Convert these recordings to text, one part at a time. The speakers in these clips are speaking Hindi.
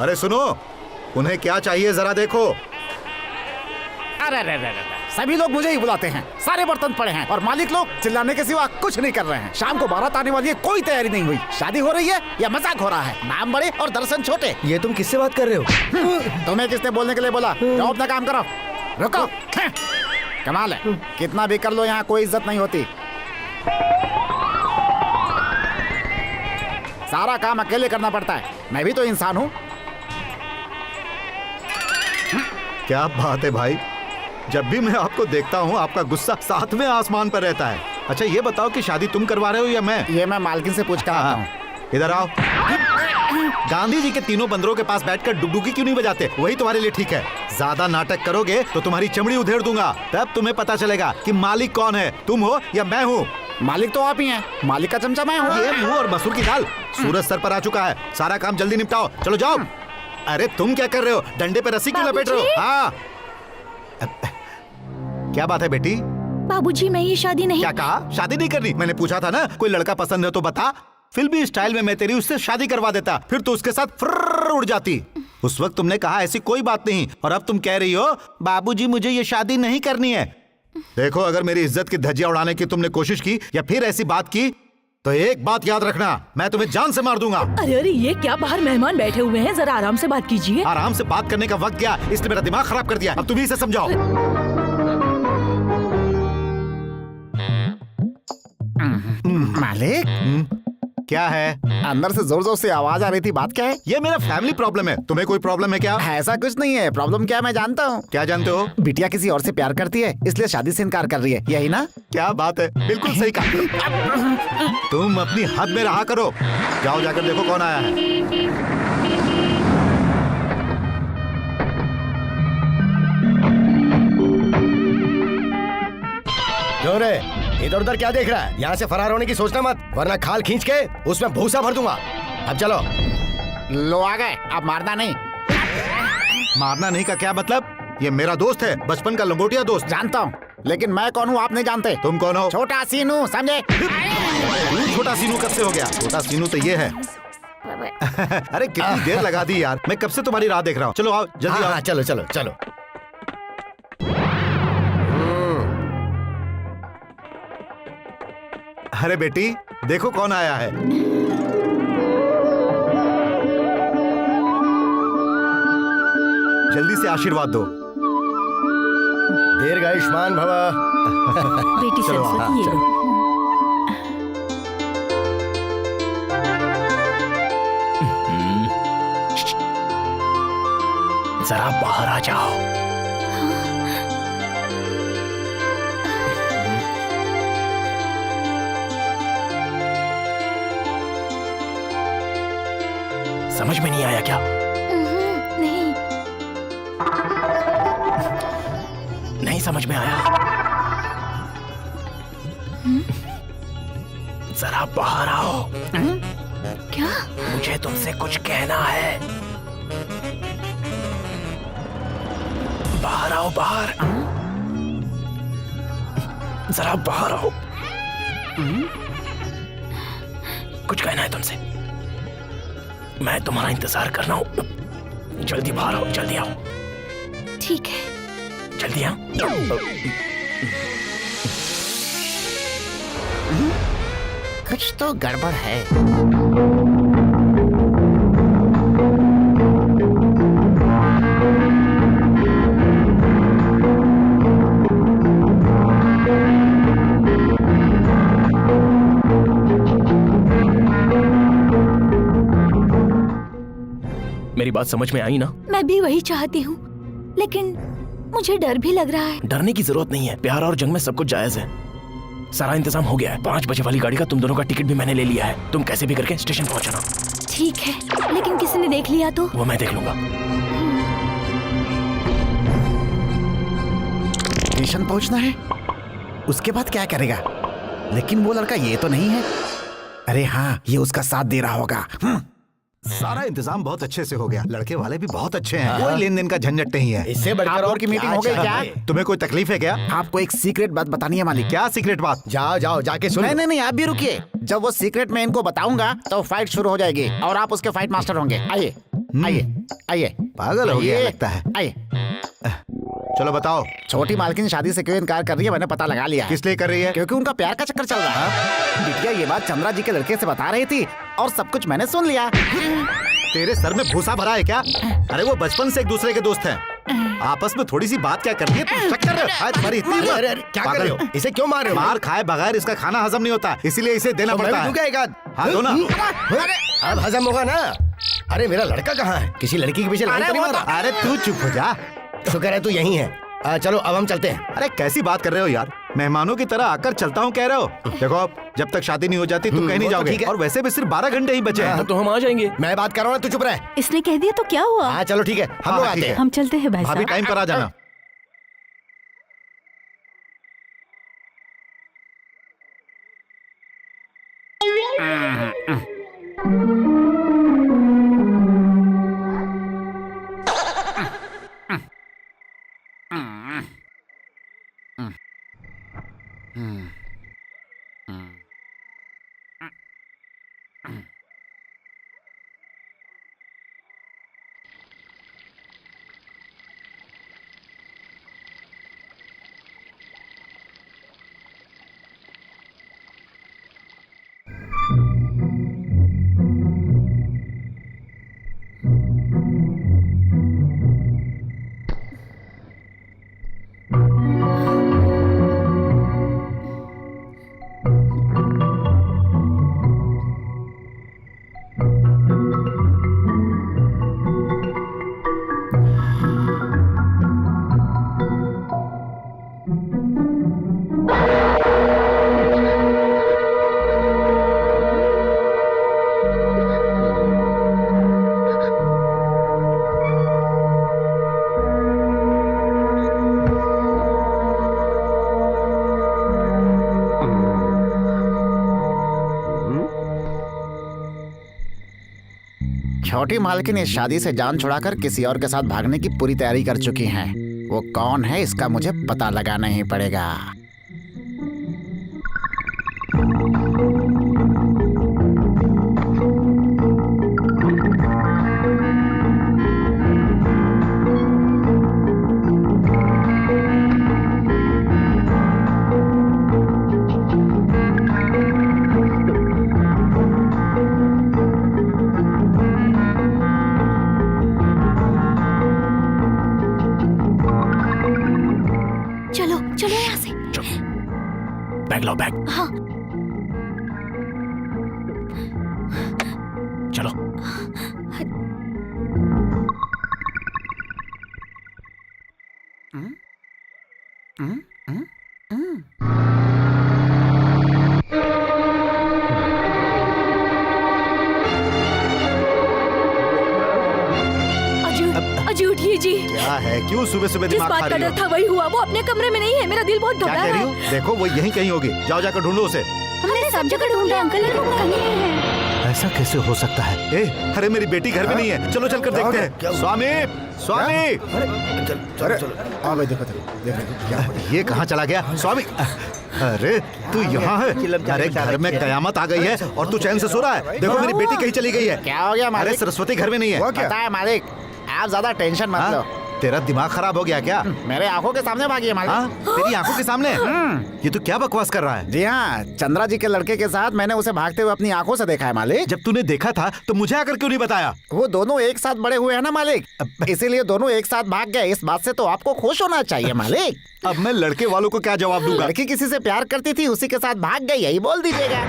अरे सुनो, उन्हें क्या चाहिए जरा देखो। अरे अरे अरे अरे, सभी लोग मुझे ही बुलाते हैं, सारे बर्तन पड़े हैं और मालिक लोग चिल्लाने के सिवा कुछ नहीं कर रहे हैं। शाम को बारात आने वाली है, कोई तैयारी नहीं हुई। शादी हो रही है या मजाक हो रहा है? नाम बड़े और दर्शन छोटे। ये तुम किससे बात कर रहे हो? तुम्हें किसने बोलने के लिए बोला? जाओ अपना काम करो। रुको। कमाल है, कितना भी कर लो यहाँ कोई इज्जत नहीं होती। सारा काम अकेले करना पड़ता है। मैं भी तो इंसान हूँ। क्या बात है भाई, जब भी मैं आपको देखता हूँ आपका गुस्सा सातवें आसमान पर रहता है। अच्छा ये बताओ कि शादी तुम करवा रहे हो या मैं? ये मैं मालकिन से पूछ कर आता हूँ। इधर आओ। गांधी जी के तीनों बंदरों के पास बैठकर डुगडुगी क्यों नहीं बजाते? वही तुम्हारे लिए ठीक है। ज्यादा नाटक करोगे तो तुम्हारी चमड़ी उधेड़ दूंगा, तब तुम्हें पता चलेगा कि मालिक कौन है, तुम हो या मैं हूँ। मालिक तो आप ही हैं, मालिक का चमचा मैं हूँ। ये मुंह और मसूर की दाल। सूरज सर पर आ चुका है, सारा काम जल्दी निपटाओ, चलो जाओ। अरे तुम क्या कर रहे हो? डंडे पे रस्सी क्यों लपेट रहे हो? हाँ क्या बात है बेटी? बाबूजी मैं ये शादी नहीं। क्या कहा? शादी नहीं करनी? मैंने पूछा था ना, कोई लड़का पसंद है तो बता, फिल्मी स्टाइल में मैं तेरी उससे शादी करवा देता, फिर तू उसके साथ फुर्र उड़ जाती। उस वक्त तुमने कहा ऐसी कोई बात नहीं, और अब तुम कह रही हो बाबूजी मुझे ये शादी नहीं करनी है। देखो अगर मेरी इज्जत की धज्जियां उड़ाने की तुमने कोशिश की या फिर ऐसी बात की तो एक बात याद रखना, मैं तुम्हें जान से मार दूंगा। अरे अरे ये क्या, बाहर मेहमान बैठे हुए हैं, जरा आराम से बात कीजिए। आराम से बात करने का वक्त गया, इसने मेरा दिमाग खराब कर दिया। अब तुम ही इसे समझाओ। मालिक क्या है? अंदर से जोर जोर से आवाज आ रही थी, बात क्या है? ये मेरा फैमिली प्रॉब्लम है, तुम्हें कोई प्रॉब्लम है क्या? ऐसा कुछ नहीं है। प्रॉब्लम क्या है मैं जानता हूँ। क्या जानते हो? बिटिया किसी और से प्यार करती है, इसलिए शादी से इनकार कर रही है, यही ना? क्या बात है, बिल्कुल सही कहा। तुम अपनी हद में रहा करो। जाओ जाकर देखो कौन आया है। क्यों रे, इधर उधर क्या देख रहा है? यहाँ से फरार होने की सोचना मत, वरना खाल खींच के उसमें भूसा भर दूंगा। अब चलो। लो आ गए, अब मारना नहीं। मारना नहीं का क्या मतलब? ये मेरा दोस्त है, बचपन का लंगोटिया दोस्त। जानता हूँ, लेकिन मैं कौन हूँ आप नहीं जानते। तुम कौन हो? छोटा सीनू, समझे? छोटा सीनू कब से हो गया? छोटा सीनू तो ये है। अरे कितनी देर लगा दी यार, मैं कब से तुम्हारी राह देख रहा हूँ। चलो आओ जल्दी आओ। चलो चलो चलो। अरे बेटी देखो कौन आया है। जल्दी से आशीर्वाद दो। दीर्घायुष्मान भव। बेटी चलो, सरस्वती ये लो। जरा बाहर आ जाओ। समझ में नहीं आया क्या? नहीं। नहीं समझ में आया? जरा बाहर आओ। क्या? मुझे तुमसे कुछ कहना है। बाहर आओ, बाहर। जरा बाहर आओ। कुछ कहना है तुमसे। मैं तुम्हारा इंतजार कर रहा हूँ। जल्दी बाहर आओ, जल्दी आओ। ठीक है। जल्दी आओ। कुछ तो गड़बड़ है। मेरी बात समझ में आई ना? मैं भी वही चाहती हूँ, लेकिन मुझे डर भी लग रहा है। डरने की जरूरत नहीं है, प्यार और जंग में सब कुछ जायज है। सारा इंतजाम हो गया है। 5 बजे वाली गाड़ी का तुम दोनों का टिकट भी मैंने ले लिया है। तुम कैसे भी करके स्टेशन पहुंचना। ठीक है, लेकिन किसी ने देख लिया तो? वो मैं देख लूंगा। स्टेशन पहुंचना है, उसके बाद क्या करेगा? लेकिन वो लड़का ये तो नहीं है। अरे हाँ, ये उसका साथ दे रहा होगा। सारा इंतजाम बहुत अच्छे से हो गया। लड़के वाले भी बहुत अच्छे हैं, कोई लेन देन का झंझट नहीं है। इससे बढ़कर आप और लोग की मीटिंग हो गई क्या? तुम्हें कोई तकलीफ है क्या? आपको एक सीक्रेट बात बतानी है मालिक। क्या सीक्रेट बात? जाओ जाओ जाके सुनो। नहीं नहीं नहीं, आप भी रुकिए। जब वो सीक्रेट मैं इनको बताऊंगा तो फाइट शुरू हो जाएगी और आप उसके फाइट मास्टर होंगे। आइए। आइए आइए, पागल हो गया आइए, लगता है। आइए। चलो बताओ, छोटी मालकिन शादी से क्यों इनकार कर रही है, मैंने पता लगा लिया है। किस लिए कर रही है? क्योंकि उनका प्यार का चक्कर चल रहा है। बिटिया ये बात चंद्रा जी के लड़के से बता रही थी और सब कुछ मैंने सुन लिया। तेरे सर में भूसा भरा है क्या? अरे वो बचपन से एक दूसरे के दोस्त हैं। आपस में थोड़ी सी बात क्या कर रही है? तुम चक्कर में आज तुम्हारी इतनी हिम्मत? अरे क्या कर रहे हो? इसे क्यों मार रहे हो? मार खाए बगैर इसका खाना हजम नहीं होता, इसीलिए इसे देना तो मैं पड़ता भी दूं क्या है। एक आध? हाँ दो ना। अब हजम होगा ना। अरे मेरा लड़का कहाँ है? किसी लड़की के पीछे लाइन तो नहीं मारा? अरे तू चुप हो जा। शुक्र है तू यहीं है। चलो अब हम चलते हैं। अरे कैसी बात कर रहे हो यार, मेहमानों की तरह आकर चलता हूँ कह रहे हो। देखो जब तक शादी नहीं हो जाती तुम कहीं नहीं वो तो जाओगे, ठीक है। और वैसे भी सिर्फ 12 घंटे ही बचे हैं। तो हम आ जाएंगे। मैं बात कर रहा हूँ ना, तू चुप रह। इसने कह दिया तो क्या हुआ? हाँ चलो ठीक है, हम हाँ, लोग ठीक आते है। हैं। हम चलते हैं भाई भाभी साहब। टाइम पर आ जाना। छोटी मालकिन इस शादी से जान छुड़ाकर किसी और के साथ भागने की पूरी तैयारी कर चुकी हैं। वो कौन है इसका मुझे पता लगाना ही पड़ेगा। चलो चलो यहाँ से। बैग लाओ, बैग। हाँ। चलो। अजी अजी उठिए जी। क्या है, क्यों सुबह सुबह जिस दिमाग खा बात का रही डर हो? था वही हुआ। वो अपने कमरे में नहीं है, मेरा दिल बहुत क्या घबरा कह रहा रही है। हो? देखो वो यहीं कहीं होगी, जाओ जाकर ढूंढो उसे। हमने सब जगह ढूंढा अंकल, लेकिन वो कहीं नहीं है। ऐसा कैसे हो सकता है? अरे मेरी बेटी घर में नहीं है, चलो चल कर देखते हैं। स्वामी स्वामी, चलो चलो। हाँ भाई देखो देखो। ये कहाँ चला गया स्वामी? अरे तू यहाँ है? अरे घर में कयामत आ गई है और तू चैन से सो रहा है। देखो मेरी बेटी कहीं चली गई है। क्या हो गया अरे मालिक? सरस्वती घर में नहीं है। वो क्या? पता है मालिक, आप ज्यादा टेंशन मत लो। हाँ? तेरा दिमाग खराब हो गया क्या? मेरे आंखों के सामने भागी है मालिक। हाँ? तेरी आंखों के सामने? ये तू क्या बकवास कर रहा है? जी हाँ, चंद्रा जी के लड़के के साथ मैंने उसे भागते हुए अपनी आंखों से देखा है मालिक। जब तूने देखा था तो मुझे आकर क्यों नहीं बताया? वो दोनों एक साथ बड़े हुए हैं ना मालिक, इसीलिए दोनों एक साथ भाग गए। इस बात से तो आपको खुश होना चाहिए मालिक। अब मैं लड़के वालों को क्या जवाब दूंगा? लड़की किसी से प्यार करती थी, उसी के साथ भाग गई, यही बोल दीजिएगा।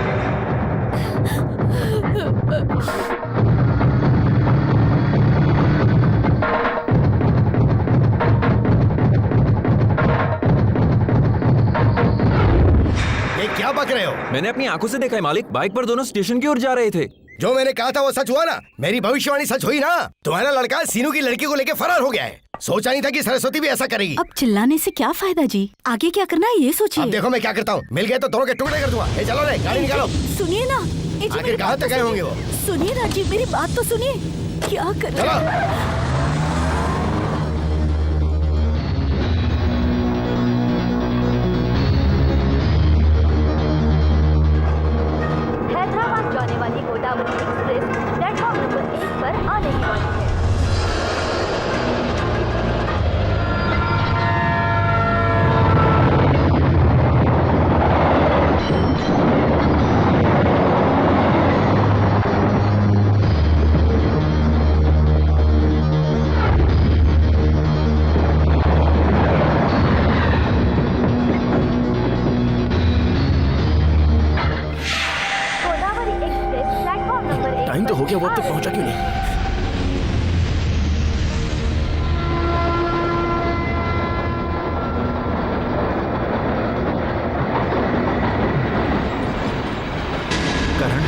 ये क्या बक रहे हो? मैंने अपनी आंखों से देखा है मालिक, बाइक पर दोनों स्टेशन की ओर जा रहे थे। जो मैंने कहा था वो सच हुआ ना? मेरी भविष्यवाणी सच हुई ना? तुम्हारा लड़का सीनू की लड़की को लेके फरार हो गया है। सोचा नहीं था कि सरस्वती भी ऐसा करेगी। अब चिल्लाने से क्या फायदा जी, आगे क्या करना है ये अब सोचिए। देखो मैं क्या करता हूँ। मिल गए तो दोनों के टुकड़े कर दूंगा। ए, चलो रे, गाड़ी निकालो। सुनिए ना। ए जी, आखिर मेरी कहाँ बात तक तो गए होंगे सुनिए। वो? सुनिए ना जी, मेरी बात तो सुनिए। क्या कर रहे चलो। हैं? हैदराबाद जाने वाली गोदावरी एक्सप्रेस प्लेटफॉर्म नंबर 1 पर आने की वाली है। लड़कियां वक्त तक पहुंचा क्यों नहीं? करण,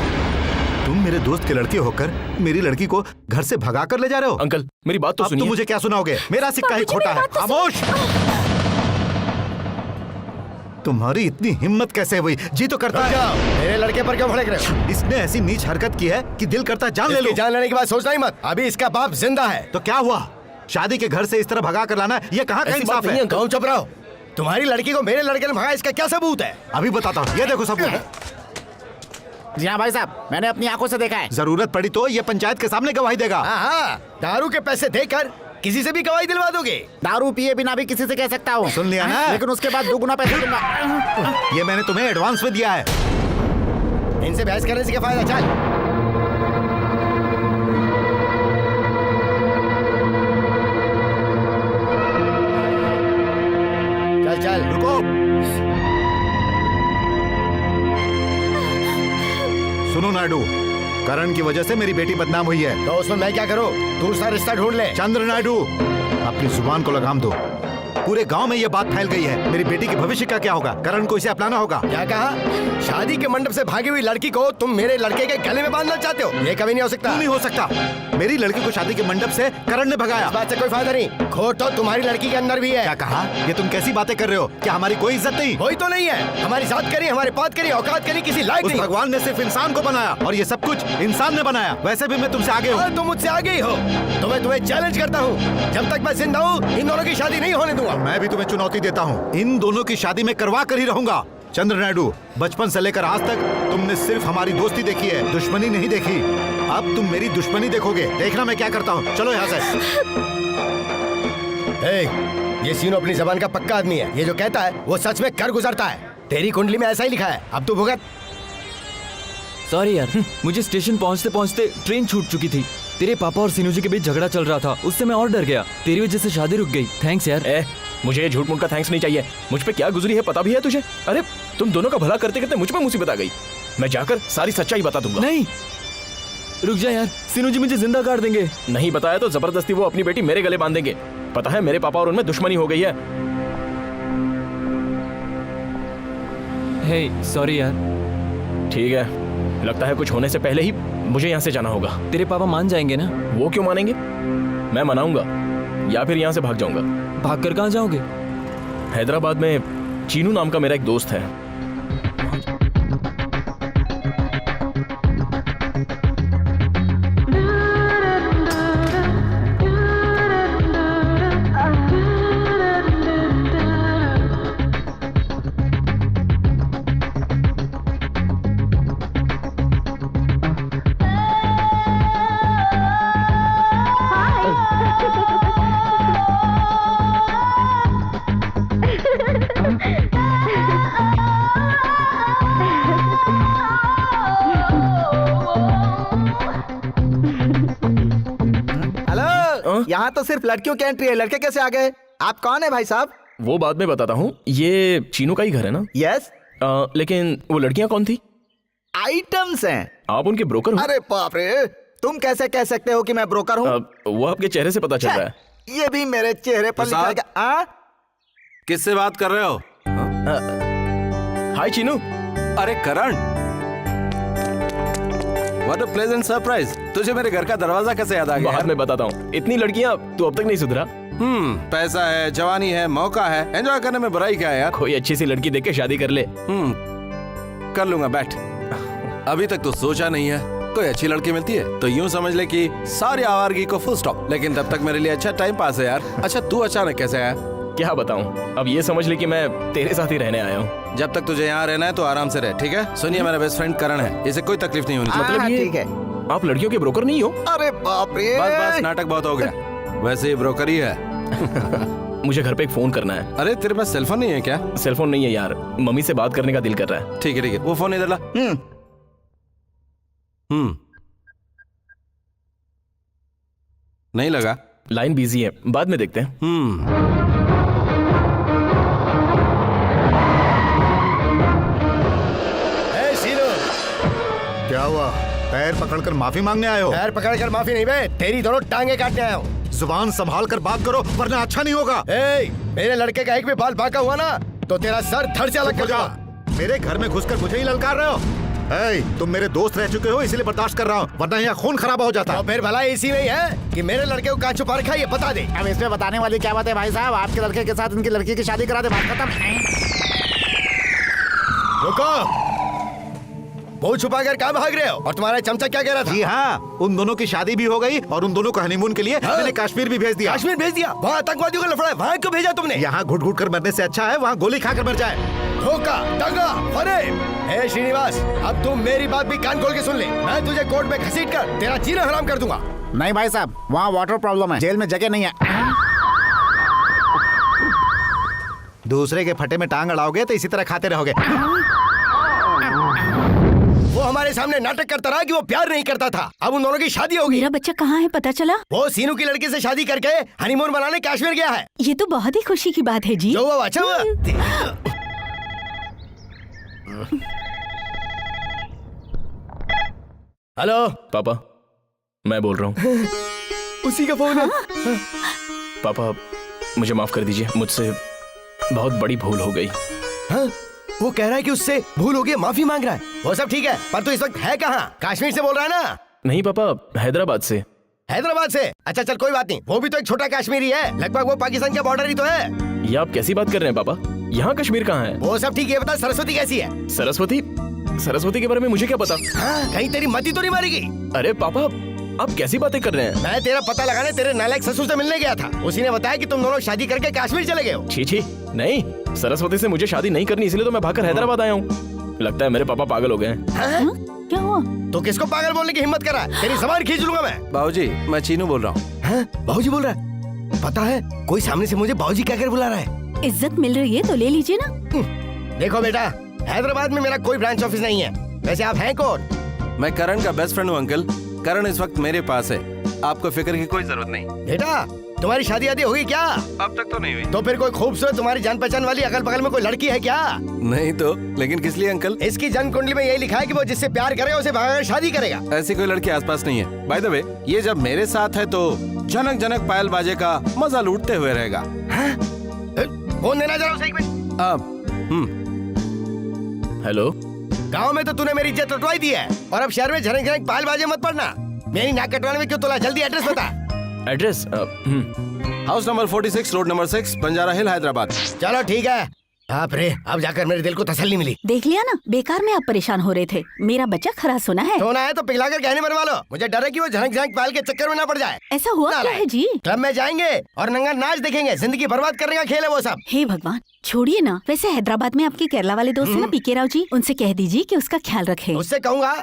तुम मेरे दोस्त के लड़के होकर मेरी लड़की को घर से भगा कर ले जा रहे हो? अंकल मेरी बात तो अब सुनिए। तुम मुझे क्या सुनाओगे? मेरा सिक्का ही खोटा है। खामोश! तुम्हारी इतनी हिम्मत कैसे हुई? जी तो करता है। मेरे लड़के पर क्यों भड़क रहे हो? इसने ऐसी नीच हरकत की है कि दिल करता है जान ले लो। इसकी जान लेने की बात सोचना ही मत। अभी इसका बाप जिंदा है। तो क्या हुआ? शादी के घर से इस तरह भगा कर लाना, ये कहाँ का ऐसी बात इंसाफ नहीं है? है, तुम चुप रहो। तुम्हारी लड़की को मेरे लड़के ने भगाया, इसका क्या सबूत है? अभी बताता हूँ, ये देखो सबूत। जी हाँ भाई साहब, मैंने अपनी आंखों से देखा है। जरूरत पड़ी तो ये पंचायत के सामने गवाही देगा। हाँ, दारू के पैसे देकर किसी से भी गवाही दिलवा दोगे? दारू पिए बिना भी किसी से कह सकता हूँ। सुन लिया ना? लेकिन उसके बाद 2 गुना पैसे दूंगा। ये मैंने तुम्हें एडवांस में दिया है। इनसे बहस करने से क्या फायदा? चल चल चल। रुको। सुनो नायडू, करण की वजह से मेरी बेटी बदनाम हुई है। तो उसमें मैं क्या करूं? दूसरा रिश्ता ढूंढ ले। चंद्र नायडू, अपनी जुबान को लगाम दो। पूरे गांव में ये बात फैल गई है। मेरी बेटी के भविष्य का क्या होगा? करण को इसे अपनाना होगा। क्या कहा? शादी के मंडप से भागी हुई लड़की को तुम मेरे लड़के के गले में बांधना चाहते हो? ये कभी नहीं हो सकता। क्यों नहीं हो सकता? मेरी लड़की को शादी के मंडप से करण ने भगाया। इस बात से कोई फायदा नहीं। खोट तो तुम्हारी लड़की के अंदर भी है। क्या कहा? ये तुम कैसी बातें कर रहे हो? क्या हमारी कोई इज्जत नहीं? वही तो नहीं है। हमारी जात करी, हमारी बात करी, औकात करी, किसी लायक उस नहीं। भगवान ने सिर्फ इंसान को बनाया और ये सब कुछ इंसान ने बनाया। वैसे भी मैं तुमसे आगे हूँ। हाँ, तुम मुझसे आगे ही हो। तो मैं तुम्हें चैलेंज करता हूँ, जब तक मैं जिंदा हूँ इन दोनों की शादी नहीं होने दूंगा। मैं भी तुम्हें चुनौती देता हूँ, इन दोनों की शादी में करवा कर ही रहूंगा। चंद्र नायडू, बचपन से लेकर आज तक तुमने सिर्फ हमारी दोस्ती देखी है, दुश्मनी नहीं देखी। अब तुम मेरी दुश्मनी देखोगे। देखना मैं क्या करता हूँ। चलो यहाँ से। ये सीनो अपनी जबान का पक्का आदमी है। ये जो कहता है वो सच में कर गुजरता है। तेरी कुंडली में ऐसा ही लिखा है। अब तू भुगत। सॉरी यार, मुझे स्टेशन पहुंचते पहुंचते ट्रेन छूट चुकी थी। तेरे पापा और सीनू जी के बीच झगड़ा चल रहा था, उससे मैं और डर गया। तेरी वजह से शादी रुक गई। थैंक्स यार। मुझे ये झूठ मूठ का थैंक्स नहीं चाहिए। मुझ पे क्या गुजरी है पता भी है तुझे? अरे तुम दोनों का भला करते करते मुझ पे मुसीबत आ गई। मैं जाकर सारी सच्चाई बता दूंगा। नहीं, रुक जा यार, सीनू जी मुझे जिंदा काट देंगे। नहीं बताया तो जबरदस्ती वो अपनी बेटी मेरे गले बांध देंगे। पता है मेरे पापा और उनमें दुश्मनी हो गई है। हे सॉरी यार। ठीक है, लगता है कुछ होने से पहले ही मुझे यहाँ से जाना होगा। तेरे पापा मान जाएंगे ना? वो क्यों मानेंगे? मैं मनाऊंगा या फिर यहाँ से भाग जाऊंगा। भाग कर कहाँ जाओगे? हैदराबाद में चीनू नाम का मेरा एक दोस्त है। हेलो, यहाँ तो सिर्फ लड़कियों की एंट्री है, लड़के कैसे आ गए? आप कौन है भाई साहब? वो बाद में बताता हूँ। ये चीनू का ही घर है ना? यस। लेकिन वो लड़कियां कौन थी? आइटम्स हैं। आप उनके ब्रोकर हो? अरे बाप रे, तुम कैसे कह सकते हो कि मैं ब्रोकर हूँ? वो आपके चेहरे से पता चल रहा है। ये भी मेरे चेहरे पर लिखा है। किससे बात कर रहे हो? हाय चीनू। अरे करण, व्हाट अ प्लेजेंट सरप्राइज। तुझे मेरे घर का दरवाजा कैसे याद आ गया? बाद में बताता हूँ। इतनी लड़कियां तू अब तक नहीं सुधरा। पैसा है, जवानी है, मौका है, एंजॉय करने में बुराई क्या है यार? कोई अच्छी सी लड़की देख के शादी कर ले। कर लूंगा, बैठ। अभी तक तो सोचा नहीं है। कोई अच्छी लड़की मिलती है तो यूं समझ ले कि सारी आवारगी को फुल स्टॉप। लेकिन तब तक मेरे लिए अच्छा टाइम पास है यार। अच्छा तू अचानक कैसे आया? क्या बताऊं, अब ये समझ ले कि मैं तेरे साथ ही रहने आया हूँ। जब तक तुझे यहाँ रहना है तो आराम से रह, ठीक है? सुनिए, मेरा बेस्ट फ्रेंड करण है, इसे कोई तकलीफ नहीं होनी चाहिए। मतलब ये ठीक है। आप लड़कियों के ब्रोकर नहीं हो? अरे बाप रे, बस बस, नाटक बहुत हो गया। वैसे ही ब्रोकर ही है। मुझे घर पे एक फोन करना है। अरे तेरे पास सेलफोन नहीं है क्या? सेलफोन नहीं है यार, मम्मी से बात करने का दिल कर रहा है। ठीक है ठीक है, वो फोन इधर ला। नहीं लगा? लाइन बिजी है, बाद में देखते हैं। सीनो, क्या हुआ? पैर पकड़कर माफी मांगने आए हो? पैर पकड़कर माफी नहीं बे, तेरी दोनों टांगे काटने आया हूँ। जुबान संभाल कर बात करो वरना अच्छा नहीं होगा। ए, मेरे लड़के का एक भी बाल बांका हुआ ना तो तेरा सर धड़ से अलग कर दूंगा। मेरे घर में घुसकर मुझे ही ललकार रहे हो? तुम मेरे दोस्त रह चुके हो इसलिए बर्दाश्त कर रहा हूँ, वरना यहाँ खून खराबा हो जाता। तो फिर भला इसी में ही है कि मेरे लड़के को कहाँ छुपा रखा है, ये बता दे। अब इसमें बताने वाली क्या बात है भाई साहब? आपके लड़के के साथ इनकी लड़की की शादी करा दे, बात खत्म। रुको, मुंह छुपा कर कहाँ भाग रहे हो? और तुम्हारा चमचा क्या कह रहा था? जी हाँ, उन दोनों की शादी भी हो गई और उन दोनों को हनीमून के लिए मैंने कश्मीर भी भेज दिया। कश्मीर भेज दिया? वहाँ आतंकवादियों का लफड़ा है, वहाँ क्यों भेजा तुमने? यहाँ घुट घुट कर मरने से अच्छा है वहाँ गोली खाकर मर जाए। धोखा, दगा, फरेब। ए श्रीनिवास, अब तुम मेरी बात भी कान खोल के सुन ले। मैं तुझे कोर्ट में घसीट कर तेरा जीना हराम कर दूंगा। नहीं भाई साहब, वहाँ वाटर प्रॉब्लम है, जेल में जगह नहीं है। दूसरे के फटे में टांग अड़ाओगे तो इसी तरह खाते रहोगे। वो हमारे सामने नाटक करता रहा कि वो प्यार नहीं करता था। अब उन दोनों की शादी होगी। मेरा बच्चा कहाँ है पता चला? वो सीनू की लड़की से शादी करके हनीमून मनाने कश्मीर गया है। ये तो बहुत ही खुशी की बात है जी। जो हुआ अच्छा हुआ। हेलो पापा, मैं बोल रहा हूँ। उसी का फोन है। पापा मुझे माफ कर दीजिए, मुझसे बहुत बड़ी भूल हो गई। हाँ? वो कह रहा है कि उससे भूल हो गई, माफी मांग रहा है। वो सब ठीक है, पर तू इस वक्त है कहाँ? कश्मीर से बोल रहा है ना? नहीं पापा, हैदराबाद से। हैदराबाद से? अच्छा चल कोई बात नहीं, वो भी तो एक छोटा कश्मीरी है, लगभग वो पाकिस्तान का बॉर्डर ही तो है। ये आप कैसी बात कर रहे हैं पापा? यहाँ कश्मीर कहाँ है? वो सब ठीक है, बता सरस्वती कैसी है? सरस्वती? सरस्वती के बारे में मुझे क्या पता? हाँ, कहीं तेरी मती तो नहीं मारेगी? अरे पापा, आप कैसी बातें कर रहे हैं? मैं तेरा पता लगाने तेरे नालायक ससुर से मिलने गया था। उसी ने बताया कि तुम दोनों शादी करके कश्मीर चले गए हो। छी छी, नहीं, सरस्वती से मुझे शादी नहीं करनी, इसलिए तो मैं भागकर हैदराबाद आया हूँ। लगता है मेरे पापा पागल हो गए हैं। हाँ? क्या हुआ? तो किसको पागल बोलने की हिम्मत करा? तेरी जबान खींच लूंगा मैं। बाबूजी, मैं चीनू बोल रहा हूँ। हाँ? बाबूजी बोल रहा है? पता है कोई सामने से मुझे बाबूजी कहकर बुला रहा है। इज्जत मिल रही है तो ले लीजिए ना। देखो बेटा, हैदराबाद में मेरा कोई ब्रांच ऑफिस नहीं है। वैसे आप हैं कौन? मैं करण का बेस्ट फ्रेंड हूँ अंकल। करण इस वक्त मेरे पास है, आपको फिक्र की कोई जरूरत नहीं। बेटा तुम्हारी शादी आदि होगी क्या? अब तक तो नहीं हुई। तो फिर कोई खूबसूरत तुम्हारी जान पहचान वाली अगल बगल में कोई लड़की है क्या? नहीं तो, लेकिन किस लिए अंकल? इसकी जन्म कुंडली में यही लिखा है कि वो जिससे प्यार करेगा उसे भगाकर शादी करेगा। ऐसी कोई लड़की आसपास नहीं है। बाय द वे, ये जब मेरे साथ है तो जनक जनक पायल बाजे का मजा लूटते हुए रहेगा। फोन देना जरा उसे एक मिनट। अब हेलो, गांव में तो तूने मेरी इज्जत लुटवाई दी है और अब शहर में झनक झनक पायल बाजे मत पड़ना। मेरी नाक कटवाने में क्यों तोला? जल्दी एड्रेस बता। Address? House number 46, road number 6, Banjara hill, Hyderabad. चलो ठीक है। बाप रे, अब जाकर मेरे दिल को तसल्ली मिली। देख लिया ना, बेकार में आप परेशान हो रहे थे। मेरा बच्चा खरा सोना है। सोना है तो पिघलाकर गहने बनवा लो। मुझे डर है कि वो झनक झनक पायल के चक्कर में ना पड़ जाए। ऐसा हुआ क्या है जी? क्लब में जाएंगे और नंगा नाच देखेंगे। जिंदगी बर्बाद करने का खेल है वो सब। हे भगवान, छोड़िए ना। वैसे हैदराबाद में आपके केरला वाले दोस्त है ना पीके राव जी, उनसे कह दीजिए कि उसका ख्याल रखे। उससे कहूँगा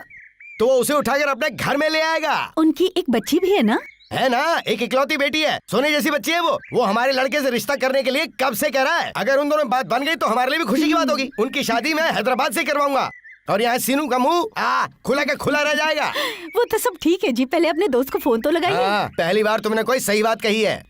तो वो उसे उठाकर अपने घर में ले आएगा। उनकी एक बच्ची भी है ना? है ना, एक इकलौती बेटी है, सोने जैसी बच्ची है वो हमारे लड़के से रिश्ता करने के लिए कब से कह रहा है। अगर उन दोनों बात बन गई तो हमारे लिए भी खुशी की बात होगी। उनकी शादी मैं हैदराबाद से करवाऊंगा और यहाँ सीनू का मुंह खुला का खुला रह जाएगा। वो तो सब ठीक है जी, पहले अपने दोस्त को फोन तो लगाइए। पहली बार तुमने कोई सही बात कही है।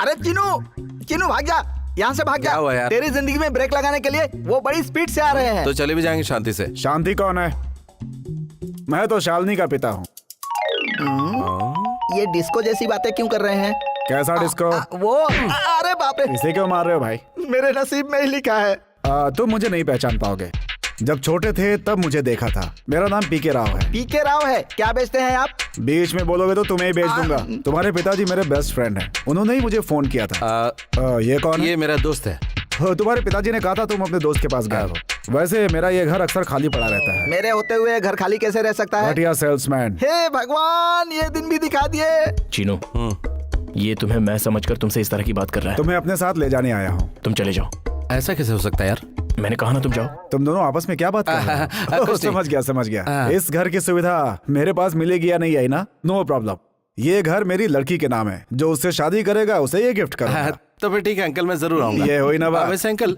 अरे चिनू, चिनू भाग जा, यहाँ से भाग क्या जा। हुआ यार? तेरी जिंदगी में ब्रेक लगाने के लिए वो बड़ी स्पीड से आ रहे हैं। तो चले भी जाएंगे शांति से। शांति कौन है? मैं तो शालिनी का पिता हूँ। ये डिस्को जैसी बातें क्यों कर रहे हैं? कैसा डिस्को? वो अरे बाप रे, इसे क्यों मार रहे हो भाई? मेरे नसीब में ही लिखा है। तुम मुझे नहीं पहचान पाओगे। जब छोटे थे तब मुझे देखा था। मेरा नाम पीके राव है। पीके राव है? क्या बेचते हैं आप? बीच में बोलोगे तो तुम्हें ही बेच दूंगा। तुम्हारे पिताजी मेरे बेस्ट फ्रेंड हैं, उन्होंने ही मुझे फोन किया था। ये कौन है? ये मेरा दोस्त है। तुम्हारे पिताजी ने कहा था तुम अपने दोस्त के पास गए हो। वैसे मेरा ये घर अक्सर खाली पड़ा रहता है। मेरे होते हुए घर खाली कैसे रह सकता है? घटिया सेल्समैन। हे भगवान, ये दिन भी दिखा दिए। चीनू, ये तुम्हें मैं समझकर तुमसे इस तरह की बात कर रहा है। तुम्हें अपने साथ ले जाने आया हूँ। तुम चले जाओ। ऐसा कैसे हो सकता है यार? मैंने कहा ना तुम जाओ। तुम दोनों आपस में क्या बात कर रहे हो? समझ गया। इस घर की सुविधा मेरे पास मिलेगी या नहीं आई ना? No problem. ये घर मेरी लड़की के नाम है। जो उससे शादी करेगा उसे ये गिफ्ट करूंगा। तो फिर ठीक है अंकल, मैं जरूर आऊंगा। ये हुई ना बात। वैसे अंकल,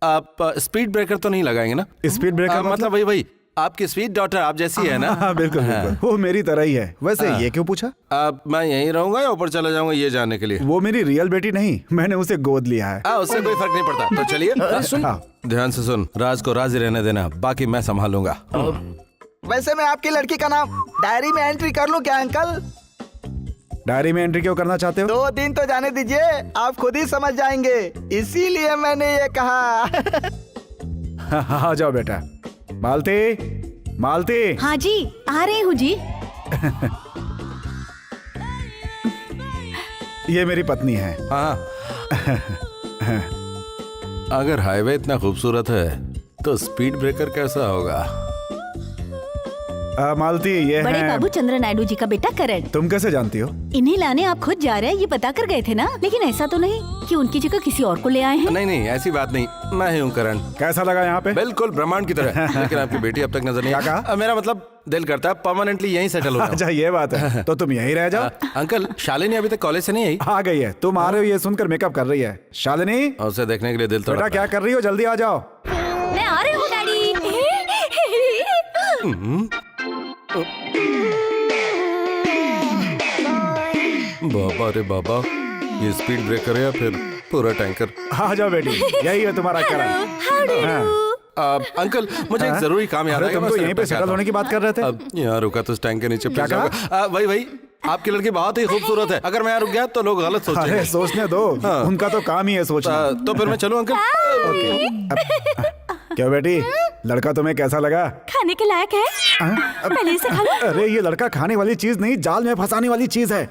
आप स्पीड ब्रेकर तो नहीं लगाएंगे ना? स्पीड ब्रेकर मतलब वही आपकी स्वीट डॉटर आप जैसी है ना। हाँ बिल्कुल बिल्कुल, वो मेरी तरह ही है। वैसे ये क्यों पूछा? अब मैं यहीं रहूंगा या ऊपर चला जाऊंगा ये जानने के लिए। वो मेरी रियल बेटी नहीं, मैंने उसे गोद लिया है। उससे कोई फर्क नहीं पड़ता। तो चलिए सुन, ध्यान से सुन, राज को राजी रहने देना, बाकी मैं संभालूंगा। वैसे मैं आपकी लड़की का नाम डायरी में एंट्री कर लूं क्या अंकल? डायरी में एंट्री क्यों करना चाहते हो? 2 दिन तो जाने दीजिए, आप खुद ही समझ जाएंगे, इसीलिए मैंने ये कहा। हाँ जाओ बेटा। मालती, मालती। हाँ जी, आ रही हूँ जी। ये मेरी पत्नी है। हाँ अगर हाईवे इतना खूबसूरत है तो स्पीड ब्रेकर कैसा होगा? मालती, ये बड़े है। बाबू चंद्र नायडू जी का बेटा करण। तुम कैसे जानती हो? इन्हें लाने आप खुद जा रहे हैं, ये पता कर गए थे ना? लेकिन ऐसा तो नहीं कि उनकी जगह किसी और को ले आए हैं? नहीं नहीं, ऐसी बात नहीं, मैं ही हूँ करण। कैसा लगा यहाँ पे? बिल्कुल ब्रह्मांड की तरह। लेकिन आपकी बेटी अब तक नजर नहीं। क्या कहा? मेरा मतलब दिल करता है परमानेंटली यहीं सेटल हो अच्छा ये बात है, तो तुम यहीं रह जाओ। अंकल, शालिनी अभी तक कॉलेज से नहीं आई? आ गई है। तुम आ रहे हो ये सुनकर मेकअप कर रही है। शालिनी, उसे देखने के लिए दिल बेटा तड़पता क्या कर रही हो? जल्दी आ जाओ। मैं आ रही हूँ डैडी। बाबा रे बाबा, ये स्पीड ब्रेकर है या फिर पूरा टैंकर? आ जाओ बेटी, यही है तुम्हारा करण। हाँ। अंकल, मुझे एक जरूरी काम याद अरे आया। तुम तो यहीं पे सेटल होने की बात कर रहे थे। अब यहाँ रुका तो इस टैंक के नीचे क्या फंस जाऊंगा। वही आपकी लड़की बहुत ही खूबसूरत है, अगर मैं यहाँ रुक गया तो लोग गलत सोचेंगे। अरे सोचने दो, उनका तो काम ही है सोचना। तो फिर मैं चलूँ अंकल? क्यों बेटी, लड़का तुम्हें कैसा लगा? खाने के लायक है? पहले इसे खा लो। अरे ये लड़का खाने वाली चीज नहीं, जाल में फंसाने वाली चीज है।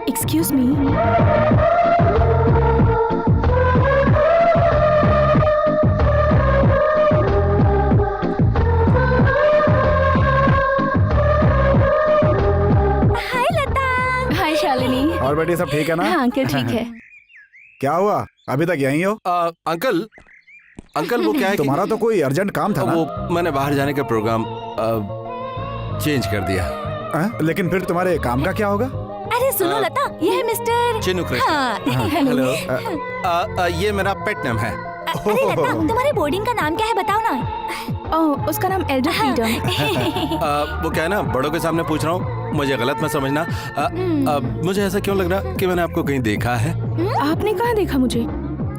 Excuse me. Hi Lata. Hi Shalini. और बेटी सब ठीक है ना? हाँ अंकल ठीक है। क्या हुआ, अभी तक यहीं हो? अंकल वो क्या है कि तुम्हारा तो कोई अर्जेंट काम था ना? वो मैंने बाहर जाने का प्रोग्राम चेंज कर दिया। लेकिन फिर तुम्हारे काम का क्या होगा? अरे सुनो लता, ये है मिस्टर चिन्नू कृष्ण। हाँ हेलो। ये मेरा पेट नेम है। अरे लता, तुम्हारे बोर्डिंग का नाम क्या है बताओ ना? ओह, उसका नाम एल्डर फ्रीडम। वो क्या है ना, बड़ों के सामने पूछ रहा हूँ, मुझे गलत मत समझना। मुझे ऐसा क्यों लग रहा कि मैंने आपको कहीं देखा है? आपने कहाँ देखा मुझे?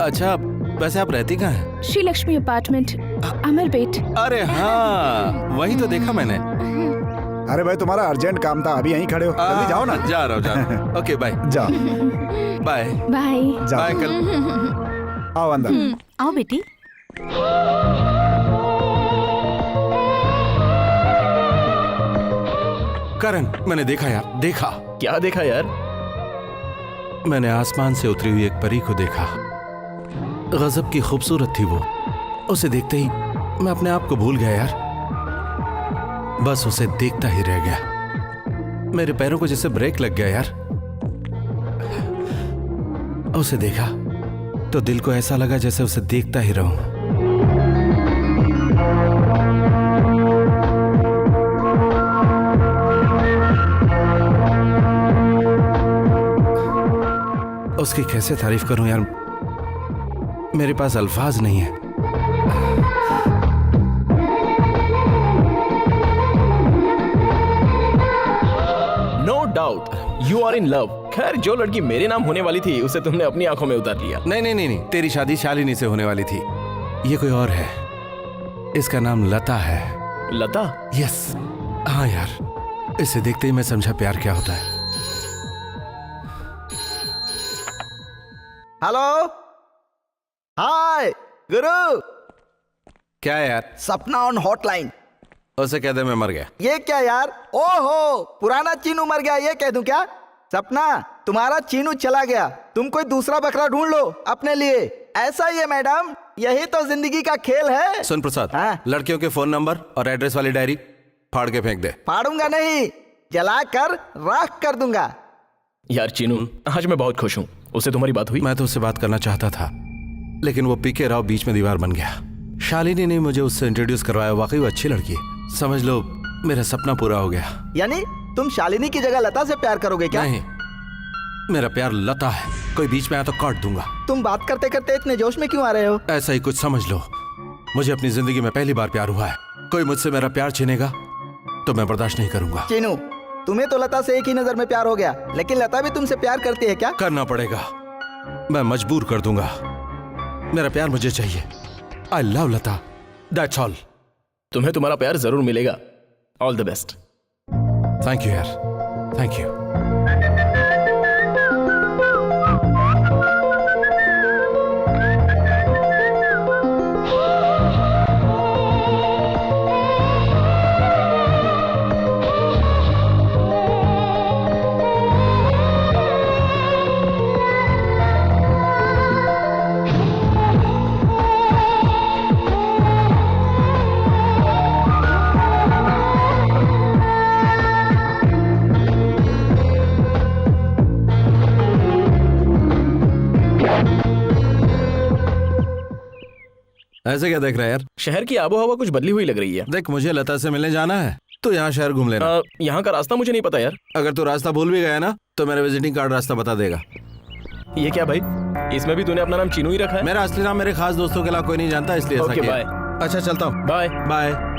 अच्छा, वैसे आप रहती कहाँ हैं? श्री लक्ष्मी अपार्टमेंट, अमरपेट। अरे हाँ, वही तो देखा मैंने। अरे भाई तुम्हारा अर्जेंट काम था, अभी यहीं खड़े हो, जल्दी जाओ ना। जा रहा हूँ। Okay bye. जाओ। Bye bye. Bye uncle. आओ अंदर। आओ बेटी। करण, मैंने देखा यार, देखा। क्या देखा यार? मैंने आसमान से उतरी हुई एक परी को देखा। गजब की खूबसूरत थी वो। उसे देखते ही मैं अपने आप को भूल गया यार। बस उसे देखता ही रह गया। मेरे पैरों को जैसे ब्रेक लग गया यार। उसे देखा तो दिल को ऐसा लगा जैसे उसे देखता ही रहूं। उसकी कैसे तारीफ करूं यार, मेरे पास अल्फाज नहीं है। No doubt you are in love. खैर, जो लड़की मेरे नाम होने वाली थी उसे तुमने अपनी आंखों में उतार लिया। नहीं, तेरी शादी शालिनी से होने वाली थी। ये कोई और है। इसका नाम लता है। लता? यस, हाँ यार, इसे देखते ही मैं समझा प्यार क्या होता है। हेलो, हाय गुरु। क्या है यार? सपना ऑन हॉटलाइन। उसे कह दे मैं मर गया। ये क्या यार? ओहो, पुराना चीनू मर गया, ये कह दूं क्या? सपना, तुम्हारा चीनू चला गया, तुम कोई दूसरा बकरा ढूंढ लो अपने लिए। ऐसा ही है मैडम, यही तो जिंदगी का खेल है। सुन प्रसाद, हाँ? लड़कियों के फोन नंबर और एड्रेस वाली डायरी फाड़ के फेंक दे। फाड़ूंगा नहीं, जलाकर राख कर दूंगा। यार चीनू, आज मैं बहुत खुश हूँ। उससे तुम्हारी बात हुई? मैं तो उससे बात करना चाहता था, लेकिन वो पीके राव बीच में दीवार बन गया। शालिनी ने मुझे उससे इंट्रोड्यूस करवाया। वाकई वो अच्छी लड़की है। समझ लो मेरा सपना पूरा हो गया। यानी तुम शालिनी की जगह लता से प्यार करोगे क्या? नहीं, मेरा प्यार लता है। कोई बीच में आया तो काट दूंगा। तुम बात करते करते इतने जोश में क्यों आ रहे हो? ऐसा ही कुछ समझ लो। मुझे अपनी जिंदगी में पहली बार प्यार हुआ है। कोई मुझसे मेरा प्यार छीनेगा तो मैं बर्दाश्त नहीं करूंगा। चीनू, तुम्हें तो लता से एक ही नजर में प्यार हो गया, लेकिन लता भी तुमसे प्यार करती है क्या? करना पड़ेगा, मैं मजबूर कर दूंगा। मेरा प्यार मुझे चाहिए। I love Lata, that's all. तुम्हें तुम्हारा प्यार जरूर मिलेगा। All the best. Thank you यार, थैंक यू। ऐसे क्या देख रहा है यार? शहर की आबो हवा कुछ बदली हुई लग रही है। देख, मुझे लता से मिलने जाना है तो यहाँ शहर घूम लेना। यहाँ का रास्ता मुझे नहीं पता यार। अगर तू रास्ता भूल भी गया ना तो मेरा विजिटिंग कार्ड रास्ता बता देगा। ये क्या भाई, इसमें भी तूने अपना नाम चीनू ही रखा है? मेरा असली नाम मेरे खास दोस्तों के अलावा कोई नहीं जानता, इसलिए ऐसा ओके, किया। बाय। अच्छा चलता हूँ, बाय बाय।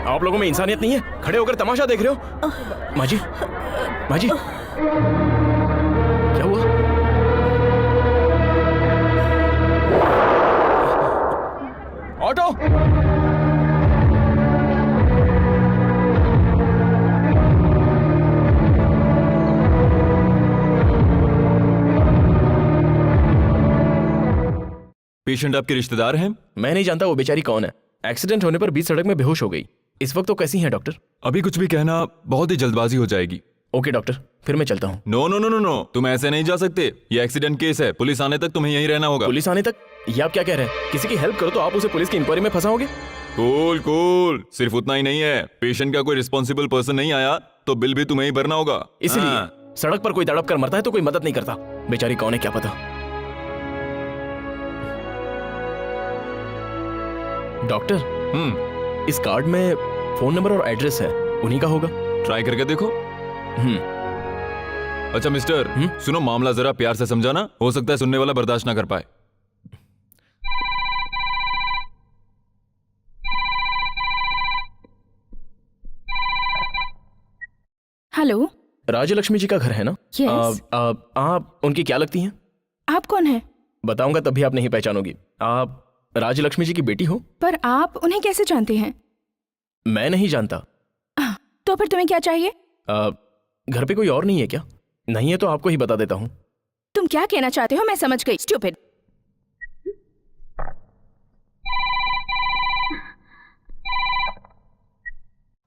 आप लोगों में इंसानियत नहीं है? खड़े होकर तमाशा देख रहे हो? माजी, माजी, क्या हुआ? ऑटो! पेशेंट आपके रिश्तेदार हैं? मैं नहीं जानता वो बेचारी कौन है। एक्सीडेंट होने पर बीच सड़क में बेहोश हो गई। इस वक्त तो कैसी हैं डॉक्टर? अभी कुछ भी कहना बहुत ही जल्दबाजी हो जाएगी। ओके डॉक्टर, फिर मैं चलता हूँ। No no no no no, तुम ऐसे नहीं जा सकते। ये एक्सीडेंट केस है, पुलिस आने तक तुम्हें यहीं रहना होगा। पुलिस आने तक? ये आप क्या कह रहे हैं? किसी की हेल्प करो तो आप उसे पुलिस की इंक्वायरी में फंसाओगे? कूल कूल, सिर्फ उतना ही नहीं है, पेशेंट का कोई रिस्पॉन्सिबल पर्सन नहीं आया तो बिल भी तुम्हें ही भरना होगा। इसलिए सड़क पर कोई तड़प कर मरता है तो कोई मदद नहीं करता। बेचारी कौन है क्या पता। डॉक्टर, इस कार्ड में फोन नंबर और एड्रेस है, उन्हीं का होगा? ट्राई करके देखो। अच्छा मिस्टर, सुनो, मामला जरा प्यार से समझाना, हो सकता है सुनने वाला बर्दाश्त ना कर पाए। हेलो, राजलक्ष्मी जी का घर है ना? Yes. आप उनकी क्या लगती हैं? आप कौन है? बताऊंगा तब भी आप नहीं पहचानोगी। आप राजलक्ष्मी जी की बेटी हो? पर आप उन्हें कैसे जानते हैं? मैं नहीं जानता। तो फिर तुम्हें क्या चाहिए? घर पे कोई और नहीं है क्या? नहीं है तो आपको ही बता देता हूँ। तुम क्या कहना चाहते हो मैं समझ गई। Stupid.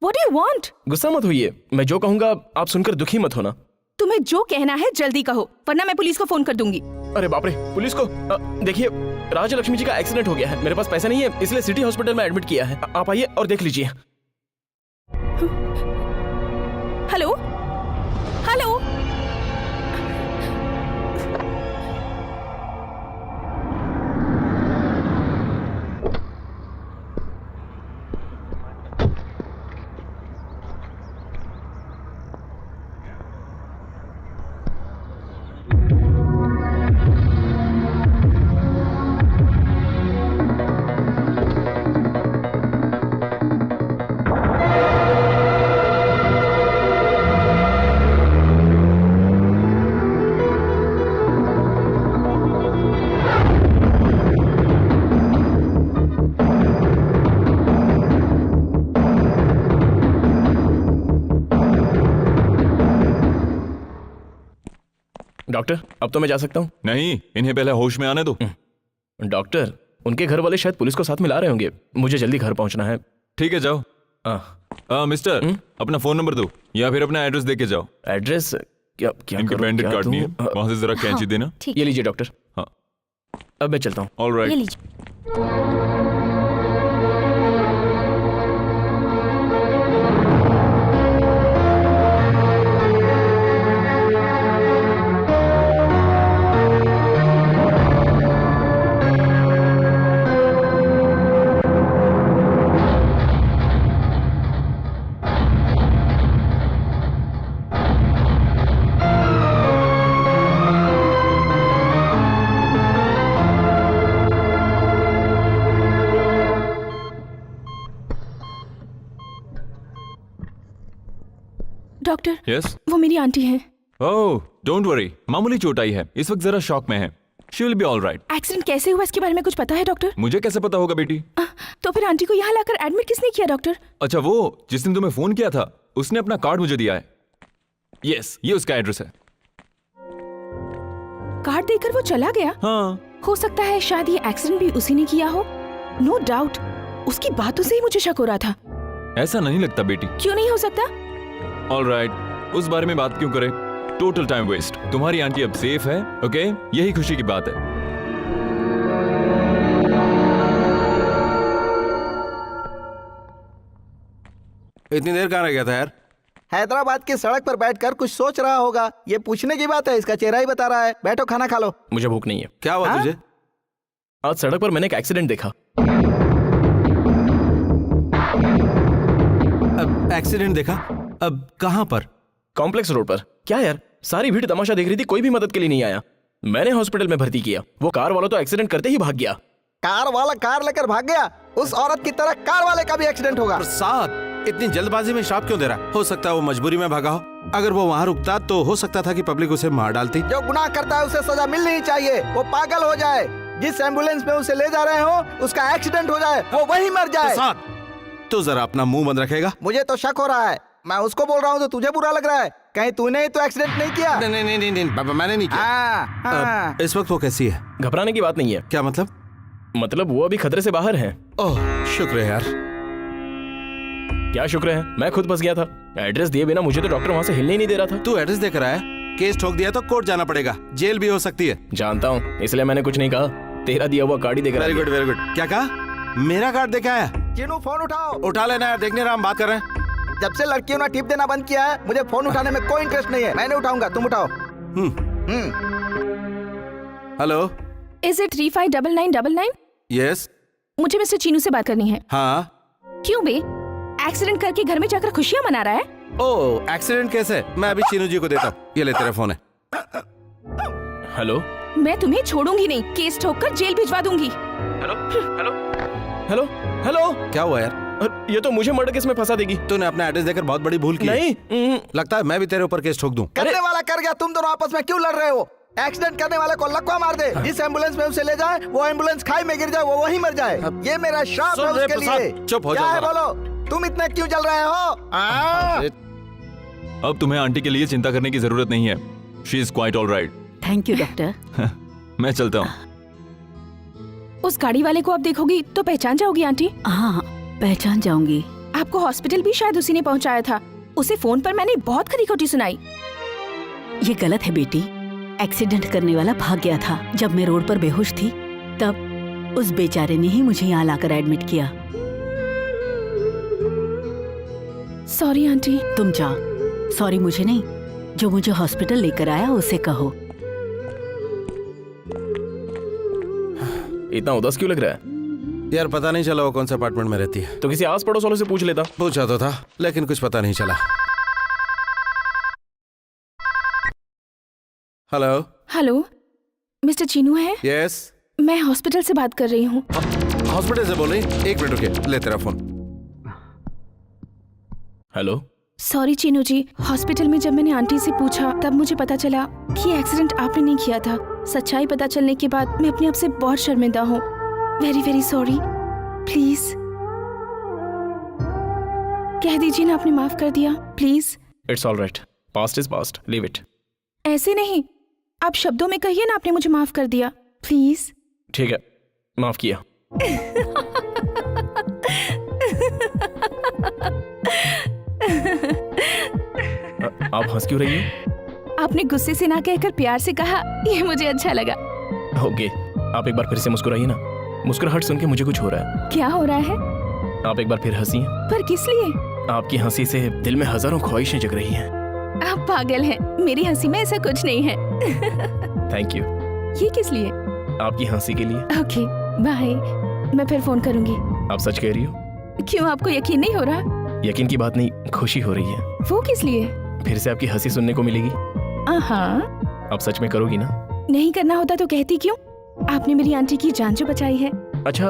What do you want? गुस्सा मत होइए, मैं जो कहूंगा आप सुनकर दुखी मत होना। तुम्हें जो कहना है जल्दी कहो, वरना मैं पुलिस को फोन कर दूंगी। अरे बाप रे, पुलिस को? देखिए, राजलक्ष्मी जी का एक्सीडेंट हो गया है। मेरे पास पैसे नहीं है, इसलिए सिटी हॉस्पिटल में एडमिट किया है। आप आइए और देख लीजिए। Hello hello. डॉक्टर, अब तो मैं जा सकता हूँ? नहीं, इन्हें पहले होश में आने दो। डॉक्टर, उनके घर वाले शायद पुलिस को साथ में ला रहे होंगे। मुझे जल्दी घर पहुंचना है। ठीक है, जाओ। मिस्टर, अपना फोन नंबर दो या फिर अपना एड्रेस दे के जाओ। एड्रेस? क्या क्या इनके करूं, बैंडेड क्या कार्ड नहीं है, दूं? वहां से जरा कैंची देना। ठीक ये लीजिए डॉक्टर। हाँ। अब मैं चलता हूँ। ऑल ये राइट। लीजिए। Doctor, yes. वो मेरी आंटी हैं। ओह, डोंट वरी, मामूली चोट आई है, इस वक्त जरा शॉक में है। She will be all right. Accident कैसे हुआ इसके बारे में कुछ पता है डॉक्टर? मुझे कैसे पता होगा बेटी? तो फिर आंटी को यहाँ लाकर एडमिट किसने किया डॉक्टर? अच्छा, वो जिसने तुम्हें फोन किया था उसने अपना कार्ड मुझे दिया है। यस, ये उसका एड्रेस है। कार्ड देकर वो चला गया? हाँ। हो सकता है शायद ये एक्सीडेंट भी उसी ने किया हो। नो डाउट, उसकी बातों से ही मुझे शक हो रहा था। ऐसा नहीं लगता बेटी। क्यों नहीं हो सकता? ऑल राइट, उस बारे में बात क्यों करें? Total time waste. तुम्हारी आंटी अब सेफ है, ओके? यही खुशी की बात है। इतनी देर कहाँ रह गया था यार? हैदराबाद की सड़क पर बैठकर कुछ सोच रहा होगा। ये पूछने की बात है, इसका चेहरा ही बता रहा है। बैठो, खाना खा लो। मुझे भूख नहीं है। क्या हुआ हाँ? तुझे? आज सड़क पर मैंने एक एक्सीडेंट देखा। अब एक्सीडेंट देखा? अब कहाँ पर? कॉम्प्लेक्स रोड पर। क्या यार, सारी भीड़ तमाशा देख रही थी, कोई भी मदद के लिए नहीं आया। मैंने हॉस्पिटल में भर्ती किया, वो कार वाला तो एक्सीडेंट करते ही भाग गया। कार वाला कार लेकर भाग गया? उस औरत की तरह कार वाले का भी एक्सीडेंट होगा। प्रसाद, इतनी जल्दबाजी में श्राप क्यों दे रहा? हो सकता है वो मजबूरी में भागा हो। अगर वो वहाँ रुकता तो हो सकता था कि पब्लिक उसे मार डालती। जो गुनाह करता है उसे सजा मिलनी ही चाहिए। वो पागल हो जाए, जिस एम्बुलेंस में उसे ले जा रहे हो उसका एक्सीडेंट हो जाए, वो वहीं मर जाए। प्रसाद, तू जरा अपना मुंह बंद रखेगा? मुझे तो शक हो रहा है। मैं उसको बोल रहा हूँ तो तुझे बुरा लग रहा है। कहीं तूने ही तो एक्सीडेंट नहीं किया? नहीं, बाबा मैंने नहीं किया। हाँ। इस वक्त वो कैसी है? घबराने की बात नहीं है। क्या मतलब? मतलब वो अभी खतरे से बाहर है। ओह, शुक्र है यार। क्या शुक्र है, मैं खुद फंस गया था। एड्रेस दिए बिना मुझे तो डॉक्टर वहाँ से हिलने ही नहीं दे रहा था। तू एड्रेस देकर आया, केस ठोक दिया तो कोर्ट जाना पड़ेगा, जेल भी हो सकती है। जानता हूँ, इसलिए मैंने कुछ नहीं कहा। तेरा दिया हुआ कार्ड ही देकर वेरी गुड, वेरी गुड। क्या कहा? मेरा कार्ड देके आया? चिनू, फोन उठाओ। उठा लेना यार, देखने रहा हम बात कर रहे हैं। जब से लड़कियों ने टिप देना बंद किया है, मुझे फोन उठाने में कोई इंटरेस्ट नहीं है। मैं नहीं उठाऊंगा, तुम उठाओ। हेलो। Is it 359999? यस। मुझे मिस्टर चीनू से बात करनी है। हाँ। क्यों बे? एक्सीडेंट करके घर में जाकर खुशियां मना रहा है? ओह, एक्सीडेंट कैसे? मैं अभी चीनू जी को देता हूँ। ये ले, तेरा फोन है। हेलो। मैं तुम्हें छोड़ूंगी नहीं, केस ठोककर जेल भिजवा दूंगी। Hello hello hello hello. क्या हुआ यार? ये तो मुझे मर्डर केस में फंसा देगी। तूने अपना एड्रेस देकर बहुत बड़ी भूल की। नहीं। लगता है मैं भी तेरे ऊपर केस ठोक दूं। करने वाला कर गया, तुम दोनों आपस में क्यों लड़ रहे हो? एक्सीडेंट करने वाले को लक्वा मार दे, जिस एम्बुलेंस में उसे ले जाए वो एम्बुलेंस खाई में गिर जाए, वो वहीं मर जाए। ये मेरा श्राप है सुन रे उसके प्रसाद, लिए। चुप हो क्या जा है जरा। बोलो, तुम इतने क्यों जल रहे हो? अब तुम्हें आंटी के लिए चिंता करने की जरूरत नहीं है। She is quite all right. Thank you doctor. मैं चलता हूँ। उस गाड़ी वाले को आप देखोगी तो पहचान जाओगी आंटी। हाँ, पहचान जाऊंगी। आपको हॉस्पिटल भी शायद उसी ने पहुंचाया था। उसे फोन पर मैंने बहुत खरी खोटी सुनाई। ये गलत है बेटी। एक्सीडेंट करने वाला भाग गया था। जब मैं रोड पर बेहोश थी तब उस बेचारे ने ही मुझे यहाँ लाकर एडमिट किया। Sorry aunty. तुम जाओ। सॉरी मुझे नहीं, जो मुझे हॉस्पिटल लेकर आया उसे कहो। इतना उदास क्यों लग रहा है? यार पता नहीं चला वो कौन से अपार्टमेंट में रहती है। तो किसी आस पड़ोस वालों से पूछ लेता। पूछा तो था लेकिन कुछ पता नहीं चला। हेलो। हेलो, मिस्टर चीनू है? यस। मैं हॉस्पिटल से बात कर रही हूँ। हॉस्पिटल से बोल रही? एक मिनट रुके, ले तेरा फोन। हेलो। सॉरी चीनू जी, हॉस्पिटल में जब मैंने आंटी से पूछा तब मुझे पता चला कि एक्सीडेंट आपने नहीं किया था। सच्चाई पता चलने के बाद मैं अपने आप से बहुत शर्मिंदा हूँ। Very very sorry. प्लीज कह दीजिए ना आपने माफ कर दिया, please. It's all right, past is past, leave it. ऐसे नहीं, आप शब्दों में कहिए ना आपने मुझे माफ कर दिया, प्लीज। ठीक है, माफ किया। आप हंस क्यों रही हो? आपने गुस्से से ना कहकर प्यार से कहा, ये मुझे अच्छा लगा। ओके, आप एक बार फिर से मुस्कुराइए ना। मुस्कुराहट सुन के मुझे कुछ हो रहा है। क्या हो रहा है? आप एक बार फिर हंसिए। पर किस लिए? आपकी हंसी से दिल में हजारों ख्वाहिशें जग रही हैं। आप पागल हैं, मेरी हंसी में ऐसा कुछ नहीं है। Thank you. ये किस लिए? आपकी हंसी के लिए। ओके बाय, मैं फिर फोन करूंगी। आप सच कह रही हो? क्यों, आपको यकीन नहीं हो रहा? यकीन की बात नहीं, खुशी हो रही है। वो किस लिए? फिर से आपकी हंसी सुनने को मिलेगी। हाँ। आप सच में करोगी ना? नहीं करना होता तो कहती क्यों? आपने मेरी आंटी की जान जो बचाई है। अच्छा,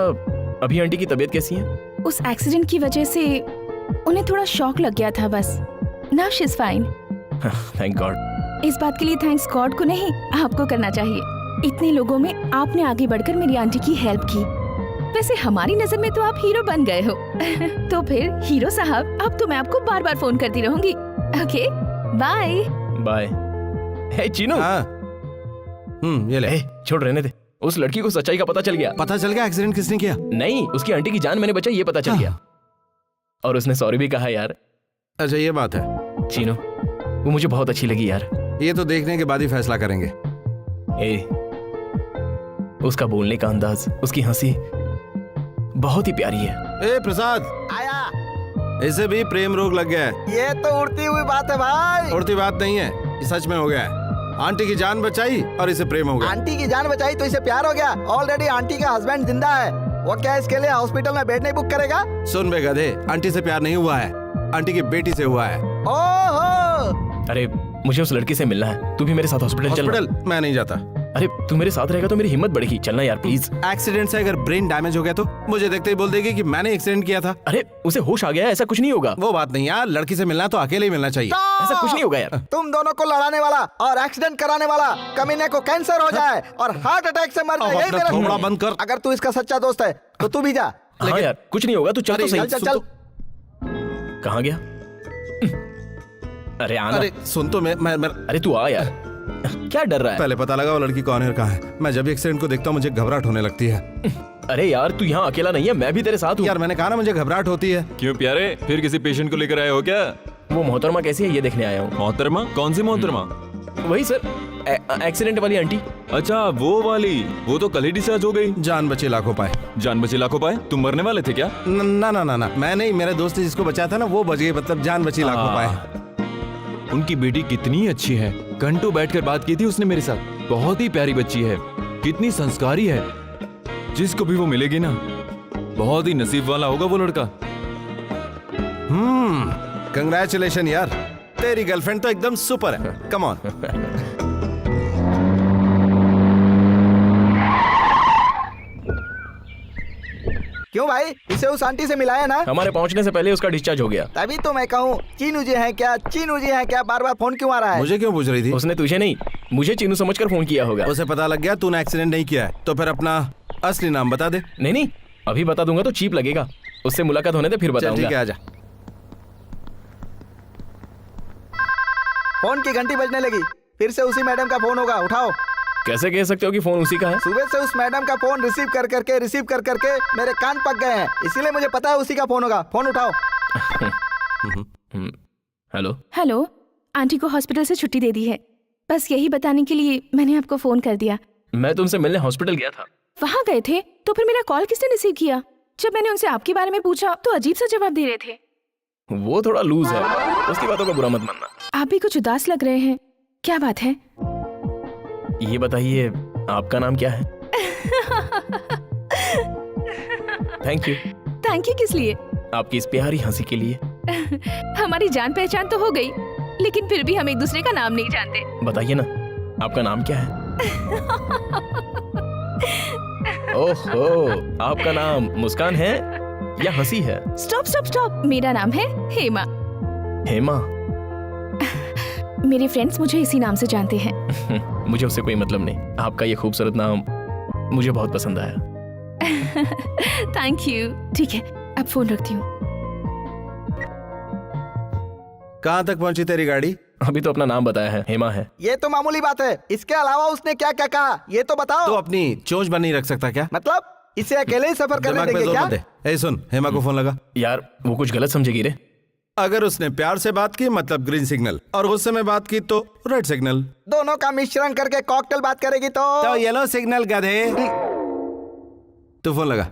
अभी आंटी की तबीयत कैसी है? उस एक्सीडेंट की वजह से उन्हें थोड़ा शॉक लग गया था बस। Now she is fine. Thank God. इस बात के लिए थैंक्स गॉड को नहीं, आपको करना चाहिए। इतने लोगों में आपने आगे बढ़कर मेरी आंटी की हेल्प की। वैसे हमारी नजर में तो आप हीरो बन गए हो। तो फिर हीरो साहब, अब तो मैं आपको बार बार फोन करती रहूंगी। Okay bye. Bye. Hey Chinu. हाँ। ये ले। छोड़, रहने दे। उस लड़की को सच्चाई का पता चल गया। पता चल गया एक्सीडेंट किसने किया? नहीं, उसकी आंटी की जान मैंने बचाई, ये पता चल गया। और उसने सॉरी भी कहा यार। अच्छा ये बात है। चीनू, वो मुझे बहुत अच्छी लगी यार। ये तो देखने के बाद ही फैसला करेंगे। उसका बोलने का अंदाज, उसकी हंसी बहुत ही प्यारी है। ए प्रसाद, आया। इसे भी प्रेम रोग लग गया है। ये तो उड़ती हुई बात है भाई। उड़ती बात नहीं है, ये सच में हो गया है। आंटी की जान बचाई और इसे प्रेम हो गया। आंटी की जान बचाई तो इसे प्यार हो गया। ऑलरेडी आंटी का हस्बैंड जिंदा है। वो क्या इसके लिए हॉस्पिटल में बेड नहीं बुक करेगा? सुन बे गधे, आंटी से प्यार नहीं हुआ है, आंटी की बेटी से हुआ है। ओहो। अरे मुझे उस लड़की से मिलना है। तू भी मेरे साथ हॉस्पिटल चल। हॉस्पिटल मैं नहीं जाता। अरे तू मेरे साथ रहेगा तो मेरी हिम्मत बढ़ेगी। चलना यार प्लीज। एक्सीडेंट से अगर ब्रेन डैमेज हो गया तो मुझे देखते ही बोल देगी कि मैंने एक्सीडेंट किया था। अरे उसे होश आ गया है, ऐसा कुछ नहीं होगा। वो बात नहीं यार, लड़की से मिलना तो अकेले ही मिलना चाहिए। ऐसा कुछ नहीं होगा यार। तुम दोनों को लड़ाने वाला और एक्सीडेंट कराने वाला कमीने को कैंसर हो जाए और हार्ट अटैक से मर जाए, यही मेरा थोड़ा बंद कर। अगर तू इसका सच्चा दोस्त है तो तू भी जा। हाँ यार, कुछ नहीं होगा, तू चल तो सही। चल चल चल। कहाँ गया? अरे आना। अरे सुन तो मैं अरे तू आ यार, क्या डर रहा है? पहले पता लगा वो लड़की कौन है और कहाँ है। मैं जब एक्सीडेंट को देखता हूँ मुझे घबराहट होने लगती है। अरे यार तू यहाँ अकेला नहीं है, मैं भी तेरे साथ हूँ। यार मैंने कहा ना मुझे घबराहट होती है। क्यों प्यारे, फिर किसी पेशेंट को लेकर आए हो क्या? वो मोहतरमा कैसी है ये देखने आया हूँ। मोहतरमा? कौन सी मोहतरमा? वही सर, एक्सीडेंट वाली आंटी। अच्छा वो वाली, वो तो कल ही डिस्चार्ज हो गई। जान बची लाखों पाए। जान बची लाखों पाए? तुम मरने वाले थे क्या? ना ना ना ना, मैं नहीं, मेरे दोस्त ने जिसको बचाया था ना वो बच गई, मतलब जान बची लाखों पाए। उनकी बेटी कितनी अच्छी है, घंटों बैठकर बात की थी उसने मेरे साथ। बहुत ही प्यारी बच्ची है, कितनी संस्कारी है। जिसको भी वो मिलेगी ना, बहुत ही नसीब वाला होगा वो लड़का। कंग्रेचुलेशन यार, तेरी गर्लफ्रेंड तो एकदम सुपर है। Come on. क्यों भाई, इसे उस आंटी से मिलाया ना? हमारे पहुंचने से पहले उसका डिस्चार्ज हो गया। तभी तो मैं कहूँ चीनू जी हैं क्या, चीनू जी हैं क्या, बार बार फोन क्यों आ रहा है? मुझे क्यों पूछ रही थी? उसने तुझे नहीं, मुझे चीनू समझकर फोन किया होगा। उसे पता लग गया तूने एक्सीडेंट नहीं किया है, तो फिर अपना असली नाम बता दे। नहीं नहीं, अभी बता दूंगा तो चीप लगेगा। उससे मुलाकात होने दे फिर चल बताऊंगा। ठीक है, आजा। फोन की घंटी बजने लगी, फिर से उसी मैडम का फोन होगा, उठाओ। कैसे कह सकते हो कि फोन उसी का है? सुबह से उस मैडम का फोन रिसीव कर करके मेरे कान पक गए हैं, इसीलिए मुझे पता है उसी का फोन होगा। फोन उठाओ। हेलो। हेलो, आंटी को हॉस्पिटल से छुट्टी दे दी है, बस यही बताने के लिए मैंने आपको फोन कर दिया। मैं तुमसे मिलने हॉस्पिटल गया था। वहाँ गए थे तो फिर मेरा कॉल किसने रिसीव किया? जब मैंने उनसे आपके बारे में पूछा तो अजीब सा जवाब दे रहे थे। वो थोड़ा लूज है, उसकी बातों का बुरा मत मानना। आप भी कुछ उदास लग रहे हैं, क्या बात है? ये बताइए आपका नाम क्या है? Thank you. थैंक यू किस लिए? आपकी इस प्यारी हंसी के लिए। हमारी जान पहचान तो हो गई, लेकिन फिर भी हम एक दूसरे का नाम नहीं जानते। बताइए ना, आपका नाम क्या है? ओहो, आपका नाम मुस्कान है या हंसी है? स्टॉप स्टॉप स्टॉप, मेरा नाम है हेमा। हेमा? मेरे फ्रेंड्स मुझे इसी नाम से जानते हैं। मुझे उससे कोई मतलब नहीं। आपका ये खूबसूरत नाम मुझे बहुत पसंद आया। Thank you. ठीक है, अब फोन रखती हूँ। कहाँ तक पहुंची तेरी गाड़ी? अभी तो अपना नाम बताया है, हेमा है। ये तो मामूली बात है, इसके अलावा उसने क्या क्या कहा ये तो बताओ। तो अपनी चोंच बन नहीं रख सकता क्या? मतलब इसे अकेले ही सफर करने दिमाग पे देंगे जोर क्या? मत दे। ए सुन, हेमा को फोन लगा। यार वो कुछ गलत समझेगी रे। अगर उसने प्यार से बात की मतलब ग्रीन सिग्नल, और गुस्से में बात की तो रेड सिग्नल। दोनों का मिश्रण करके कॉकटेल बात करेगी तो येलो सिग्नल गधे। तू फोन लगा।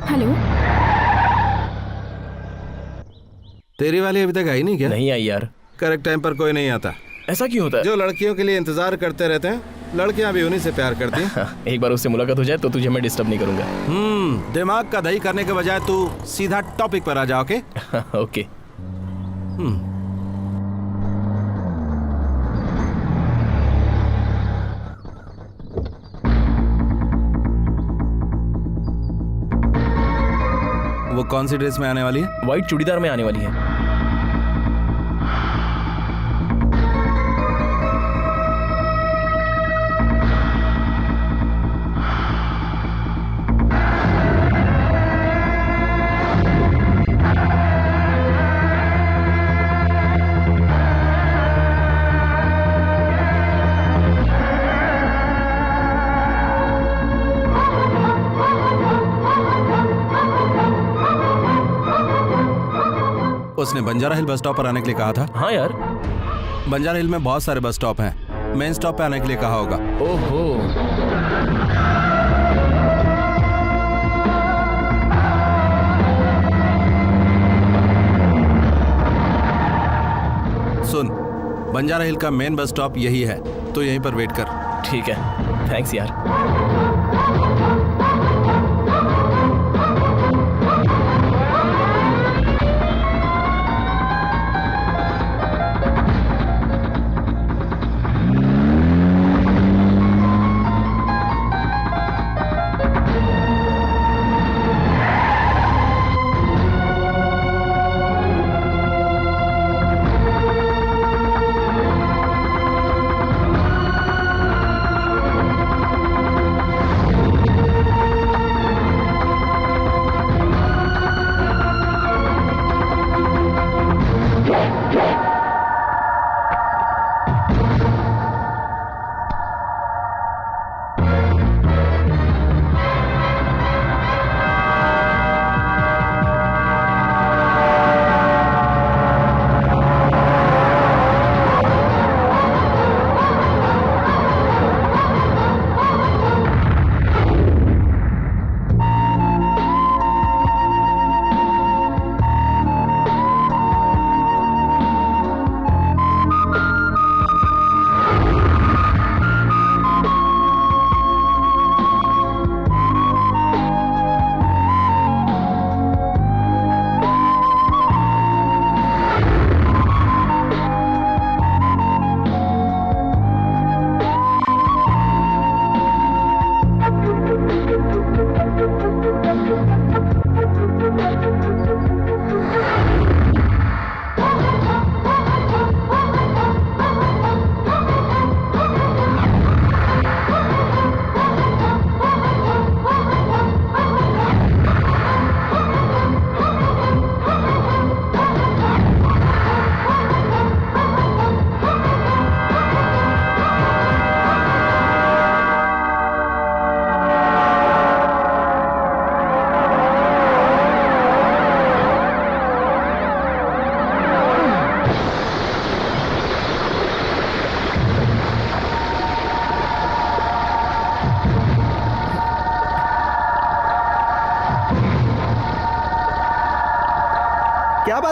हेलो। तेरी वाली अभी तक आई नहीं क्या? नहीं आई यार। करेक्ट टाइम पर कोई नहीं आता। ऐसा क्यों होता है? जो लड़कियों के लिए इंतजार करते रहते हैं, लड़कियां भी उन्हीं से प्यार करती हैं। एक बार उससे मुलाकात हो जाए तो तुझे मैं डिस्टर्ब नहीं करूंगा। दिमाग का दही करने के बजाय तू सीधा टॉपिक पर आ जा। ओके? ओके। वो कौन सी ड्रेस में आने वाली है? व्हाइट चूड़ीदार में आने वाली है। उसने बंजारा हिल बस स्टॉप पर आने के लिए कहा था। हाँ यार, बंजारा हिल में बहुत सारे बस स्टॉप हैं, मेन स्टॉप पे आने के लिए कहा होगा। ओहो। सुन, बंजारा हिल का मेन बस स्टॉप यही है, तो यहीं पर वेट कर। ठीक है, थैंक्स यार।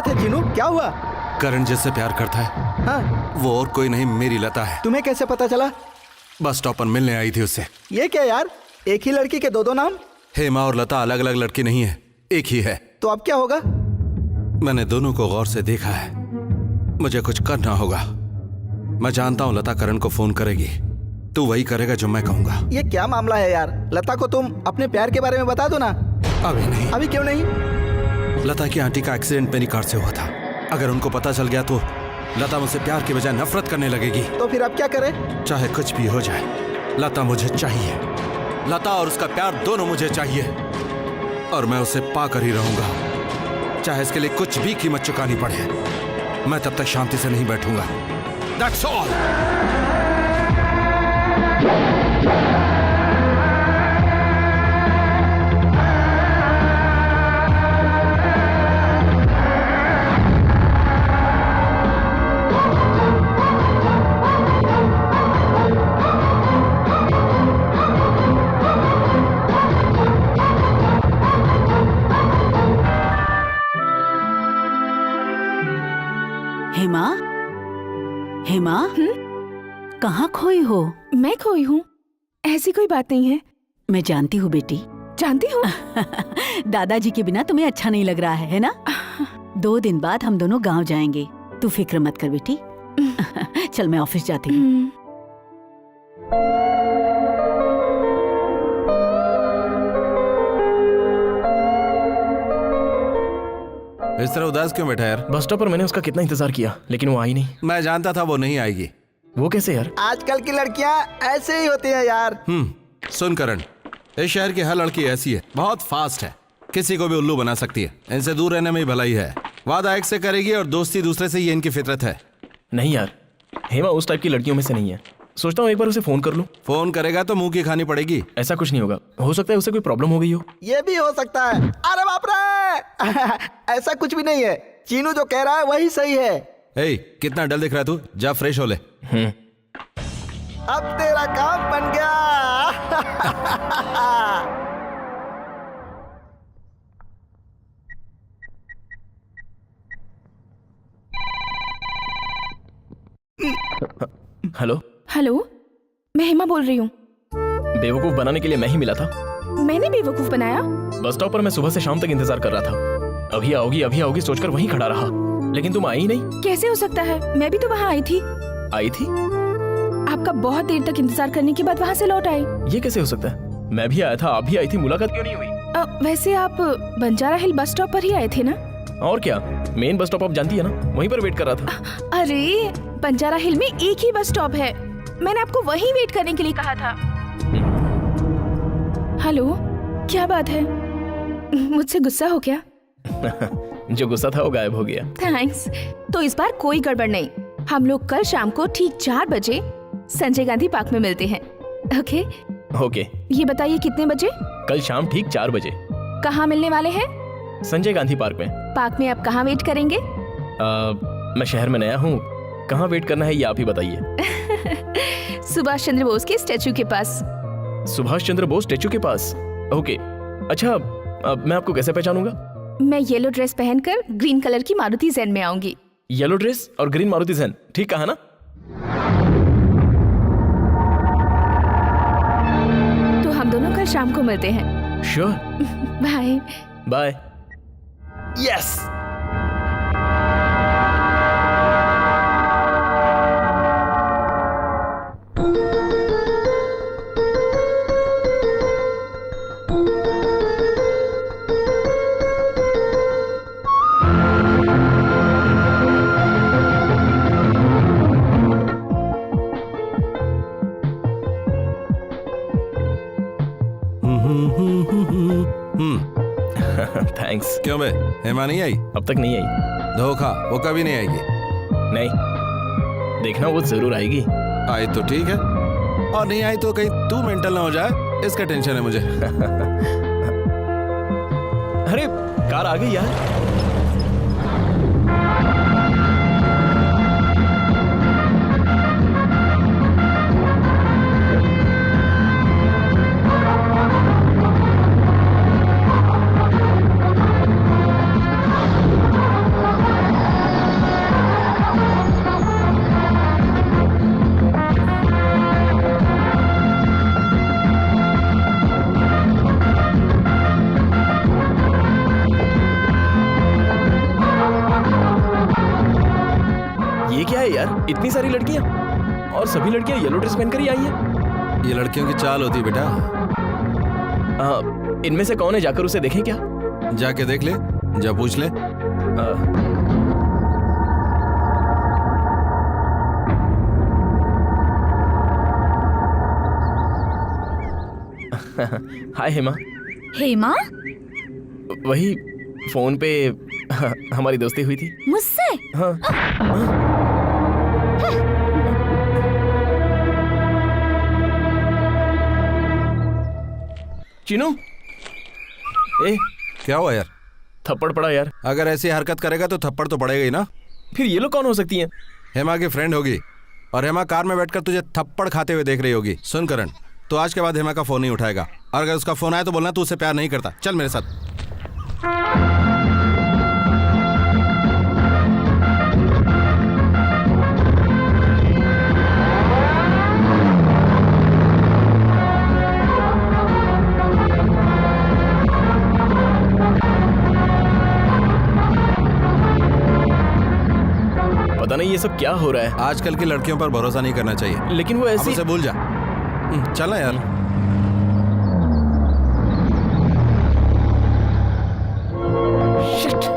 बात है चीनू, क्या हुआ? करण जिससे प्यार करता है हाँ, वो और कोई नहीं, मेरी लता है। तुम्हें कैसे पता चला? बस स्टॉप पर मिलने आई थी उससे। ये क्या यार, एक ही लड़की के दो नाम? हेमा और लता अलग अलग लड़की नहीं है, एक ही है। तो अब क्या होगा? मैंने दोनों को गौर से देखा है, मुझे कुछ करना होगा। मैं जानता हूँ लता करण को फोन करेगी, तू वही करेगा जो मैं कहूंगा। ये क्या मामला है यार? लता को तुम अपने प्यार के बारे में बता दो ना। अभी नहीं। अभी क्यों नहीं? लता की आंटी का एक्सीडेंट मेरी कार से हुआ था, अगर उनको पता चल गया तो लता मुझसे प्यार के बजाय नफरत करने लगेगी। तो फिर अब क्या करें? चाहे कुछ भी हो जाए, लता मुझे चाहिए। लता और उसका प्यार दोनों मुझे चाहिए, और मैं उसे पाकर ही रहूंगा, चाहे इसके लिए कुछ भी कीमत चुकानी पड़े। मैं तब तक शांति से नहीं बैठूंगा। That's all. हेमा, हेमा, कहाँ खोई हो? मैं खोई हूँ? ऐसी कोई बात नहीं है। मैं जानती हूँ बेटी। जानती हूँ? दादाजी के बिना तुम्हें अच्छा नहीं लग रहा है ना? 2 दिन बाद हम दोनों गांव जाएंगे, तू फिक्र मत कर बेटी। चल मैं ऑफिस जाती हूँ। इस तरह उदास क्यों बैठा यार? बस स्टॉप पर मैंने उसका कितना इंतजार किया, लेकिन वो आई नहीं। मैं जानता था वो नहीं आएगी। वो कैसे यार? आजकल की लड़कियां ऐसे ही होती हैं यार। सुन करण, इस शहर की हर लड़की ऐसी है, बहुत फास्ट है, किसी को भी उल्लू बना सकती है। इनसे दूर रहने में ही भलाई है। वादा एक से करेगी और दोस्ती दूसरे से, ये इनकी फितरत है। नहीं यार, हेमा उस टाइप की लड़कियों में से नहीं है। सोचता हूँ एक बार उसे फोन कर लूँ। फोन करेगा तो मुंह की खानी पड़ेगी। ऐसा कुछ नहीं होगा, हो सकता है उसे कोई प्रॉब्लम हो गई हो। ये भी हो सकता है। अरे बाप रे ऐसा कुछ भी नहीं है, चीनू जो कह रहा है वही सही है। ए, कितना डल दिख रहा है तू, जा फ्रेश हो ले। अब तेरा काम बन गया। हेलो। हेलो, मैं हेमा बोल रही हूँ। बेवकूफ बनाने के लिए मैं ही मिला था। मैंने बेवकूफ बनाया? बस स्टॉप पर मैं सुबह से शाम तक इंतजार कर रहा था। अभी आओगी सोचकर वहीं खड़ा रहा, लेकिन तुम आई ही नहीं। कैसे हो सकता है? मैं भी तो वहाँ आई थी। आई थी? आपका बहुत देर तक इंतजार करने के बाद वहाँ से लौट आई। ये कैसे हो सकता है? मैं भी आया था, आप भी आई थी, मुलाकात क्यों नहीं हुई? वैसे आप बंजारा हिल बस स्टॉप पर ही आए थे ना? और क्या, मेन बस स्टॉप आप जानती है ना, वहीं पर वेट कर रहा था। अरे बंजारा हिल में एक ही बस स्टॉप है, मैंने आपको वहीं वेट करने के लिए कहा था। हेलो, क्या बात है? मुझसे गुस्सा हो क्या? जो गुस्सा था वो गायब हो गया। थैंक्स। तो इस बार कोई गड़बड़ नहीं, हम लोग कल शाम को ठीक 4 बजे संजय गांधी पार्क में मिलते हैं। ओके? ओके। ये बताइए कितने बजे? कल शाम ठीक 4 बजे। कहाँ मिलने वाले हैं? संजय गांधी पार्क में। पार्क में आप कहाँ वेट करेंगे? मैं शहर में नया हूँ, कहाँ वेट करना है ये आप ही बताइए। सुभाष चंद्र बोस के स्टैचू के पास। सुभाष चंद्र बोस स्टैचू के पास? ओके। अच्छा, मैं आपको कैसे पहचानूंगा? मैं येलो ड्रेस पहनकर ग्रीन कलर की मारुति ज़ेन में आऊंगी। येलो ड्रेस और ग्रीन मारुति ज़ेन, ठीक कहा ना? तो हम दोनों कल शाम को मिलते हैं। Sure. Bye. Bye. Yes. Thanks. क्यों बे, हेमा नहीं आई? अब तक नहीं आई। धोखा, वो कभी नहीं आएगी। नहीं, देखना वो जरूर आएगी। आई तो ठीक है, और नहीं आई तो कहीं तू मेंटल ना हो जाए, इसका टेंशन है मुझे। अरे कार आ गई यार। यार, इतनी सारी लड़कियां और सभी लड़कियां येलो ड्रेस पहनकर ही आई हैं। ये लड़कियों की चाल होती है बेटा। इनमें से कौन है, जाकर उसे देखें क्या? जाके देख ले, जा पूछ ले। हाय हेमा। हेमा? वही फोन पे हमारी दोस्ती हुई थी। मुझसे? हाँ। चीनू, ए क्या हुआ यार? थप्पड़ पड़ा यार। अगर ऐसी हरकत करेगा तो थप्पड़ तो पड़ेगा ही ना। फिर ये लोग कौन हो सकती हैं? हेमा की फ्रेंड होगी और हेमा कार में बैठकर तुझे थप्पड़ खाते हुए देख रही होगी। सुन करण, तो आज के बाद हेमा का फोन नहीं उठाएगा और अगर उसका फोन आए तो बोलना तू उसे प्यार नहीं करता। चल मेरे साथ। पता नहीं ये सब क्या हो रहा है। आजकल की लड़कियों पर भरोसा नहीं करना चाहिए। लेकिन वो अब ऐसी उसे भूल जा। चल ना यार। शिट।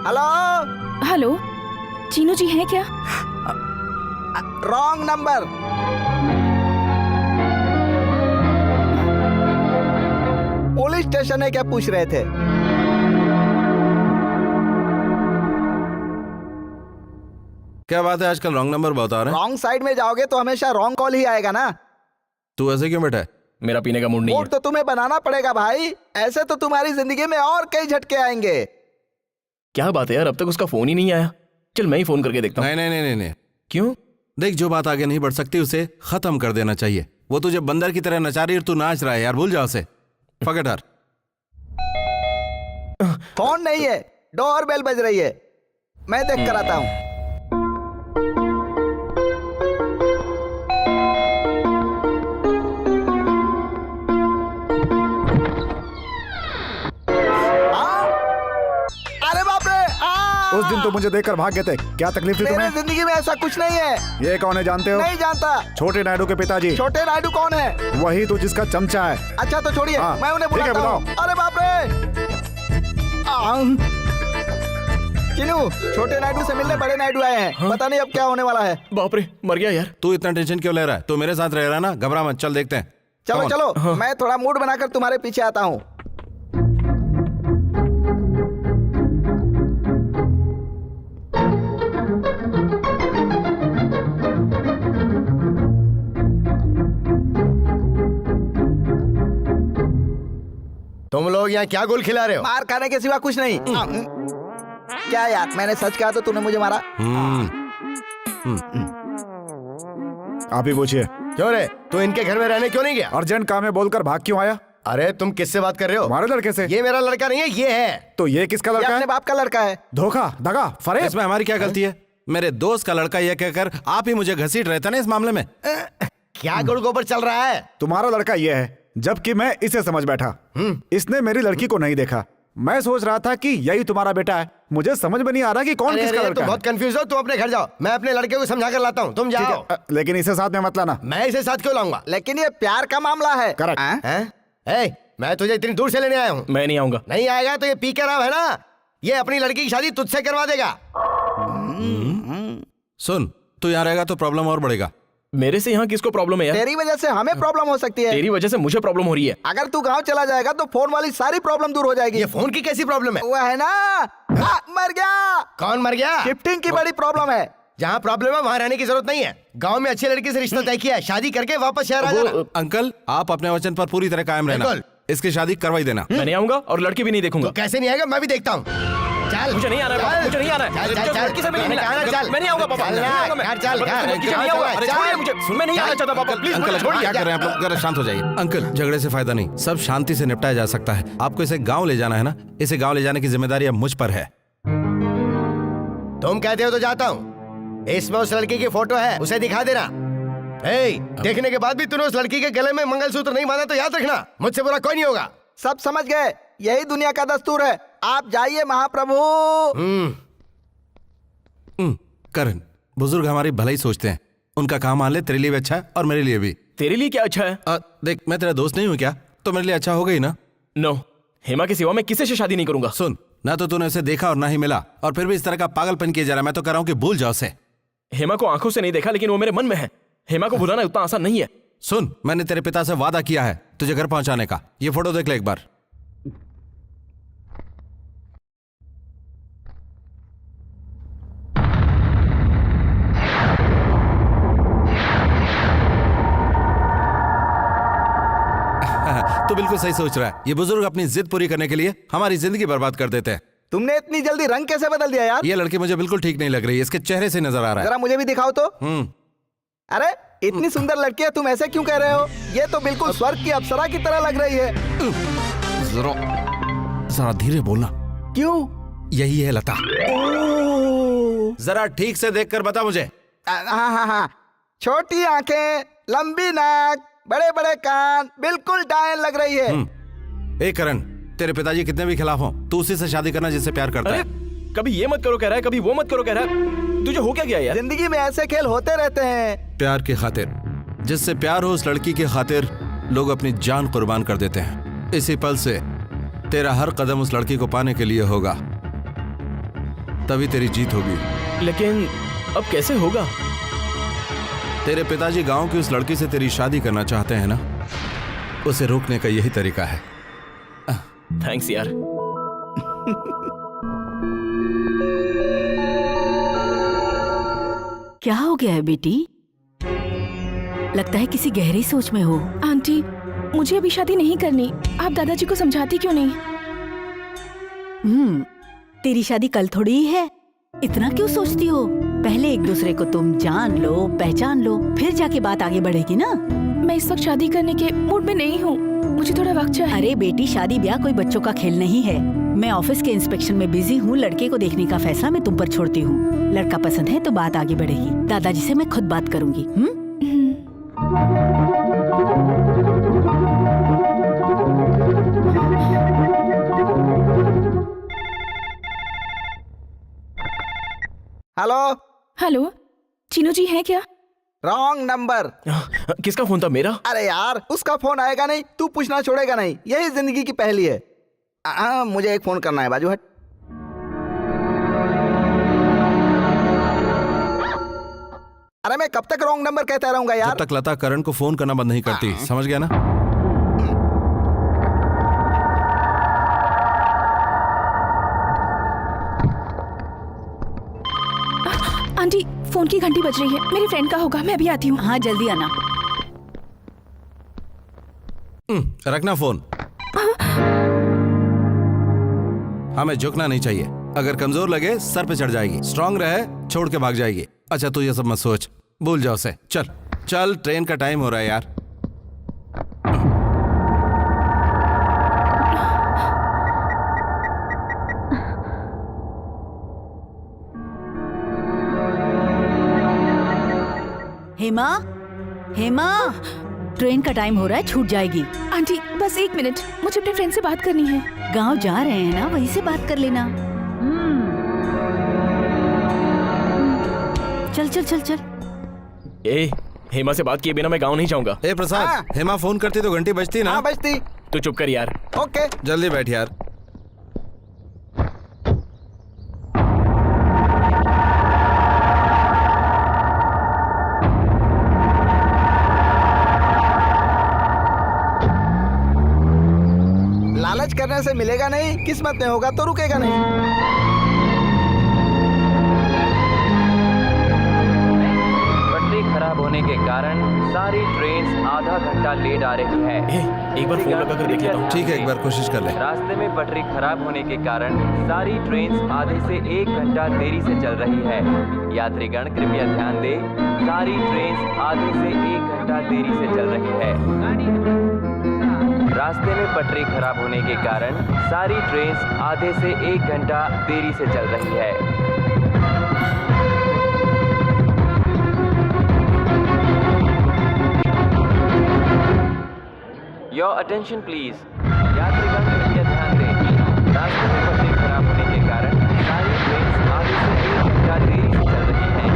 हेलो। हेलो, चीनू जी हैं क्या? Wrong number. पुलिस स्टेशन है क्या पूछ रहे थे? क्या बात है, आजकल रॉन्ग नंबर बहुत आ रहे हैं। रॉन्ग साइड में जाओगे तो हमेशा रॉन्ग कॉल ही आएगा ना। तू ऐसे क्यों बैठा है? मेरा पीने का मूड नहीं है। मूड तो तुम्हें बनाना पड़ेगा भाई, ऐसे तो तुम्हारी जिंदगी में और कई झटके आएंगे। क्या बात है यार, अब तक उसका फोन ही नहीं आया। चल मैं ही फोन करके देखता हूँ। नहीं नहीं नहीं नहीं नहीं। क्यों? देख, जो बात आगे नहीं बढ़ सकती उसे खत्म कर देना चाहिए। वो तुझे बंदर की तरह नचा रही है और तू नाच रहा है यार, भूल जा उसे। फॉरगेट हर। फोन नहीं है, डोर बेल बज रही है, मैं देख कर आता हूँ। उस दिन तो मुझे देखकर भाग गए थे, क्या तकलीफ थी मेरी तुम्हें? जिंदगी में ऐसा कुछ नहीं है। ये कौन है जानते हो? नहीं जानता। छोटे नायडू के पिताजी। छोटे नायडू कौन है? वही तो जिसका चमचा है। अच्छा तो छोड़िए, हाँ, मैं उन्हें ठीक है, बुलाता हूँ। बुलाओ। अरे बाप रे। चिनू, छोटे नायडू से मिलने बड़े नायडू आए हैं। पता नहीं अब क्या होने वाला है। बाप रे, मर गया यार। तू इतना टेंशन क्यों ले रहा है? तू मेरे साथ रह रहा है ना, घबरा मत, चल देखते हैं। चलो चलो, मैं थोड़ा मूड बनाकर तुम्हारे पीछे आता हूँ। तुम लोग यहाँ क्या गोल खिला रहे हो? मार खाने के सिवा कुछ नहीं। क्या यार, मैंने सच कहा तो तूने मुझे मारा। आप ही पूछिए। क्यों रे, तू इनके घर में रहने क्यों नहीं गया? अर्जेंट काम है बोलकर भाग क्यों आया? अरे तुम किससे बात कर रहे हो? हमारे लड़के से। ये मेरा लड़का नहीं है, ये है। तो ये किसका ये लड़का अपने है? बाप का लड़का है। धोखा, दगा, फरेब। इसमें हमारी क्या गलती है? मेरे दोस्त का लड़का ये कहकर आप ही मुझे घसीट रहे थे ना इस मामले में। क्या गुड़ गोबर चल रहा है? तुम्हारा लड़का ये है, जबकि मैं इसे समझ बैठा। इसने मेरी लड़की को नहीं देखा। मैं सोच रहा था कि यही तुम्हारा बेटा है। मुझे समझ में नहीं आ रहा कि कौन अरे किसका अरे, लड़का तुम है। बहुत कंफ्यूज हो। तुम अपने घर जाओ, मैं अपने लड़के को समझा कर लाता हूँ। तुम ठीक जाओ। है, लेकिन इसे साथ में मत लाना। मैं इसे साथ क्यों लाऊंगा? लेकिन ये प्यार का मामला है। करेक्ट। हैं? ए, मैं तुझे इतनी दूर से लेने आया हूँ। मैं नहीं आऊंगा। नहीं आएगा तो ये पी के राव है ना, ये अपनी लड़की की शादी तुझसे करवा देगा। सुन, तू यहाँ रहेगा तो प्रॉब्लम और बढ़ेगा। मेरे से यहाँ किसको प्रॉब्लम है यार? तेरी वजह से हमें प्रॉब्लम हो सकती है। तेरी वजह से मुझे प्रॉब्लम हो रही है। अगर तू गांव चला जाएगा तो फोन वाली सारी प्रॉब्लम दूर हो जाएगी। ये फोन की कैसी प्रॉब्लम है? वो है ना, मर गया। कौन मर गया? शिफ्टिंग की बड़ी प्रॉब्लम है। जहाँ प्रॉब्लम है वहाँ रहने की जरूरत नहीं है। गांव में अच्छी लड़की से रिश्ता तय किया है, शादी करके वापस शहर आ जाना। अंकल, आप अपने वचन पर पूरी तरह कायम रहना। बिल्कुल। इसकी शादी करवाई देना। मैं नहीं आऊंगा और लड़की भी नहीं देखूंगा। तो कैसे नहीं आएगा? मैं भी देखता हूँ। चल, मुझे नहीं आना है, चल, मुझे नहीं आना है। चल, चल, चल, लड़की से मिलने मैंने नहीं कहा ना, आना। चल। मैं नहीं आऊंगा पापा। चल नहीं ना, आऊंगा मैं। यार, चल, यार, लड़की से कहाँ नहीं आऊंगा। चल, अरे चल। छोड़िए मुझे। मैं नहीं आना चाहता पापा, प्लीज अंकल, मुझे छोड़िए। क्या कर रहे हैं आप लोग? जरा शांत हो जाइए। अंकल, झगड़े से फायदा नहीं, सब शांति से निपटाया जा सकता है। आपको इसे गांव ले जाना है ना, इसे गांव ले जाने की जिम्मेदारी अब मुझ पर है। तुम कहते हो तो जाता हूँ। इसमें उस लड़की की फोटो है, उसे दिखा देना। देखने के बाद भी तूने उस लड़की के गले में मंगलसूत्र नहीं बांधा तो याद रखना, मुझसे बुरा कोई नहीं होगा। सब समझ गए, यही दुनिया का दस्तूर है। आप जाइए महाप्रभु। करण, बुजुर्ग हमारी भलाई सोचते हैं। उनका काम मान ले, तेरे लिए भी अच्छा है और मेरे लिए भी। तेरे लिए क्या अच्छा है? देख, मैं तेरा दोस्त नहीं हूँ क्या? तो मेरे लिए अच्छा होगा ही ना। नो, हेमा के सिवा मैं किसी से शादी नहीं करूंगा। सुन, ना तो तूने उसे देखा और ना ही मिला, और फिर भी इस तरह का पागलपन किया जा रहा है। मैं तो कह रहा हूँ कि भूल जाओ उसे। हेमा को आंखों से नहीं देखा, लेकिन वो मेरे मन में है। हेमा को भुलाना उतना आसान नहीं है। सुन, मैंने तेरे पिता से वादा किया है तुझे घर पहुंचाने का। ये फोटो देख ले एक बार। तो बिल्कुल सही सोच रहा है। ये बुजुर्ग अपनी जिद पूरी करने के लिए हमारी जिंदगी बर्बाद कर देते हैं। तुमने इतनी जल्दी रंग कैसे बदल दिया यार? ये लड़की मुझे बिल्कुल ठीक नहीं लग रही है, इसके चेहरे से नजर आ रहा है। जरा मुझे भी दिखाओ तो। अरे इतनी सुंदर लड़की है, तुम ऐसे क्यों कह रहे हो? ये तो बिल्कुल स्वर्ग की अप्सरा की तरह लग रही है। जरा धीरे बोलना। क्यों? यही है लता। जरा ठीक से देखकर बता मुझे। हाँ, छोटी आंखें, लंबी नाक, बड़े बड़े कान, बिल्कुल डायन लग रही है। ए करण, तेरे पिताजी कितने भी खिलाफ हो, तू उसी से शादी करना जिससे प्यार करता है। कभी ये मत करो कह रहा है, कभी वो मत करो कह रहा है। तुझे हो क्या गया यार? जिंदगी में ऐसे खेल होते रहते हैं। प्यार की खातिर, जिससे प्यार हो उस लड़की की खातिर लोग अपनी जान कुर्बान कर देते हैं। इसी पल से तेरा हर कदम उस लड़की को पाने के लिए होगा, तभी तेरी जीत होगी। लेकिन अब कैसे होगा? तेरे पिताजी गांव की उस लड़की से तेरी शादी करना चाहते हैं ना, उसे रोकने का यही तरीका है। थैंक्स यार। क्या हो गया है बेटी? लगता है किसी गहरी सोच में हो। आंटी, मुझे अभी शादी नहीं करनी। आप दादाजी को समझाती क्यों नहीं? तेरी शादी कल थोड़ी ही है, इतना क्यों सोचती हो? पहले एक दूसरे को तुम जान लो, पहचान लो, फिर जाके बात आगे बढ़ेगी ना। मैं इस वक्त शादी करने के मूड में नहीं हूँ, मुझे थोड़ा वक्त चाहिए। अरे बेटी, शादी ब्याह कोई बच्चों का खेल नहीं है। मैं ऑफिस के इंस्पेक्शन में बिजी हूँ, लड़के को देखने का फैसला मैं तुम पर छोड़ती हूँ। लड़का पसंद है तो बात आगे बढ़ेगी। दादाजी से मैं खुद बात करूंगी। हेलो हेलो, चीनू जी हैं क्या? Wrong number. किसका फोन था? मेरा? अरे यार, उसका फोन आएगा नहीं, तू पूछना छोड़ेगा नहीं, यही जिंदगी की पहेली है। मुझे एक फोन करना है, बाजू हट। अरे मैं कब तक रॉन्ग नंबर कहता रहूंगा यार? जब तक लता करण को फोन करना बंद नहीं करती, समझ गया ना? आंटी, फोन की घंटी बज रही है, मेरी फ्रेंड का होगा, मैं अभी आती हूँ। हाँ जल्दी आना। रखना फोन। हमें झुकना नहीं चाहिए, अगर कमजोर लगे सर पे चढ़ जाएगी, स्ट्रांग रहे छोड़ के भाग जाएगी। अच्छा तू ये सब मत सोच, भूल जाओ उसे। चल चल ट्रेन का टाइम हो रहा है यार। हेमा, हेमा, ट्रेन का टाइम हो रहा है, छूट जाएगी। आंटी बस 1 मिनट, मुझे अपने फ्रेंड से बात करनी है। गांव जा रहे हैं ना, वहीं से बात कर लेना। चल चल चल चल। ए, हेमा से बात किए बिना मैं गाँव नहीं जाऊंगा। ए प्रसाद, हाँ। हेमा फोन करती तो घंटी बजती ना। हाँ बजती। तू चुप कर यार। ओके। जल्दी बैठ यार। लालच करने से मिलेगा नहीं, किस्मत में होगा तो रुकेगा नहीं। पटरी खराब होने के कारण सारी ट्रेन आधा घंटा लेट आ रही है। एक बार फोन लगा कर देख लेता हूँ। ठीक है, एक बार कोशिश कर ले। रास्ते में पटरी खराब होने के कारण सारी ट्रेन आधे से 1 घंटा देरी से चल रही है। यात्रीगण कृपया ध्यान दें, सारी ट्रेन आधे से 1 घंटा देरी से चल रही है। रास्ते में पटरी खराब होने के कारण सारी ट्रेन आधे से 1 घंटा देरी से चल रही है। Your attention please. यात्रीगण कृपया ध्यान दें, रास्ते में पटरी खराब होने के कारण सारी ट्रेन आधे से 1 घंटा देरी से चल रही है।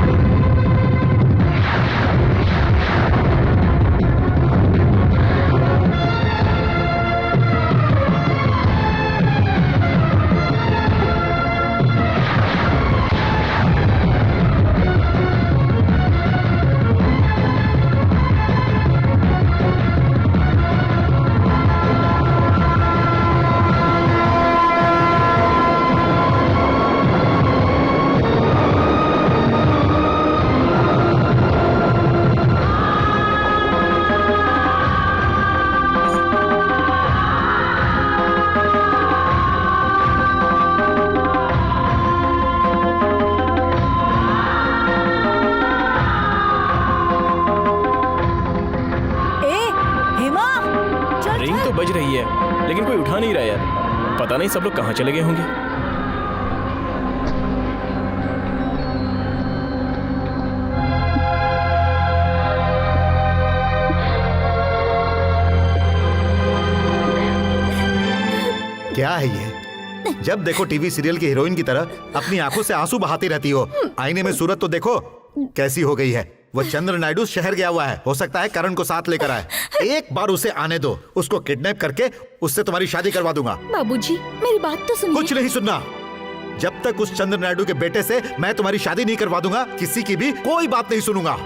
रिंग तो बज रही है लेकिन कोई उठा नहीं रहा यार। पता नहीं सब लोग कहाँ चले गए होंगे। क्या है ये? जब देखो टीवी सीरियल की हीरोइन की तरह अपनी आंखों से आंसू बहाती रहती हो। आईने में सूरत तो देखो कैसी हो गई है। वो चंद्र नायडू शहर गया हुआ है, हो सकता है करण को साथ लेकर आए। एक बार उसे आने दो, उसको किडनैप करके उससे तुम्हारी शादी करवा दूंगा। बाबूजी मेरी बात तो सुनिए। कुछ नहीं सुनना। जब तक उस चंद्र नायडू के बेटे से मैं तुम्हारी शादी नहीं करवा दूंगा, किसी की भी कोई बात नहीं सुनूंगा।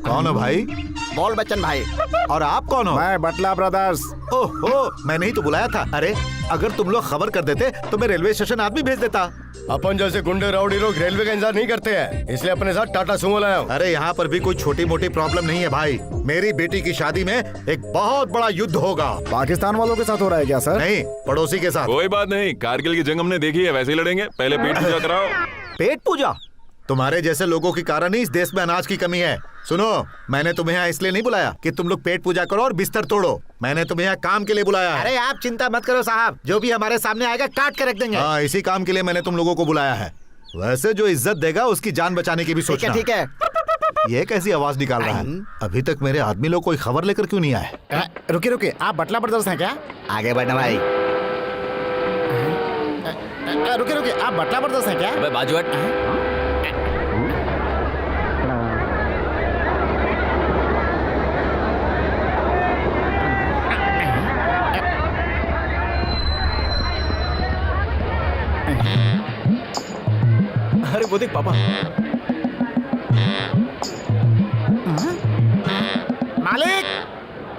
कौन हो भाई? बोल बच्चन भाई। और आप कौन हो? मैं बटला ब्रदर्स। ओहो, मैंने ही तो बुलाया था। अरे अगर तुम लोग खबर कर देते तो मैं रेलवे स्टेशन आदमी भेज देता। अपन जैसे गुंडे राउडी लोग रेलवे का इंतजार नहीं करते हैं, इसलिए अपने साथ टाटा सुमो लाया हूँ। अरे यहाँ पर भी कोई छोटी मोटी प्रॉब्लम नहीं है भाई। मेरी बेटी की शादी में एक बहुत बड़ा युद्ध होगा। पाकिस्तान वालों के साथ हो रहा है क्या सर? नहीं, पड़ोसी के साथ। कोई बात नहीं, कारगिल की जंग हमने देखी है, वैसे ही लड़ेंगे। पहले पेट पूजा कराओ। पेट पूजा? तुम्हारे जैसे लोगों के कारण ही इस देश में अनाज की कमी है। सुनो, मैंने तुम्हें यहाँ इसलिए नहीं बुलाया कि तुम लोग पेट पूजा करो और बिस्तर तोड़ो। मैंने तुम्हें यहाँ काम के लिए बुलाया है। अरे आप चिंता मत करो साहब, जो भी हमारे सामने आएगा काट के रख देंगे। हाँ, इसी काम के लिए मैंने तुम लोगों को बुलाया है। वैसे जो इज्जत देगा उसकी जान बचाने की भी सोचना। ठीक है। ये कैसी आवाज निकाल रहा है? अभी तक मेरे आदमी लोग कोई खबर लेकर क्यों नहीं आए? रुकिए रुकिए, आप बटला ब्रदर्स हैं क्या? आगे बढ़ना भाई। रुकिए रुकिए, आप बटला ब्रदर्स हैं क्या? अबे बाजू हट। अरे वो देख पापा। मालिक।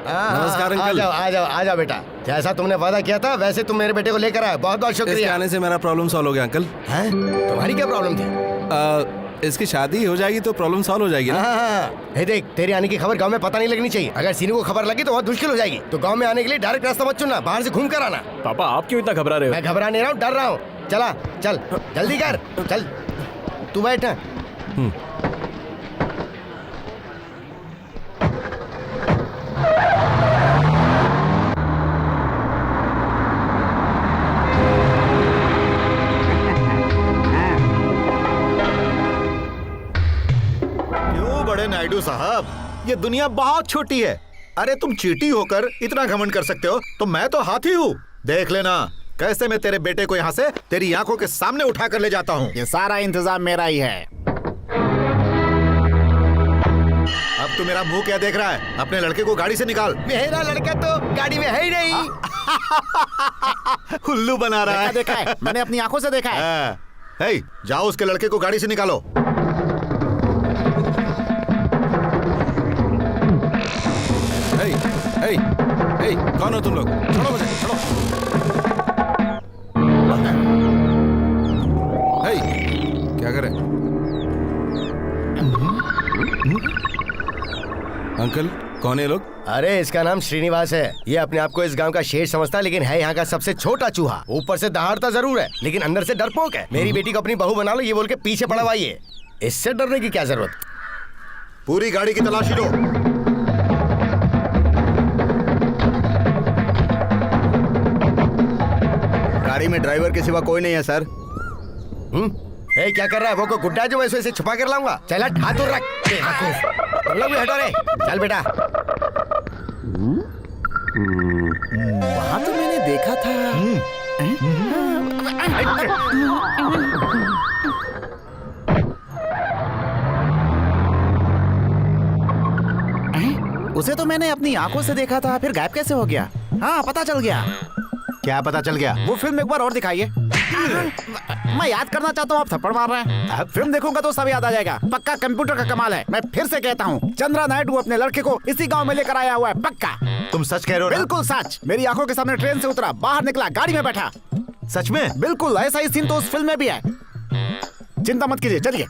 नमस्कार अंकल। आ जाओ बेटा। जैसा तुमने वादा किया था वैसे तुम मेरे बेटे को लेकर आए, बहुत बहुत इसके शुक्रिया। आने से मेरा प्रॉब्लम सॉल्व हो गया अंकल। हैं? तुम्हारी क्या प्रॉब्लम थी? इसकी शादी हो जाएगी तो प्रॉब्लम सॉल्व हो जाएगी ना? हाँ। हे देख, तेरे आने की खबर गांव में पता नहीं लगनी चाहिए। अगर सीनू को खबर लगी तो बहुत मुश्किल हो जाएगी। तो गांव में आने के लिए डायरेक्ट रास्ता मत चुनना, बाहर से घूम कर आना। पापा आप क्यों इतना घबरा रहे हो? मैं घबरा नहीं रहा हूँ, डर रहा हूँ। चला चल जल्दी कर चल तू बैठ ना। क्यों बड़े नायडू साहब, ये दुनिया बहुत छोटी है। अरे तुम चींटी होकर इतना घमंड कर सकते हो तो मैं तो हाथी हूँ। देख लेना कैसे मैं तेरे बेटे को यहाँ से तेरी आंखों के सामने उठा कर ले जाता हूँ। ये सारा इंतजाम मेरा ही है। अब तू मेरा मुंह क्या देख रहा है? अपने लड़के को गाड़ी से निकाल। मेरा लड़का तो गाड़ी में है ही नहीं। उल्लू बना रहा है। देखा है, मैंने अपनी आंखों से देखा है। हे, जाओ उसके लड़के को गाड़ी से निकालो। हे, हे, हे, कौन हो तुम लोग? छोड़ो मुझे, छोड़ो। हे, क्या करे? अंकल कौन है ये लोग? अरे इसका नाम श्रीनिवास है। ये अपने आप को इस गांव का शेर समझता है, लेकिन है यहाँ का सबसे छोटा चूहा। ऊपर से दहाड़ता जरूर है, लेकिन अंदर से डरपोक है। मेरी बेटी को अपनी बहू बना लो ये बोल के पीछे पड़ा हुआ ये। इससे डरने की क्या जरूरत? पूरी गाड़ी की तलाशी लो। गाड़ी में ड्राइवर के सिवा कोई नहीं है सर। ए, क्या कर रहा है? वो को गुड्डा जो वैसे छुपा कर लाऊंगा। चल हट, हाथ दूर रख। तुम लोग भी हटो रे। चल बेटा। वहाँ तो मैंने देखा था। उसे तो मैंने अपनी आंखों से देखा था, फिर गायब कैसे हो गया? हाँ पता चल गया। क्या पता चल गया? वो फिल्म एक बार और दिखाइए। मैं याद करना चाहता हूँ, आप थप्पड़ मार रहे हैं। फिल्म देखूंगा तो सब याद आ जाएगा। पक्का कंप्यूटर का कमाल है। मैं फिर से कहता हूँ, चंद्रा नायडू अपने लड़के को इसी गांव में लेकर आया हुआ है। पक्का। तुम सच कह रहे हो ना? बिल्कुल सच। मेरी आंखों के सामने ट्रेन से उतरा, बाहर निकला, गाड़ी में बैठा। सच में? बिल्कुल ऐसा ही सीन तो उस फिल्म में भी है। चिंता मत कीजिए, चलिए।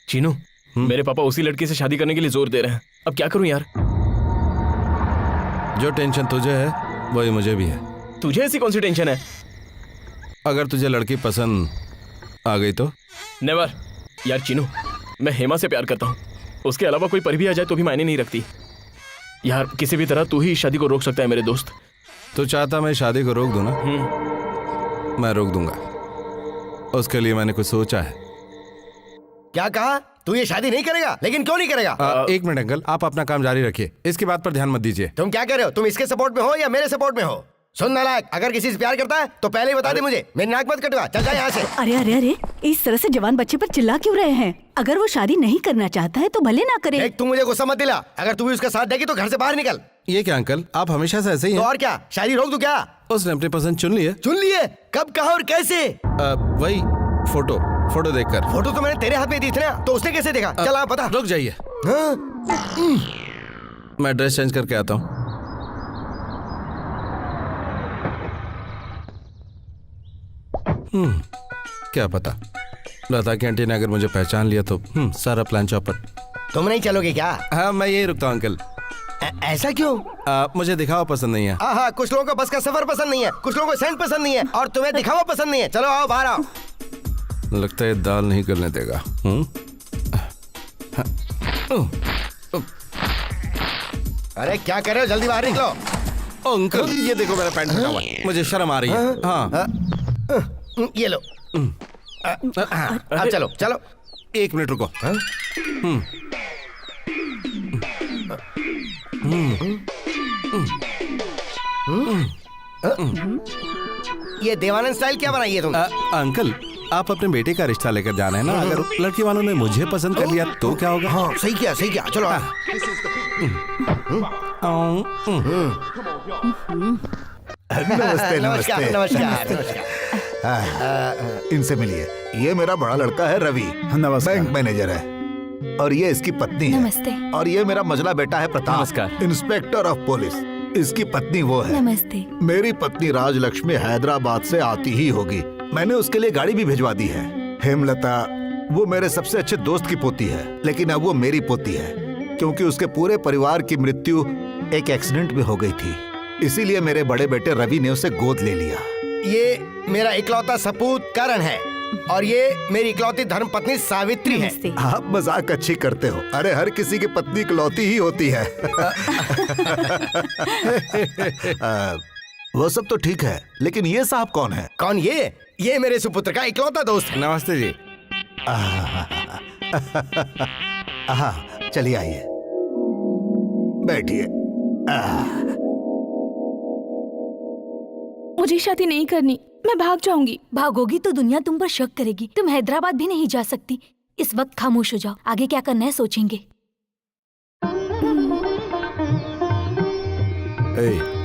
चीनू, मेरे पापा उसी लड़की से शादी करने के लिए जोर दे रहे हैं। अब क्या करूं यार? जो टेंशन तुझे है वही मुझे भी है। तुझे ऐसी कौन सी टेंशन है? अगर तुझे लड़की पसंद आ गई तो? नेवर यार चीनू, मैं हेमा से प्यार करता हूँ। उसके अलावा कोई पर भी आ जाए तो भी मायने नहीं रखती यार। किसी भी तरह तू ही इस शादी को रोक सकता है मेरे दोस्त। तू चाहता मैं शादी को रोक दूं ना? मैं रोक दूंगा। उसके लिए मैंने कुछ सोचा है। क्या कहा? तू ये शादी नहीं करेगा? लेकिन क्यों नहीं करेगा? एक मिनट अंकल, आप अपना काम जारी रखिए, इसकी बात पर ध्यान मत दीजिए। तुम क्या कह रहे हो? तुम इसके सपोर्ट में हो या मेरे सपोर्ट में हो? सुन नालायक, अगर किसी से प्यार करता है तो पहले ही बता दे मुझे। मेरी नाक मत कटवा। चल जा यहाँ से। अरे अरे अरे, इस तरह से जवान बच्चे पर चिल्ला क्यों रहे हैं? अगर वो शादी नहीं करना चाहता है तो भले ना करे। एक, तू मुझे गुस्सा मत दिला। अगर तू भी उसका साथ देगी तो घर से बाहर निकल। ये क्या अंकल, आप हमेशा से ऐसे ही तो हैं? और क्या, शादी रोक दूं क्या? उसने अपनी पसंद चुन ली है। चुन लिए? कब, कहा और कैसे? वही फोटो देखकर। फोटो तो मैंने तेरे हाथ में दी थी ना, तो उसने कैसे देखा? चल आप बता। रुक जाइए, मैं ड्रेस चेंज करके आता हूँ। क्या पता, लता की आंटी ने अगर मुझे पहचान लिया तो सारा प्लान चौपट। तुम नहीं चलोगे क्या? हाँ मैं यही रुकता हूँ अंकल। ऐसा क्यों? मुझे दिखावा पसंद नहीं है। हाँ, कुछ लोगों को बस का सफर पसंद नहीं है, कुछ लोगों को सेंट पसंद नहीं है, और तुम्हें दिखावा पसंद नहीं है। चलो आओ, बाहर आओ। लगता है दाल नहीं गलने देगा। अरे क्या कर रहे हो? जल्दी बाहर निकलो। अंकल ये देखो मेरा पैंट फटा हुआ है, मुझे शर्म आ रही है। हाँ ये लो। अब चलो चलो। एक मिनट रुको। ये देवानंद स्टाइल क्या बनाई है तुमने? अंकल आप अपने बेटे का रिश्ता लेकर जाना है ना। अगर लड़की वालों ने मुझे पसंद कर लिया तो क्या होगा? हाँ सही किया, सही किया। चलो नमस्ते नमस्कार नमस्ते नमस्कार नमस्कार। इनसे मिलिए। ये मेरा बड़ा लड़का है रवि, बैंक मैनेजर है, और ये इसकी पत्नी है। नमस्ते। और ये मेरा मझला बेटा है प्रताप, नमस्कार। Inspector of police. इसकी पत्नी वो है। नमस्ते। मेरी पत्नी राजलक्ष्मी हैदराबाद से आती ही होगी। मैंने उसके लिए गाड़ी भी भिजवा दी है। हेमलता वो मेरे सबसे अच्छे दोस्त की पोती है, लेकिन अब वो मेरी पोती है, क्योंकि उसके पूरे परिवार की मृत्यु एक एक्सीडेंट में हो गई थी। इसीलिए मेरे बड़े बेटे रवि ने उसे गोद ले लिया। ये मेरा इकलौता सपूत करण है और ये मेरी इकलौती धर्मपत्नी सावित्री है। नमस्ते। आप मजाक अच्छी करते हो। अरे हर किसी की पत्नी इकलौती ही होती है। वो सब तो ठीक है, लेकिन ये साहब कौन है? कौन ये मेरे सुपुत्र का इकलौता दोस्त है। नमस्ते जी। हाँ, चलिए आइए, बैठिए। मुझे शादी नहीं करनी, मैं भाग जाऊंगी। भागोगी तो दुनिया तुम पर शक करेगी। तुम हैदराबाद भी नहीं जा सकती। इस वक्त खामोश हो जाओ, आगे क्या करना है सोचेंगे।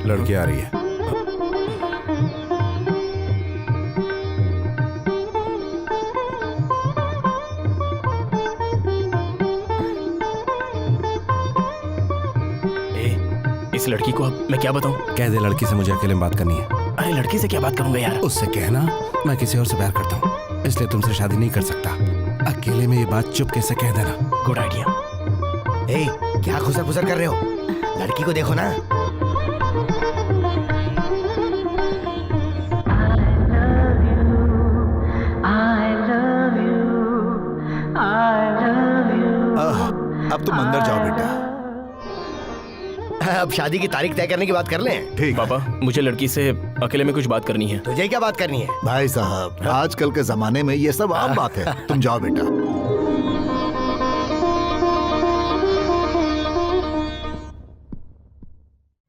लड़की आ रही है। इस लड़की को अब मैं क्या बताऊं? कह दे लड़की से मुझे अकेले में बात करनी है। अरे लड़की से क्या बात करूंगा यार? उससे कहना मैं किसी और से प्यार करता हूँ, इसलिए तुमसे शादी नहीं कर सकता। अकेले में ये बात चुपके से कह देना। Good idea. क्या खुसर खुसर कर रहे हो? लड़की को देखो ना। अब तुम अंदर जाओ बेटा। अब शादी की तारीख तय करने की बात कर लें। ठीक। पापा, मुझे लड़की से अकेले में कुछ बात करनी है। तुझे क्या बात करनी है? भाई साहब, आजकल के जमाने में ये सब आम बात है। तुम जाओ बेटा।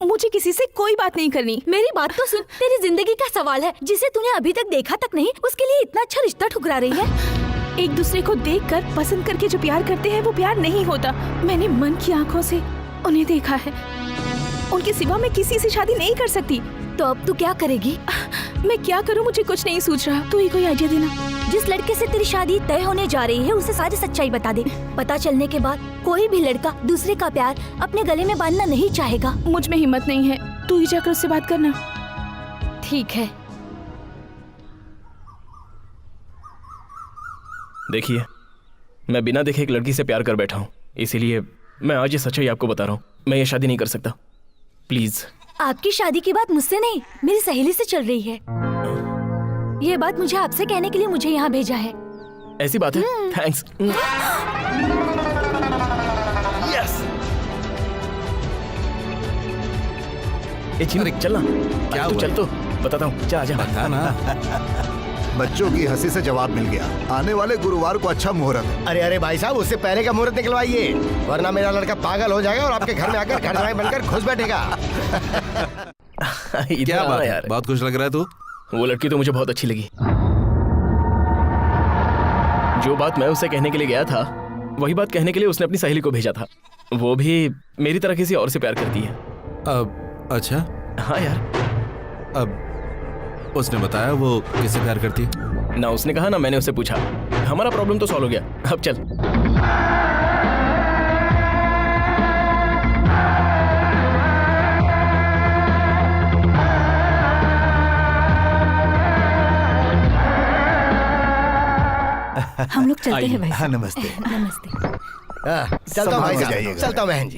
मुझे किसी से कोई बात नहीं करनी। मेरी बात तो सुन। तेरी जिंदगी का सवाल है, जिसे तूने अभी तक देखा तक नहीं, उसके लिए इतना अच्छा रिश्ता ठुकरा रही है। एक दूसरे को देखकर पसंद करके जो प्यार करते हैं वो प्यार नहीं होता। मैंने मन की आंखों से उन्हें देखा है। उनके सिवा मैं किसी से शादी नहीं कर सकती। तो अब तू क्या करेगी? मैं क्या करूं, मुझे कुछ नहीं सूझ रहा। तू ही कोई आइडिया देना। जिस लड़के से तेरी शादी तय होने जा रही है उसे सारी सच्चाई बता दे। पता चलने के बाद कोई भी लड़का दूसरे का प्यार अपने गले में बांधना नहीं चाहेगा। मुझ में हिम्मत नहीं है। तू ही जाकर उससे बात करना। ठीक है। देखिए, मैं बिना देखे एक लड़की से प्यार कर बैठा हूँ, इसीलिए मैं आज ये सच्चाई आपको बता रहा हूँ। मैं ये शादी नहीं कर सकता। प्लीज। आपकी शादी की बात मुझसे नहीं, मेरी सहेली से चल रही है। ये बात मुझे आपसे कहने के लिए मुझे यहाँ भेजा है। ऐसी बात है? थैंक्स। यस। चिन्ह चलना। क्या तू हुआ? चल तो बताता हूँ। जा जा। बता ना। बच्चों की हंसी से जवाब मिल गया। आने वाले गुरुवार को अच्छा मुहूर्त। अरे भाई साहब, उससे पहले का मुहूर्त निकलवाइए, वरना मेरा लड़का पागल हो जाएगा और आपके घर में आकर घर बनकर खुश बैठेगा। क्या बात है यार? बहुत खुश लग रहा है तू। वो लड़की तो मुझे बहुत अच्छी लगी। जो बात मैं उसे कहने के लिए गया था, वही बात कहने के लिए उसने अपनी सहेली को भेजा था। वो भी मेरी तरह किसी और से प्यार करती है। अब अच्छा। हाँ यार। अब उसने बताया वो किससे प्यार करती है? ना उसने कहा ना मैंने उससे पूछा। हमारा प्रॉब्लम तो सॉल्व हो गया। अब चल। हम लोग चलते हैं भाई। हाँ, नमस्ते। नमस्ते। चलता हूँ भाई संभाल के साहब, जाइएगा। चलता हूँ बहन जी।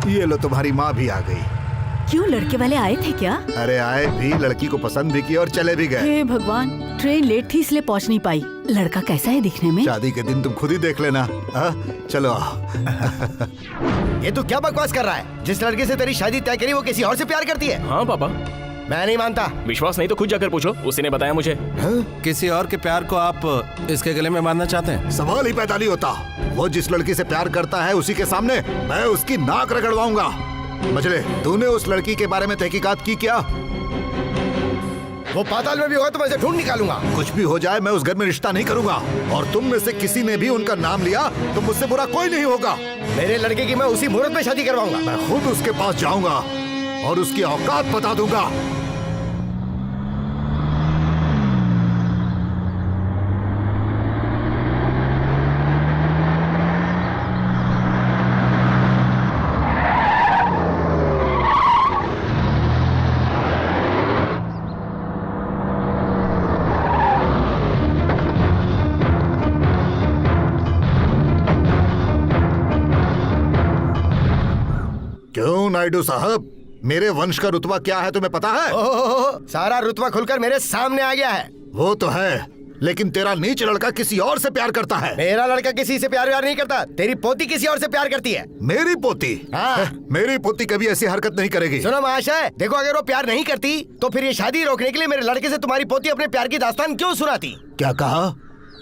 ये लो, तुम्हारी माँ भी आ गई। क्यों, लड़के वाले आए थे क्या? अरे आए भी, लड़की को पसंद भी किया और चले भी गए। हे भगवान, ट्रेन लेट थी इसलिए पहुंच नहीं पाई। लड़का कैसा है दिखने में? शादी के दिन तुम खुद ही देख लेना। चलो आओ। ये तू क्या बकवास कर रहा है? जिस लड़के से तेरी शादी तय करी वो किसी और से प्यार करती है? हाँ पापा। मैं नहीं मानता। विश्वास नहीं तो खुद जाकर पूछो, उसी ने बताया मुझे। किसी और के प्यार को आप इसके गले में बांधना चाहते हैं? सवाल ही पैदा नहीं होता। वो जिस लड़की से प्यार करता है उसी के सामने मैं उसकी नाक रगड़वाऊंगा। मजले, तूने उस लड़की के बारे में तहकीकात की क्या? वो पाताल में भी होगा तो मैं इसे ढूंढ निकालूंगा। कुछ भी हो जाए, मैं उस घर में रिश्ता नहीं करूंगा। और तुम में से किसी ने भी उनका नाम लिया तो मुझसे बुरा कोई नहीं होगा। मेरे लड़के की मैं उसी मुहूर्त में शादी करवाऊंगा। मैं खुद उसके पास जाऊंगा और उसकी औकात बता दूंगा। नायडू साहब, मेरे वंश का रुतबा क्या है तुम्हें पता है? ओहो, सारा रुतबा खुलकर मेरे सामने आ गया है। वो तो है, लेकिन तेरा नीच लड़का किसी और से प्यार करता है। मेरा लड़का किसी से प्यार नहीं करता। तेरी पोती किसी और से प्यार करती है। मेरी पोती? हाँ। मेरी पोती कभी ऐसी हरकत नहीं करेगी। सुनो महाशय, देखो अगर वो प्यार नहीं करती तो फिर ये शादी रोकने के लिए मेरे लड़के से तुम्हारी पोती अपने प्यार की दास्तान क्यों सुनाती? क्या कहा?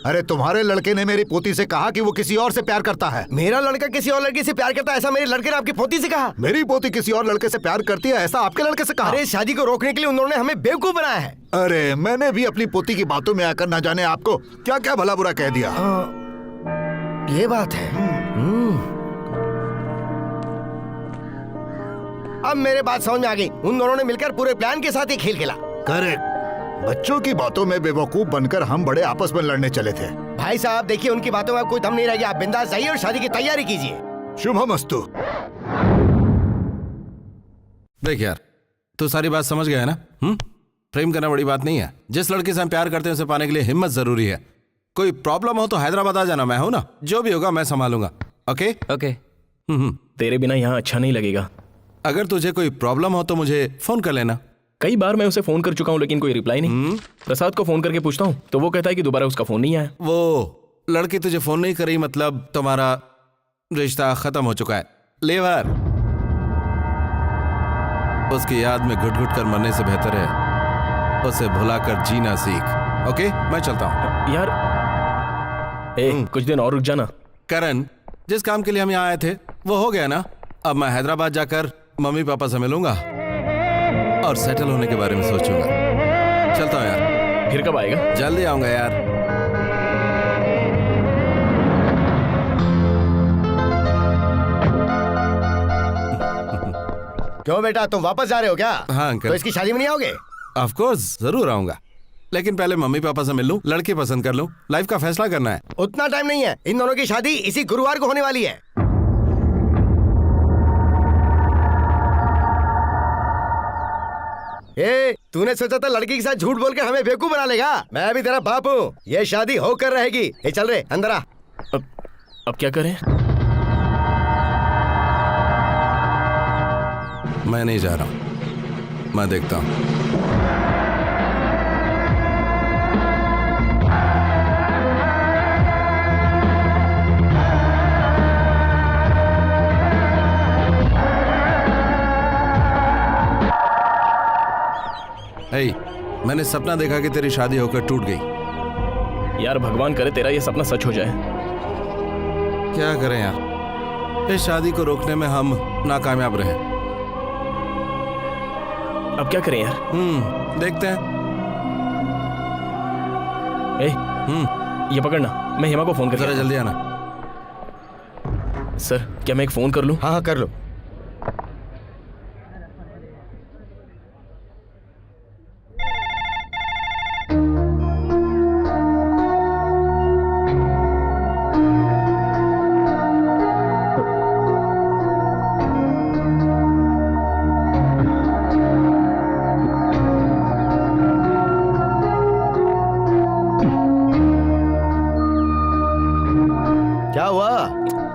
अरे तुम्हारे लड़के ने मेरी पोती से कहा कि वो किसी और से प्यार करता है। मेरा लड़का किसी और लड़की से प्यार करता है, ऐसा मेरे लड़के ने आपकी पोती से कहा? मेरी पोती किसी और लड़के से प्यार करती है, ऐसा आपके लड़के से कहा? अरे शादी को रोकने के लिए उन्होंने हमें बेवकूफ बनाया है। अरे मैंने भी अपनी पोती की बातों में आकर न जाने आपको क्या क्या भला बुरा कह दिया। ये बात है। अब मेरे बात समझ में आ गई। उन दोनों ने मिलकर पूरे प्लान के साथ ये खेल खेला। करेक्ट। बच्चों की बातों में बेवकूफ बनकर हम बड़े आपस में लड़ने चले थे। भाई साहब देखिए, उनकी बातों में कोई दम नहीं रह गया। आप बिंदास जाइए और शादी की तैयारी कीजिए। शुभमस्तु। देख यार, तू सारी बात समझ गया है ना? प्रेम करना बड़ी बात नहीं है। जिस लड़के से हम प्यार करते हैं उसे पाने के लिए हिम्मत जरूरी है। कोई प्रॉब्लम हो तो हैदराबाद आ जाना, मैं हूं ना। जो भी होगा मैं संभालूंगा। Okay okay. तेरे बिना यहाँ अच्छा नहीं लगेगा। अगर तुझे कोई प्रॉब्लम हो तो मुझे फोन कर लेना। कई बार मैं उसे फोन कर चुका हूँ लेकिन कोई रिप्लाई नहीं। प्रसाद को फोन करके पूछता हूँ तो वो कहता है कि दोबारा उसका फोन नहीं आया। वो लड़की तुझे फोन नहीं करी मतलब तुम्हारा रिश्ता खत्म हो चुका है। लेवर, उसकी याद में घुट घुट कर मरने से बेहतर है उसे भुलाकर जीना सीख। ओके, मैं चलता हूँ। यार कुछ दिन और रुक जाना। करण, जिस काम के लिए हम यहाँ आए थे वो हो गया ना। अब मैं हैदराबाद जाकर मम्मी पापा से मिलूंगा और सेटल होने के बारे में सोचूंगा। चलता हूँ यार। फिर कब आएगा? जल्दी आऊंगा यार। क्यों बेटा, तुम वापस जा रहे हो क्या? हाँ अंकल। तो इसकी शादी में नहीं आओगे? ऑफ कोर्स जरूर आऊंगा, लेकिन पहले मम्मी पापा से मिल लूं, लड़की पसंद कर लूं, लाइफ का फैसला करना है। उतना टाइम नहीं है। इन दोनों की शादी इसी गुरुवार को होने वाली है। तूने सोचा था लड़की के साथ झूठ बोल के हमें बेवकूफ बना लेगा? मैं भी तेरा बाप हूँ। ये शादी होकर रहेगी। चल रहे अंदर आ। अब क्या करें? मैं नहीं जा रहा हूँ, मैं देखता हूँ। मैंने सपना देखा कि तेरी शादी होकर टूट गई। यार भगवान करे तेरा ये सपना सच हो जाए। क्या करें यार, इस शादी को रोकने में हम नाकामयाब रहे। अब क्या करें यार? देखते हैं। ये पकड़ना, मैं हेमा को फोन कर। जरा जल्दी आना। सर क्या मैं एक फोन कर लूं? हाँ कर लो।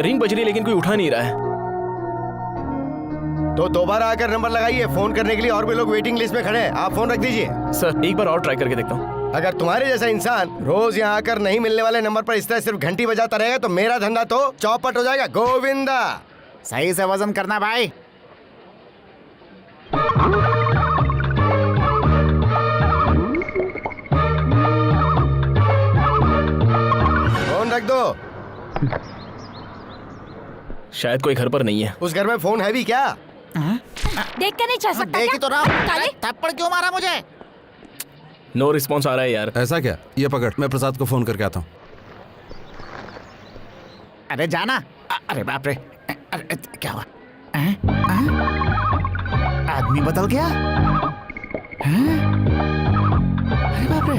रिंग बज रही लेकिन कोई उठा नहीं रहा है। तो दोबारा आकर नंबर लगाइए फोन करने के लिए। और भी लोग वेटिंग लिस्ट में खड़े हैं, आप फोन रख दीजिए। सर एक बार और ट्राई करके देखता हूँ। अगर तुम्हारे जैसा इंसान रोज यहाँ आकर नहीं मिलने वाले नंबर पर इस तरह सिर्फ घंटी बजाता रहेगा तो मेरा धंधा तो चौपट हो जाएगा। गोविंदा, सही से वजन करना भाई। फोन रख दो। शायद कोई घर पर नहीं है। उस घर में फोन है भी क्या? देख कर नहीं जा सकता देखी क्या? तो रहा। थप्पड़ क्यों मारा मुझे? नो रिस्पॉन्स आ रहा है यार। ऐसा क्या? ये पकड़, मैं प्रसाद को फोन करके आता हूँ। अरे जाना। अरे बाप रे, अरे क्या हुआ? आदमी बदल गया? अरे बाप रे,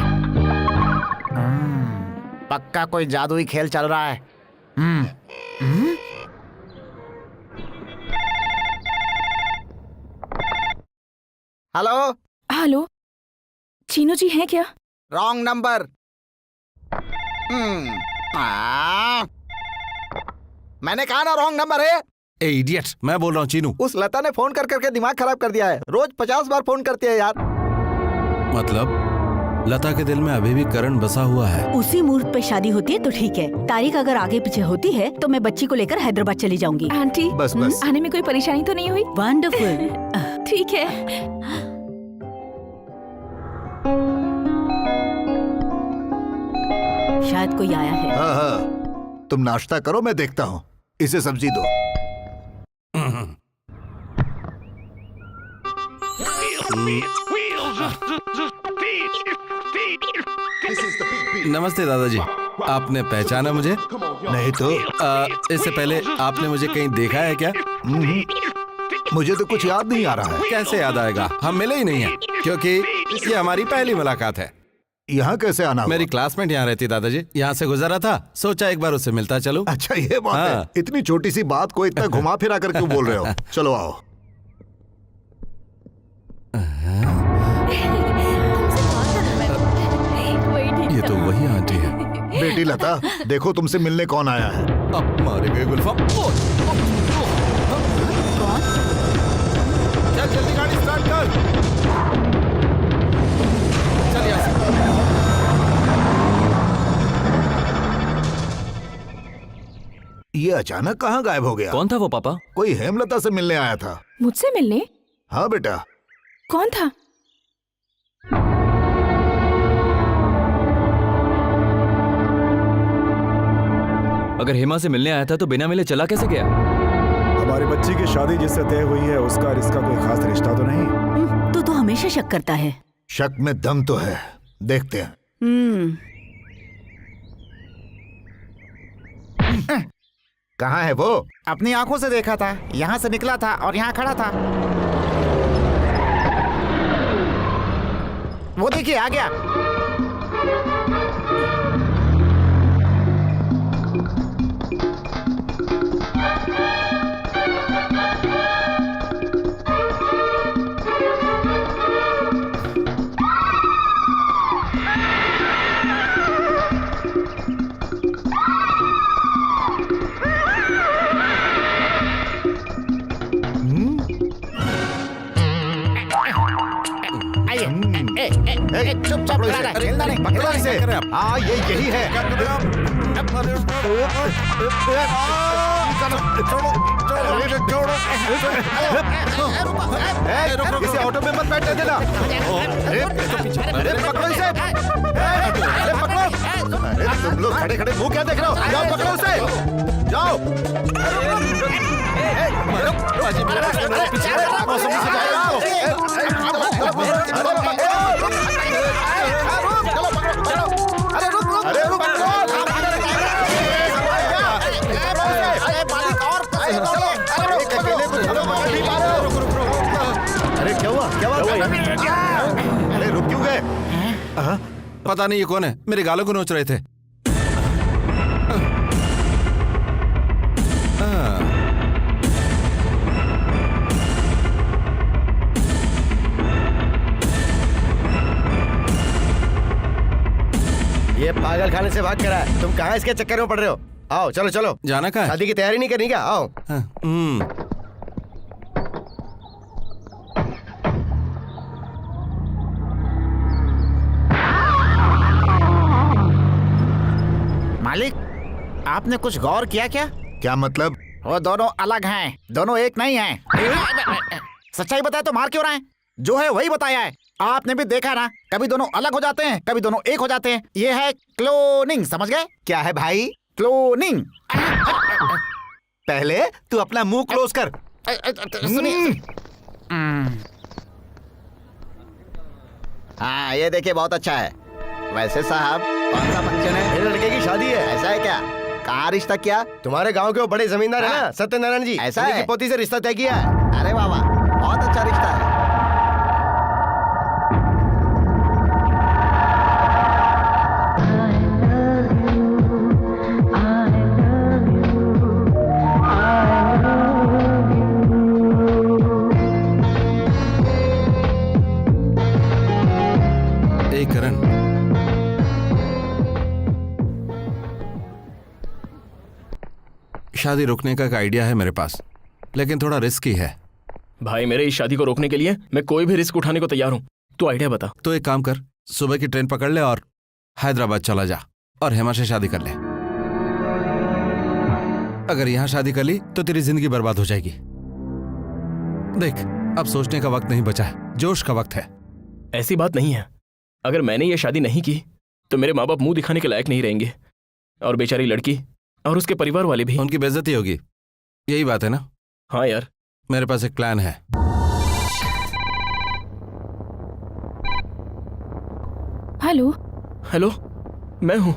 पक्का कोई जादुई खेल चल रहा है। हेलो हेलो, चीनू जी हैं क्या? Wrong number. मैंने कहा ना रॉन्ग नंबर है। ए इडियट, मैं बोल रहा हूँ चीनू। उस लता ने फोन कर करके दिमाग खराब कर दिया है। रोज 50 बार फोन करती है यार। मतलब लता के दिल में अभी भी करण बसा हुआ है। उसी मुहूर्त पे शादी होती है तो ठीक है, तारीख अगर आगे पीछे होती है तो मैं बच्ची को लेकर हैदराबाद चली जाऊंगी। आंटी बस बस। आने में कोई परेशानी तो नहीं हुई? वंडरफुल। ठीक है। शायद कोई आया है। हाँ हाँ, तुम नाश्ता करो, मैं देखता हूँ। इसे सब्जी दो। नमस्ते दादाजी, आपने पहचाना मुझे? नहीं तो इससे पहले आपने मुझे कहीं देखा है क्या? मुझे तो कुछ याद नहीं आ रहा है। कैसे याद आएगा, हम मिले ही नहीं हैं, क्योंकि ये हमारी पहली मुलाकात है। यहाँ कैसे आना हुआ? मेरी क्लासमेट यहाँ रहती दादाजी, यहाँ से गुजरा था, सोचा एक बार उससे मिलता चलूं। अच्छा ये बात हाँ। है। इतनी छोटी सी बात को इतना घुमा फिरा कर क्यों बोल रहे हो? चलो आओ। ये तो वही आंटी है। बेटी लता, देखो तुमसे मिलने कौन आया है। अब मारे गए गुल्फा। चल जल्दी गाड़ी स्टार्ट कर। चल यहाँ से। ये अचानक कहाँ गायब हो गया? कौन था वो पापा? कोई हेमलता से मिलने आया था। मुझसे मिलने? हाँ बेटा। कौन था? अगर हेमा से मिलने आया था तो बिना मिले चला कैसे गया? हमारी बच्ची की शादी जिससे तय हुई है उसका और इसका कोई खास रिश्ता तो नहीं? तो हमेशा शक करता है। शक में दम तो है, देखते हैं। कहाँ है वो? अपनी आंखों से देखा था, यहाँ से निकला था और यहाँ खड़ा था। वो देखिए आ गया। चुपचाप खड़ा रहे, हिलना नहीं, पकड़ो इसे। हाँ ये यही है। इसे ऑटो में मत बैठने देना। अरे पकड़ो इसे। अरे पकड़ो। अरे तुम लोग खड़े खड़े मुंह क्या देख रहे हो? जाओ पकड़ो उसे, जाओ। अरे रुक अरे क्या हुआ? क्या हुआ? अरे रुक क्यों गए? पता नहीं ये कौन है, मेरे गालों को नोच रहे थे। ये पागल खाने से भाग कर आया। तुम कहाँ इसके चक्कर में पड़ रहे हो? आओ चलो चलो। जाना कहाँ है? शादी की तैयारी नहीं करनी क्या? आओ। मालिक, आपने कुछ गौर किया क्या? क्या मतलब? वो दोनों अलग हैं, दोनों एक नहीं हैं। सच्चाई बताए तो मार क्यों रहे हैं? जो है वही बताया है। आपने भी देखा ना, कभी दोनों अलग हो जाते हैं, कभी दोनों एक हो जाते हैं। ये है क्लोनिंग, समझ गए? क्या है भाई? क्लोनिंग। पहले तू अपना मुंह क्लोज कर। सुनिए। हाँ ये देखिए बहुत अच्छा है। वैसे साहब कौन सा फंक्शन है? मेरे लड़के की शादी है। ऐसा है क्या? कहाँ रिश्ता किया? तुम्हारे गांव के वो बड़े जमींदार है ना, सत्यनारायण जी, ऐसा उन्हीं है? की पोती से रिश्ता तय किया है। अरे वाह वाह, बहुत अच्छा रिश्ता है। करण, शादी रोकने का एक आइडिया है मेरे पास। लेकिन थोड़ा रिस्की है। भाई मेरे इस शादी को रोकने के लिए मैं कोई भी रिस्क उठाने को तैयार हूँ। तू आइडिया बता। तो एक काम कर, सुबह की ट्रेन पकड़ ले और हैदराबाद चला जा और हेमा से शादी कर ले। अगर यहाँ शादी कर ली तो तेरी जिंदगी बर्बाद हो जाएगी। देख, अब सोचने का वक्त नहीं बचा है, जोश का वक्त है। ऐसी बात नहीं है। अगर मैंने ये शादी नहीं की तो मेरे माँ बाप मुंह दिखाने के लायक नहीं रहेंगे, और बेचारी लड़की और उसके परिवार वाले भी। उनकी बेइज्जती होगी, यही बात है ना? हाँ यार, मेरे पास एक प्लान है। हेलो। हेलो, मैं हूँ।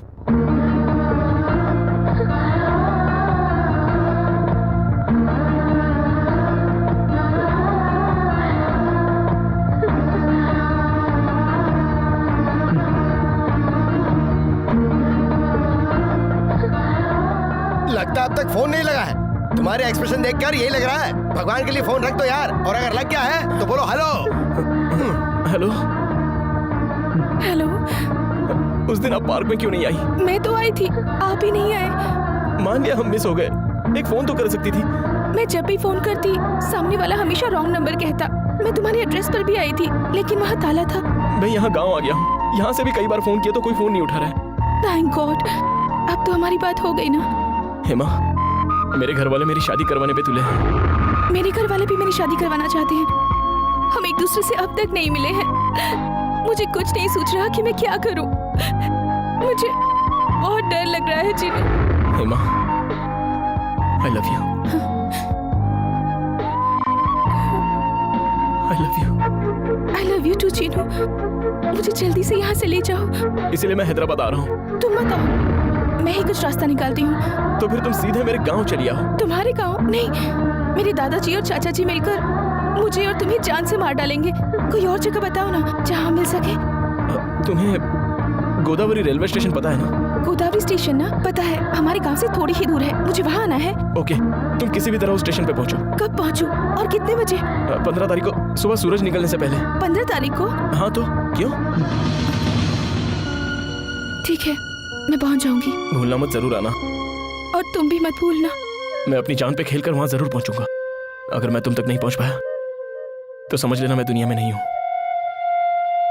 लगता अब तक फोन नहीं लगा है। तुम्हारे एक्सप्रेशन देखकर यही लग रहा है। भगवान के लिए फोन रख दो यार, और अगर लग गया है तो बोलो हेलो। हेलो। हेलो। उस दिन आप पार्क में क्यों नहीं आई? मैं तो आई थी, आप ही नहीं आए। मान लिया हम मिस हो गए, एक फोन तो कर सकती थी। मैं जब भी फोन करती सामने वाला हमेशा रॉन्ग नंबर कहता। मैं तुम्हारे एड्रेस पर भी आई थी लेकिन वहाँ ताला था। मैं यहाँ गांव आ गया हूँ, यहाँ से भी कई बार फोन किया तो कोई फोन नहीं उठा रहा है। थैंक गॉड, अब तो हमारी बात हो गई ना। हेमा, मेरे घर वाले मेरी शादी करवाने पे तुले हैं। मेरे घर वाले भी मेरी शादी करवाना चाहते हैं। हम एक दूसरे से अब तक नहीं मिले हैं। मुझे कुछ नहीं सूझ रहा कि मैं क्या करूं। मुझे बहुत डर लग रहा है Chinu. Hema, I love you. I love you. I love you too Chinu. मुझे जल्दी से यहाँ से ले जाओ। इसीलिए मैं हैदराबाद आ रहा हूँ। तुम मत आओ, मैं ही कुछ रास्ता निकालती हूँ। तो फिर तुम सीधे मेरे गांव चली आओ। तुम्हारे गांव नहीं, मेरे दादाजी और चाचा जी मिलकर मुझे और तुम्हें जान से मार डालेंगे। कोई और जगह बताओ ना जहाँ मिल सके। तुम्हें गोदावरी रेलवे स्टेशन पता है ना? गोदावरी स्टेशन ना, पता है। हमारे गांव से थोड़ी ही दूर है, मुझे वहाँ आना है। ओके, तुम किसी भी तरह उस स्टेशन पे पहुँचो। कब पहुँचूं और कितने बजे? 15 तारीख को सुबह सूरज निकलने से पहले। 15 तारीख को? हाँ तो क्यों? ठीक है, मैं पहुँच जाऊंगी। भूलना मत, जरूर आना। और तुम भी मत भूलना। मैं अपनी जान पे खेलकर वहां जरूर पहुंचूंगा। अगर मैं तुम तक नहीं पहुंच पाया तो समझ लेना मैं दुनिया में नहीं हूं।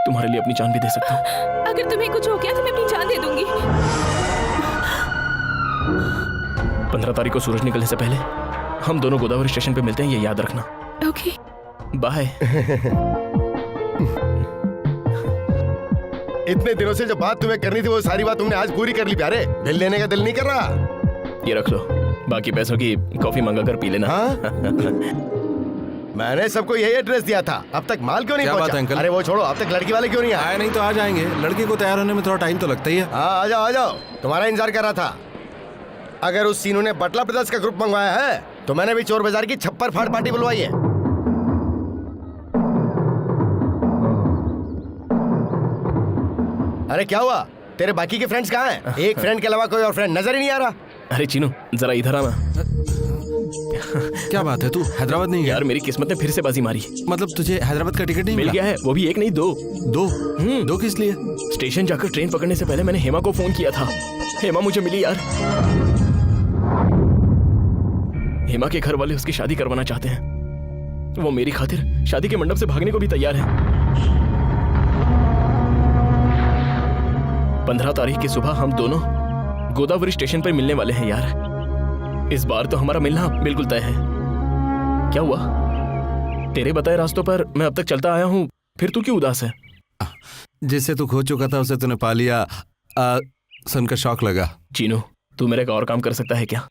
तुम्हारे लिए अपनी जान भी दे सकता हूं। अगर तुम्हें कुछ हो गया तो मैं अपनी जान दे दूंगी। 15 तारीख को सूरज निकलने से पहले हम दोनों गोदावरी स्टेशन पे मिलते हैं, ये याद रखना। Okay, bye. इतने दिनों से जो बात तुम्हें करनी थी वो सारी बात तुमने आज पूरी कर ली प्यारे। बिल लेने का दिल नहीं कर रहा? ये रख लो, बाकी पैसों की कॉफी मंगा कर पी लेना। हाँ? मैंने सबको यही एड्रेस दिया था, अब तक माल क्यों नहीं क्या बात पहुंचा? है अंकल? अरे वो छोड़ो, अब तक लड़की वाले क्यों नहीं आए? आए नहीं तो आ जाएंगे, लड़की को तैयार होने में थोड़ा टाइम तो लगता ही है। हाँ आ जाओ आ जाओ, तुम्हारा इंतजार कर रहा था। अगर उस सीनू ने बटला ब्रदर्स का ग्रुप मंगवाया है तो मैंने भी चोर बाजार की छप्पर फाड़ पार्टी बुलवाई है। अरे क्या हुआ, तेरे बाकी के फ्रेंड्स कहाँ हैं? एक फ्रेंड के अलावा कोई और फ्रेंड नजर ही नहीं आ रहा। अरे चीनू, जरा इधर आना। क्या बात है, तू हैदराबाद नहीं गया? यार मेरी किस्मत ने फिर से बाजी मारी। मतलब तुझे हैदराबाद का टिकट नहीं मिल गया है, वो भी एक नहीं दो। दो किस लिए? स्टेशन जाकर ट्रेन पकड़ने से पहले मैंने हेमा को फोन किया था। हेमा मुझे मिली यार। हेमा के घर वाले उसकी शादी करवाना चाहते हैं। वो मेरी खातिर शादी के मंडप से भागने को भी तैयार है। 15 तारीख की सुबह हम दोनों गोदावरी स्टेशन पर मिलने वाले हैं यार। इस बार तो हमारा मिलना बिल्कुल तय है। क्या हुआ? तेरे बताए रास्तों पर मैं अब तक चलता आया हूँ, फिर तू क्यों उदास है? जिससे तू खो चुका था उसे तूने पा लिया, सुनकर शौक लगा। चीनू, तू मेरा एक और काम कर सकता है क्या?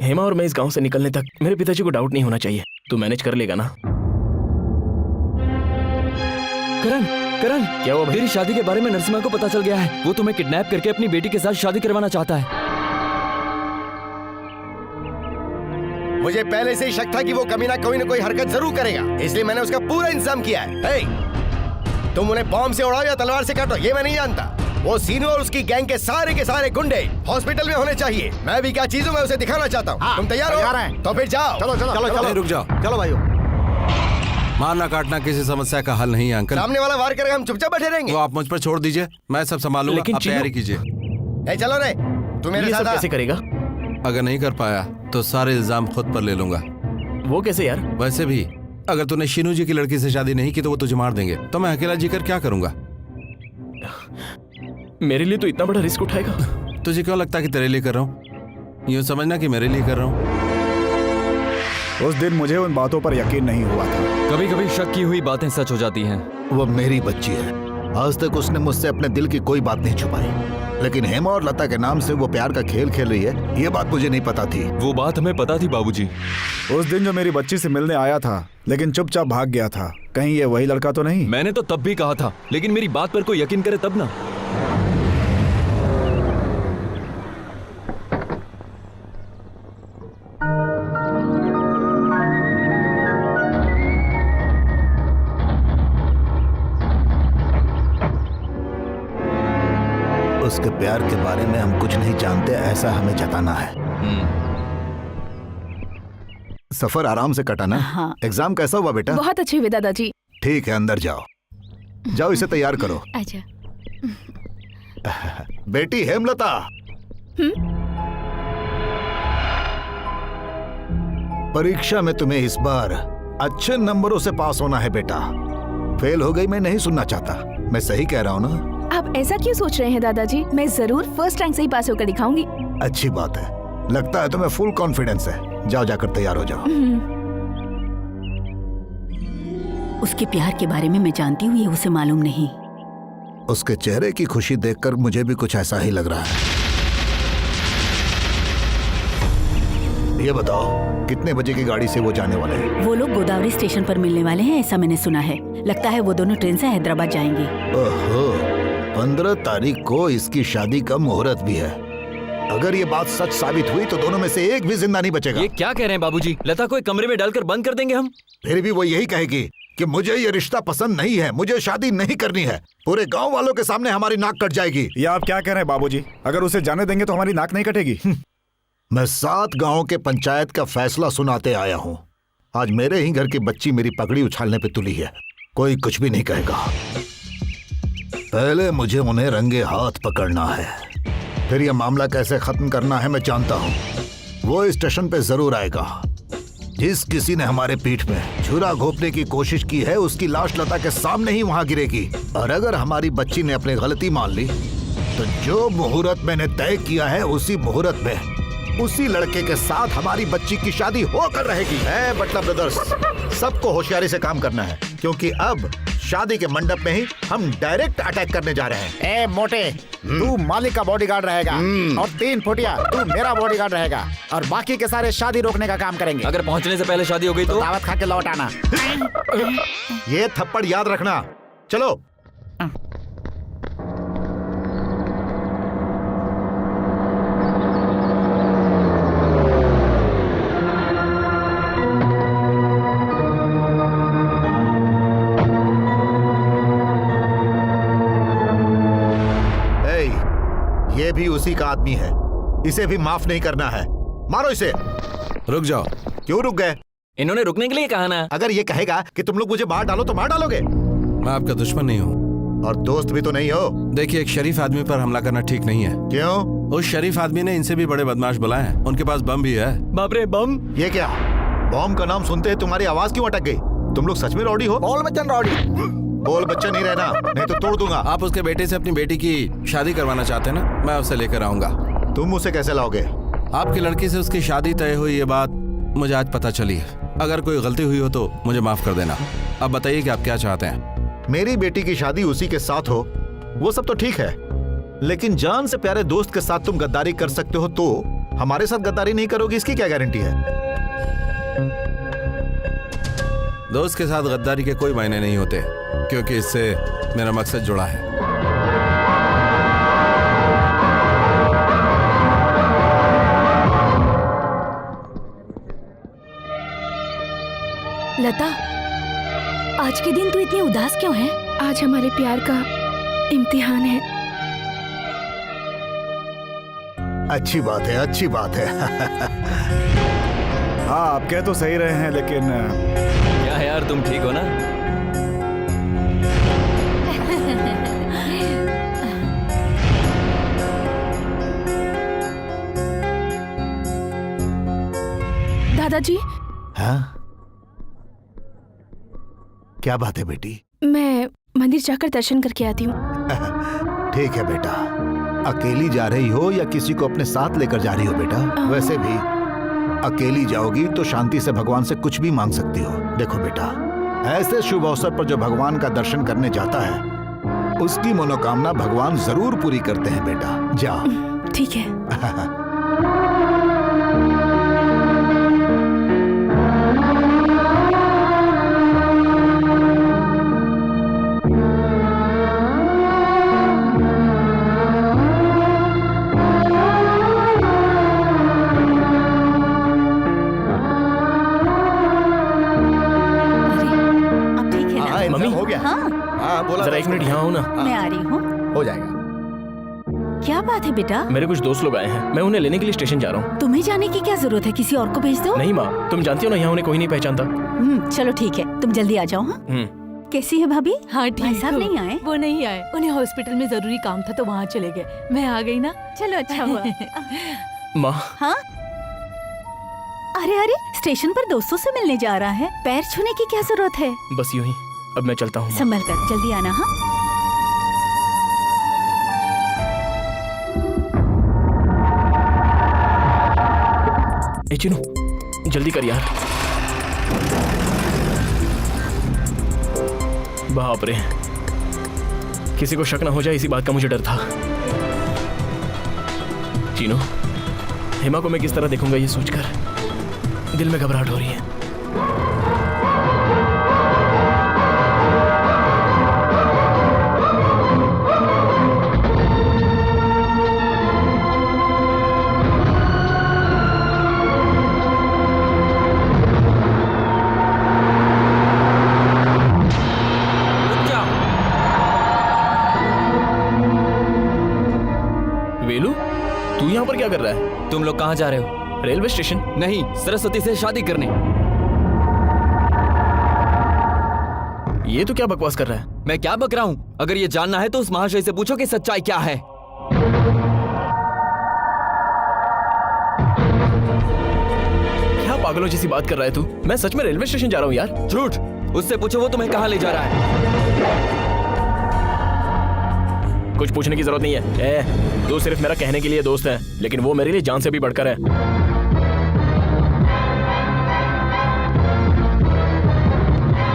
हेमा और मैं इस गांव से निकलने तक मेरे पिताजी को डाउट नहीं होना चाहिए। तू मैनेज कर लेगा ना? करण, करण, क्या हुआ भाई? तेरी शादी के बारे में नरसिम्हा को पता चल गया है। वो तुम्हें किडनैप करके अपनी बेटी के साथ शादी करवाना चाहता है। मुझे पहले से ही शक था कि वो कमीना कोई न कोई हरकत जरूर करेगा, इसलिए मैंने उसका पूरा इंतजाम किया है। हे, तुम उन्हें बॉम्ब से उड़ाओ या तलवार से काटो ये मैं नहीं जानता। वो सीनू और उसकी गैंग के सारे गुंडे हॉस्पिटल में होने चाहिए। मैं भी क्या चीज हूं मैं उसे दिखाना चाहता हूँ। तुम तैयार हो? तो फिर जाओ। चलो चलो चलो चलो, रुक जाओ। चलो भाइयों। मारना काटना किसी समस्या का हल नहीं है अंकल। सामने वाला वार करेगा, हम चुपचाप बैठे रहेंगे। वो आप मुझ पर छोड़ दीजिए, मैं सब संभालूंगा। लेकिन आप तैयारी कीजिए। ए, चलो रे, तू मेरे ये सब साथ आ। कैसे करेगा? अगर नहीं कर पाया तो सारे इल्जाम खुद पर ले लूंगा। वो कैसे यार? वैसे भी अगर तूने शीनू जी की लड़की से शादी नहीं की तो वो तुझे मार देंगे, तो मैं अकेला जीकर क्या करूंगा? मेरे लिए तो इतना बड़ा रिस्क उठाएगा? तुझे क्यों लगता है कि तेरे लिए कर रहा हूँ? यूं समझना कि मेरे लिए कर रहा हूँ। उस दिन मुझे उन बातों पर यकीन नहीं हुआ था। कभी कभी शक की हुई बातें सच हो जाती हैं। वो मेरी बच्ची है, आज तक उसने मुझसे अपने दिल की कोई बात नहीं छुपाई, लेकिन हेमा और लता के नाम से वो प्यार का खेल खेल रही है, ये बात मुझे नहीं पता थी। वो बात हमें पता थी बाबूजी। उस दिन जो मेरी बच्ची से मिलने आया था लेकिन चुपचाप भाग गया था, कहीं ये वही लड़का तो नहीं? मैंने तो तब भी कहा था, लेकिन मेरी बात पर कोई यकीन करे तब ना। उसके प्यार के बारे में हम कुछ नहीं जानते, ऐसा हमें जताना है। सफर आराम से कटा ना? हाँ। एग्जाम कैसा हुआ बेटा? बहुत अच्छे हुए दादाजी। ठीक है, अंदर जाओ, जाओ इसे तैयार करो। अच्छा। बेटी हेमलता, परीक्षा में तुम्हें इस बार अच्छे नंबरों से पास होना है बेटा। फेल हो गई मैं नहीं सुनना चाहता, मैं सही कह रहा हूँ ना? आप ऐसा क्यों सोच रहे हैं दादाजी? मैं जरूर फर्स्ट रैंक से ही पास होकर दिखाऊंगी। अच्छी बात है, लगता है तुम्हें फुल कॉन्फिडेंस है। जाओ, जाकर तैयार हो जाओ। उसके प्यार के बारे में मैं जानती हूँ, ये उसे मालूम नहीं। उसके चेहरे की खुशी देखकर मुझे भी कुछ ऐसा ही लग रहा है। ये बताओ, कितने बजे की गाड़ी से वो जाने वाले हैं? वो लोग गोदावरी स्टेशन पर मिलने वाले हैं, ऐसा मैंने सुना है। लगता है वो दोनों ट्रेन से हैदराबाद जाएंगे। ओहो, 15 तारीख को इसकी शादी का मुहूर्त भी है। अगर ये बात सच साबित हुई तो दोनों में से एक भी जिंदा नहीं बचेगा। ये क्या कह रहे हैं बाबूजी? लता को एक कमरे में डालकर बंद कर देंगे हम? फिर भी वो यही कहेगी कि मुझे ये रिश्ता पसंद नहीं है, मुझे शादी नहीं करनी है। पूरे गांव वालों के सामने हमारी नाक कट जाएगी। ये आप क्या कह रहे हैं बाबूजी? अगर उसे जाने देंगे तो हमारी नाक नहीं कटेगी? मैं 7 गांवों के पंचायत का फैसला सुनाते आया हूँ। आज मेरे ही घर की बच्ची मेरी पगड़ी उछालने पे तुली है, कोई कुछ भी नहीं कहेगा। पहले मुझे उन्हें रंगे हाथ पकड़ना है, फिर यह मामला कैसे खत्म करना है मैं जानता हूँ। वो स्टेशन पे जरूर आएगा। जिस किसी ने हमारे पीठ में छुरा घोंपने की कोशिश की है उसकी लाश लता के सामने ही वहां गिरेगी। और अगर हमारी बच्ची ने अपनी गलती मान ली तो जो मुहूर्त मैंने तय किया है उसी मुहूर्त में उसी लड़के के साथ हमारी बच्ची की शादी होकर रहेगी। है बटला ब्रदर्स, सबको होशियारी से काम करना है, क्योंकि अब शादी के मंडप में ही हम डायरेक्ट अटैक करने जा रहे हैं। ए मोटे, तू मालिक का बॉडीगार्ड रहेगा और 3 फुटिया तू मेरा बॉडीगार्ड रहेगा, और बाकी के सारे शादी रोकने का काम करेंगे। अगर पहुंचने से पहले शादी हो गई तो दावत खा के लौट आना। ये थप्पड़ याद रखना। चलो। ये भी उसी का आदमी है, इसे भी माफ नहीं करना है। मारो इसे। रुक जाओ। क्यों रुक गए? इन्होंने रुकने के लिए कहा ना। अगर ये कहेगा कि तुम लोग मुझे मार डालो तो मार डालोगे? मैं आपका दुश्मन नहीं हूँ और दोस्त भी तो नहीं हो। देखिए, एक शरीफ आदमी पर हमला करना ठीक नहीं है। क्यों? उस शरीफ आदमी ने इनसे भी बड़े बदमाश बुलाए हैं, उनके पास बम भी है। बाप रे, बम? ये क्या? बॉम्ब का नाम सुनते ही तुम्हारी आवाज क्यों अटक गई? तुम लोग सच में रॉडी हो? बोल बच्चन रॉडी। बोल बच्चा नहीं रहना, नहीं तो तोड़ दूंगा। आप उसके बेटे से अपनी बेटी की शादी करवाना चाहते हैं ना? मैं उसे लेकर आऊंगा। तुम उसे कैसे लाओगे? आपकी लड़की से उसकी शादी तय हुई, ये बात मुझे आज पता चली है। अगर कोई गलती हुई हो तो मुझे माफ कर देना। अब बताइए कि आप क्या चाहते हैं? मेरी बेटी की शादी उसी के साथ हो, वो सब तो ठीक है, लेकिन जान से प्यारे दोस्त के साथ तुम गद्दारी कर सकते हो तो हमारे साथ गद्दारी नहीं करोगे, इसकी क्या गारंटी है? दोस्त के साथ गद्दारी के कोई मायने नहीं होते, क्योंकि इससे मेरा मकसद जुड़ा है। लता, आज के दिन तू इतनी उदास क्यों है? आज हमारे प्यार का इम्तिहान है। अच्छी बात है, अच्छी बात है। हाँ, आप कह तो सही रहे हैं, लेकिन क्या है यार, तुम ठीक हो ना? दादाजी, हाँ? क्या बात है बेटी? मैं मंदिर जाकर दर्शन करके आती हूँ। ठीक है बेटा। अकेली जा रही हो या किसी को अपने साथ लेकर जा रही हो बेटा? वैसे भी अकेली जाओगी तो शांति से भगवान से कुछ भी मांग सकती हो। देखो बेटा, ऐसे शुभ अवसर पर जो भगवान का दर्शन करने जाता है उसकी मनोकामना भगवान जरूर पूरी करते हैं बेटा। जाओ। ठीक है। हो गया। हाँ बोला। जरा एक मिनट यहाँ हो ना। मैं आ रही हूँ। हो जाएगा। क्या बात है बेटा? मेरे कुछ दोस्त लोग आए हैं, मैं उन्हें लेने के लिए स्टेशन जा रहा हूँ। तुम्हें जाने की क्या जरूरत है, किसी और को भेज दो। नहीं माँ, तुम जानती हो ना यहाँ उन्हें कोई नहीं पहचानता। चलो ठीक है, तुम जल्दी आ जाओ। हाँ? कैसी है भाभी? हाँ भाई साहब नहीं आए? वो नहीं आए, उन्हें हॉस्पिटल में जरूरी काम था तो वहाँ चले गए। मैं आ गई ना। चलो अच्छा हुआ। माँ। हाँ? अरे स्टेशन पर दोस्तों से मिलने जा रहा है, पैर छूने की क्या जरूरत है? बस यूं ही, अब मैं चलता हूँ। संभल कर जल्दी आना। हाँ ए चिनू, जल्दी कर यार। बाप रे, किसी को शक ना हो जाए इसी बात का मुझे डर था। चीनू, हेमा को मैं किस तरह देखूंगा ये सोचकर दिल में घबराहट हो रही है। वेलू, तू यहाँ पर क्या कर रहा है? तुम लोग कहाँ जा रहे हो? Railway station. नहीं, सरस्वती से शादी करने। ये तो क्या बकवास कर रहा है? मैं क्या बक रहा हूँ? अगर ये जानना है तो उस महाशय से पूछो कि सच्चाई क्या है। क्या पागलों जैसी बात कर रहा है तू? मैं सच में रेलवे स्टेशन जा रहा हूँ यार। झूठ। उससे पूछो वो तुम्हें कहाँ ले जा रहा है। कुछ पूछने की जरूरत नहीं है। तू सिर्फ मेरा कहने के लिए दोस्त है, लेकिन वो मेरे लिए जान से भी बढ़कर है।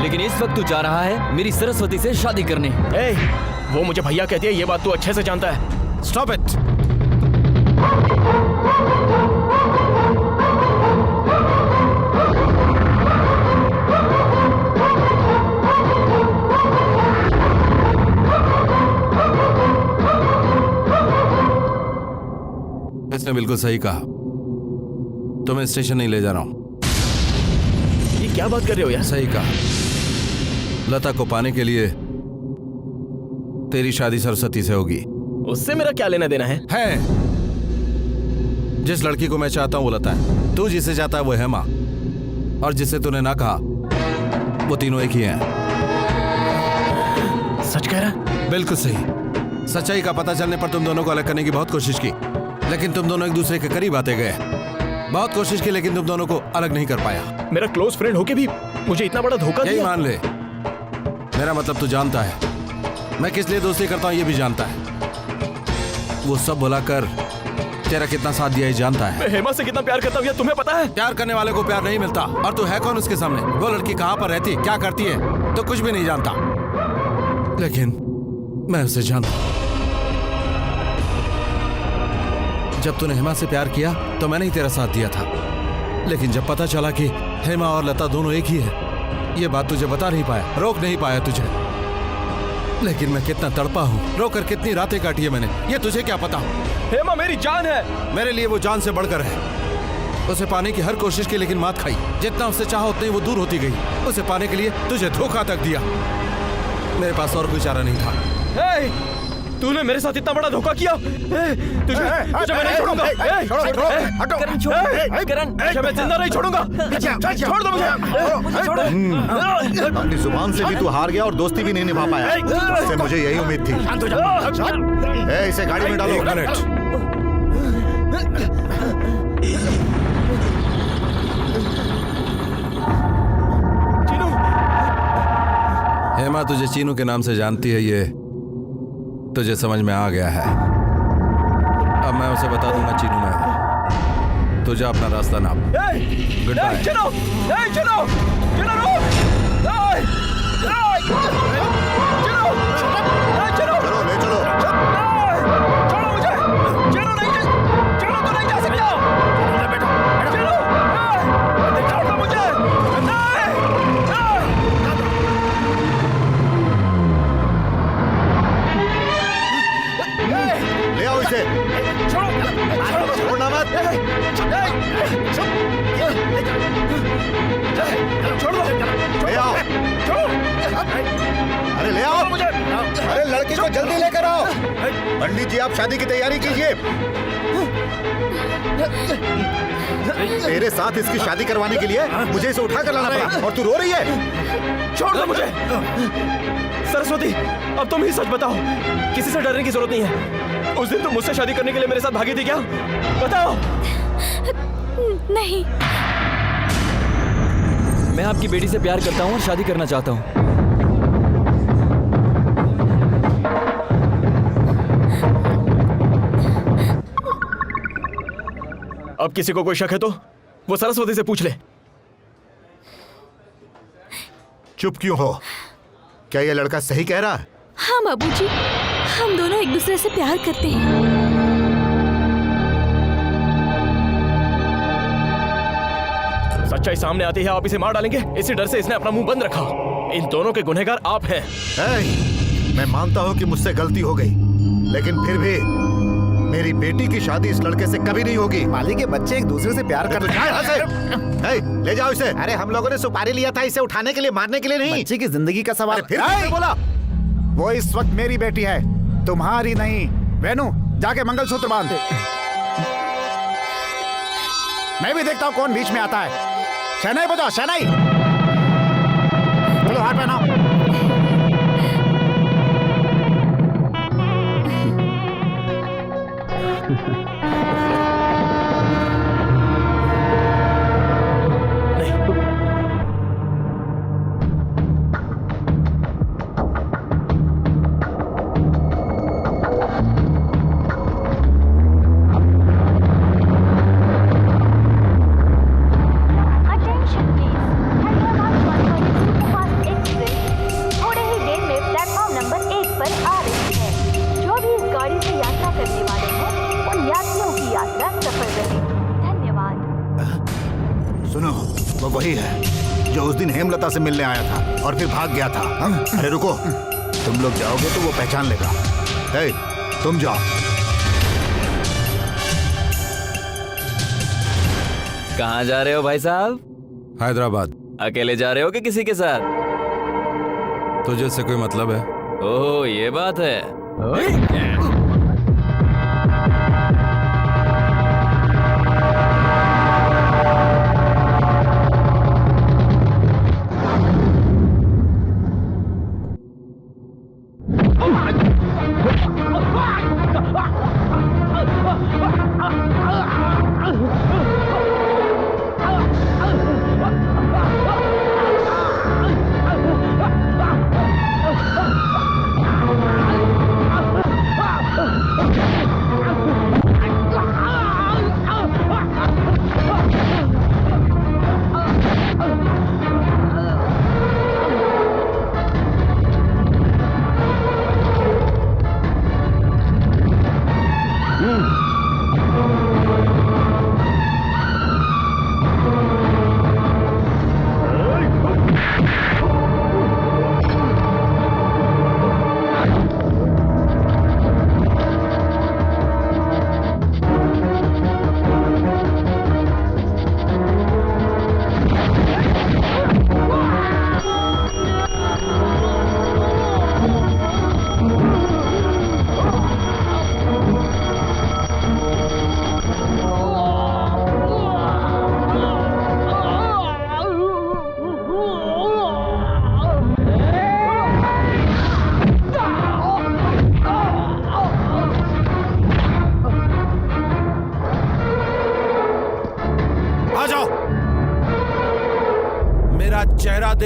लेकिन इस वक्त तू जा रहा है मेरी सरस्वती से शादी करने। वो मुझे भैया कहती है, ये बात तू अच्छे से जानता है। Stop it. इसने बिल्कुल सही कहा। तुम्हें स्टेशन नहीं ले जा रहा हूं। ये क्या बात कर रहे हो यार? सही कहा। लता को पाने के लिए तेरी शादी सरस्वती से होगी। उससे मेरा क्या लेना देना है? जिस लड़की को मैं चाहता हूं वो लता है, तू जिसे चाहता है वो हेमा, और जिसे तूने ना कहा वो तीनों एक ही हैं। सच कह रहा? बिल्कुल सही। सच्चाई का पता चलने पर तुम दोनों को अलग करने की बहुत कोशिश की, लेकिन तुम दोनों एक दूसरे के करीब आते गए। बहुत कोशिश की लेकिन तुम दोनों को अलग नहीं कर पाया। मेरा क्लोज फ्रेंड होके भी मुझे इतना बड़ा धोखा दिया। यही मान ले। मेरा मतलब तू जानता है मैं किस लिए दोस्ती करता हूँ, ये भी जानता है। वो सब बुलाकर तेरा कितना साथ दिया ये जानता है। मैं हेमा से कितना प्यार करता हूँ, तुम्हें पता है? प्यार करने वाले को प्यार नहीं मिलता। और तू है कौन उसके सामने? वो लड़की कहाँ पर रहती, क्या करती है, तो कुछ भी नहीं जानता। लेकिन मैं उसे जानता। जब तूने हेमा से प्यार किया तो मैंने ही तेरा साथ दिया था, लेकिन जब पता चला कि हेमा और लता दोनों एक ही है, ये बात तुझे बता नहीं पाया, रोक नहीं पाया तुझे। लेकिन मैं कितना तड़पा हूँ, रोकर कितनी रातें काटी है मैंने, ये तुझे क्या पता। हेमा मेरी जान है। मेरे लिए वो जान से बढ़कर है। उसे पाने की हर कोशिश की लेकिन मात खाई। जितना उससे चाहा उतनी वो दूर होती गई। उसे पाने के लिए तुझे धोखा तक दिया। मेरे पास और कोई चारा नहीं था। तूने मेरे साथ इतना बड़ा धोखा किया। तुझे मैं नहीं छोड़ूंगा। मैं जिंदा नहीं छोड़ूंगा। छोड़ दो मुझे। अपनी जुबान से भी तू हार गया और दोस्ती भी नहीं निभा पाया। इससे मुझे यही उम्मीद थी। इसे गाड़ी में डालो। हेमा तुझे चीनू के नाम से जानती है, ये तुझे समझ में आ गया है। अब मैं उसे बता दूंगा चीनू मैं हूं। तुझे अपना रास्ता नाप। Good bye. चलो चलो चलो ले चलो। ले आओ इसे। छोड़ना मत। ले आओ। अरे ले आओ। अरे लड़की को जल्दी लेकर आओ। पंडित जी आप शादी की तैयारी कीजिए। तेरे साथ इसकी शादी करवाने के लिए मुझे इसे उठा कर लाना पड़ा और तू रो रही है। छोड़ दो मुझे। सरस्वती, अब तुम ही सच बताओ, किसी से डरने की जरूरत नहीं है। उस दिन तुम मुझसे शादी करने के लिए मेरे साथ भागी थी क्या? बताओ। नहीं, मैं आपकी बेटी से प्यार करता हूँ और शादी करना चाहता हूँ। अब किसी को कोई शक है तो वो सरस्वती से पूछ ले। चुप क्यों हो? क्या ये लड़का सही कह रहा है? हाँ बाबूजी, हम दोनों एक दूसरे से प्यार करते हैं। सच्चाई सामने आती है, आप इसे मार डालेंगे। इसी डर से इसने अपना मुंह बंद रखा। इन दोनों के गुनहगार आप हैं। मैं मानता हूँ कि मुझसे गलती हो गई, लेकिन फिर भी मेरी बेटी की शादी इस लड़के से कभी नहीं होगी। मालिक के बच्चे एक दूसरे से प्यार करते हैं। ले जाओ इसे। अरे हम लोगों ने सुपारी लिया था इसे उठाने के लिए, मारने के लिए नहीं। बच्चे की जिंदगी का सवाल। फिर बोला वो इस वक्त मेरी बेटी है, तुम्हारी नहीं। वेनु, जाके मंगलसूत्र बांध। मैं भी देखता हूँ कौन बीच में आता है। शहनाई बजाओ, शहनाई। चलो हाथ पहनाओ। हेमलता से मिलने आया था और फिर भाग गया था। अरे रुको, तुम लोग जाओगे तो वो पहचान लेगा। हे, तुम जाओ। कहाँ जा रहे हो भाई साहब? हैदराबाद। अकेले जा रहे हो कि किसी के साथ? तुझे से कोई मतलब है? ओह, ये बात है।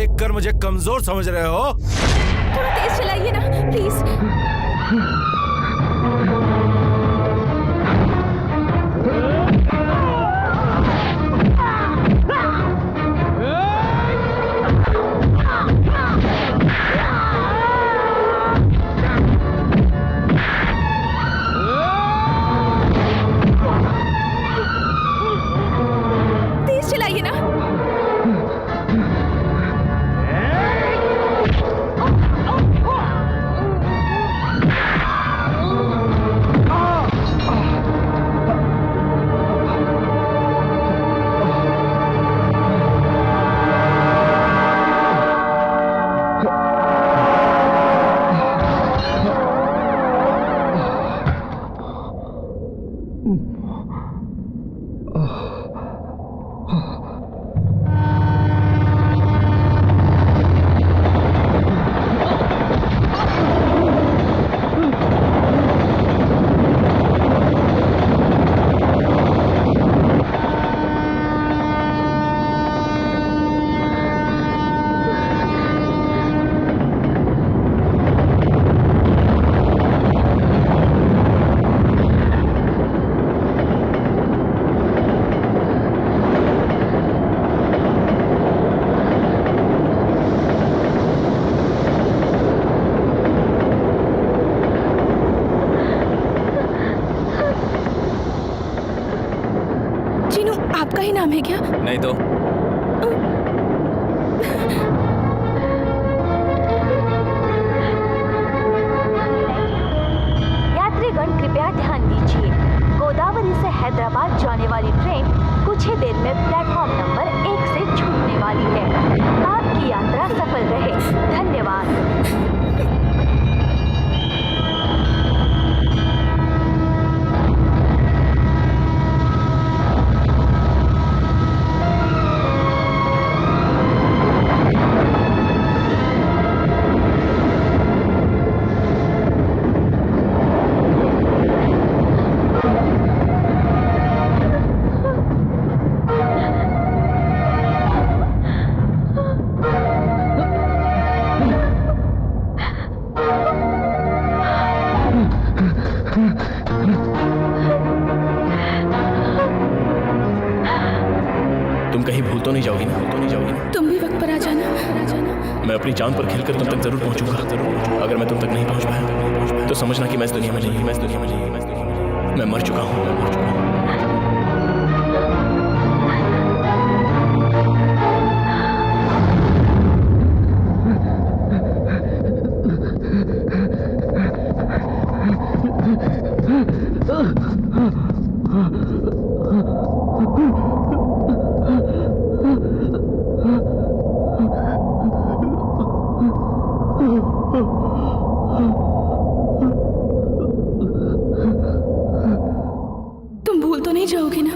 देखकर मुझे कमजोर समझ रहे हो? थोड़ा तेज चलाइए ना प्लीज। तेज चलाइए ना। चीनू, आपका ही नाम है क्या? नहीं तो यात्रीगण कृपया ध्यान दीजिए, गोदावरी से हैदराबाद जाने वाली ट्रेन कुछ ही देर में प्लेटफॉर्म नंबर 1 से छूटने वाली है। आपकी यात्रा सफल रहे। धन्यवाद। तुम कहीं भूल तो नहीं जाओगी ना? तुम भी वक्त पर आ जाना। मैं अपनी जान पर खेलकर तुम तक जरूर पहुंचूंगा। अगर मैं तुम तक नहीं पहुंच पाया तो समझना कि मैं इस दुनिया में नहीं हूं। मैं मर चुका हूं। तुम भूल तो नहीं जाओगे ना?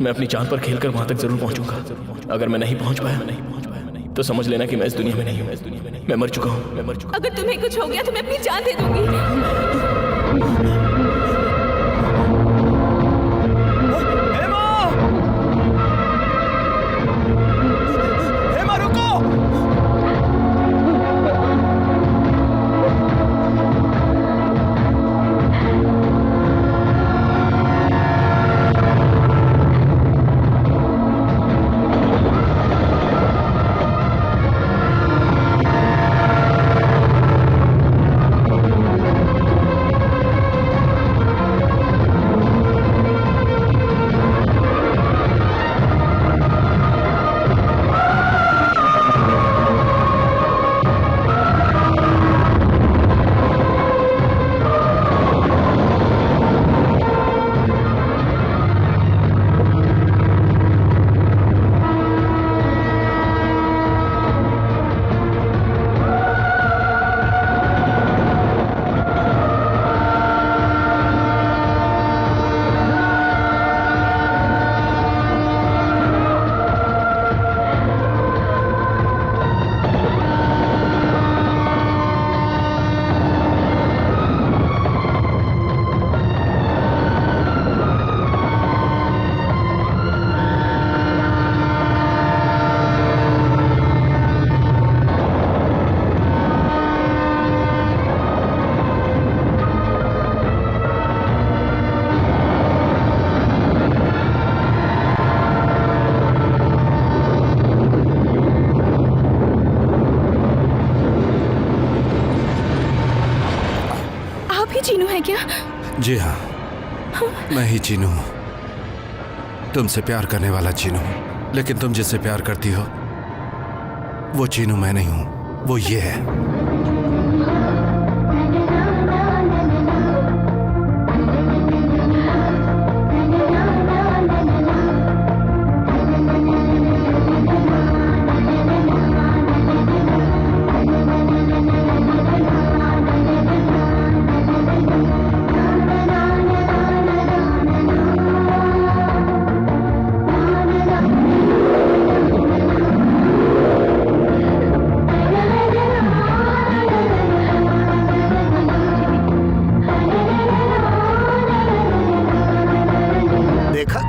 मैं अपनी जान पर खेलकर वहां तक जरूर पहुंचूंगा। अगर मैं नहीं पहुंच पाया तो समझ लेना कि मैं इस दुनिया में नहीं हूं। मैं मर चुका हूं। अगर तुम्हें कुछ हो गया तो मैं अपनी जान दे दूंगी। चीनू है क्या? जी हाँ, मैं ही चीनू हूँ, तुमसे प्यार करने वाला चीनू हूँ। लेकिन तुम जिससे प्यार करती हो वो चीनू मैं नहीं हूँ, वो ये है।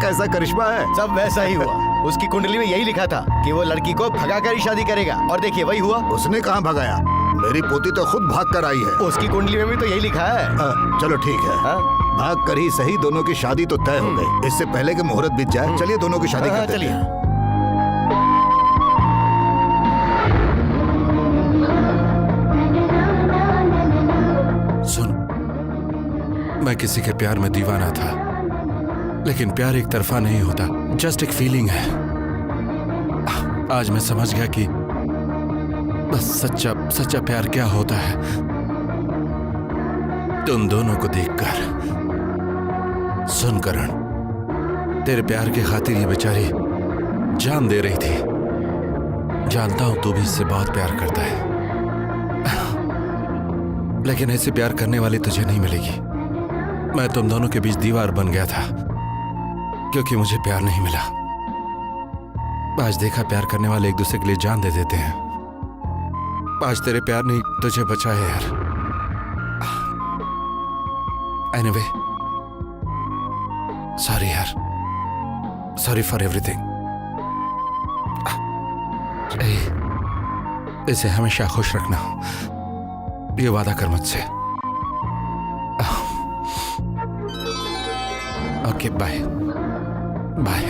कैसा करिश्मा है। सब वैसा ही हुआ। उसकी कुंडली में यही लिखा था कि वो लड़की को भगाकर ही शादी करेगा, और देखिए वही हुआ। उसने कहाँ भगाया? मेरी पोती तो खुद भाग कर आई है। उसकी कुंडली में भी तो यही लिखा है। चलो ठीक है, भाग कर ही सही, दोनों की शादी तो तय हो गई। इससे पहले कि मुहूर्त बीत जाए, चलिए दोनों की शादी करते हैं। चलिए। सुन, मैं किसी के प्यार में दीवाना था, लेकिन प्यार एक तरफा नहीं होता, जस्ट एक फीलिंग है। आज मैं समझ गया कि बस सच्चा प्यार क्या होता है। तुम दोनों को देखकर। सुन करण, तेरे प्यार की खातिर ये बेचारी जान दे रही थी। जानता हूं तू भी इससे बहुत प्यार करता है, लेकिन ऐसे प्यार करने वाली तुझे नहीं मिलेगी। मैं तुम दोनों के बीच दीवार बन गया था क्योंकि मुझे प्यार नहीं मिला। आज देखा, प्यार करने वाले एक दूसरे के लिए जान दे देते हैं। आज तेरे प्यार ने तुझे बचाया यार। एनीवे, सॉरी यार, सॉरी फॉर एवरीथिंग। इसे हमेशा खुश रखना, ये वादा कर मुझसे। Okay, bye bye.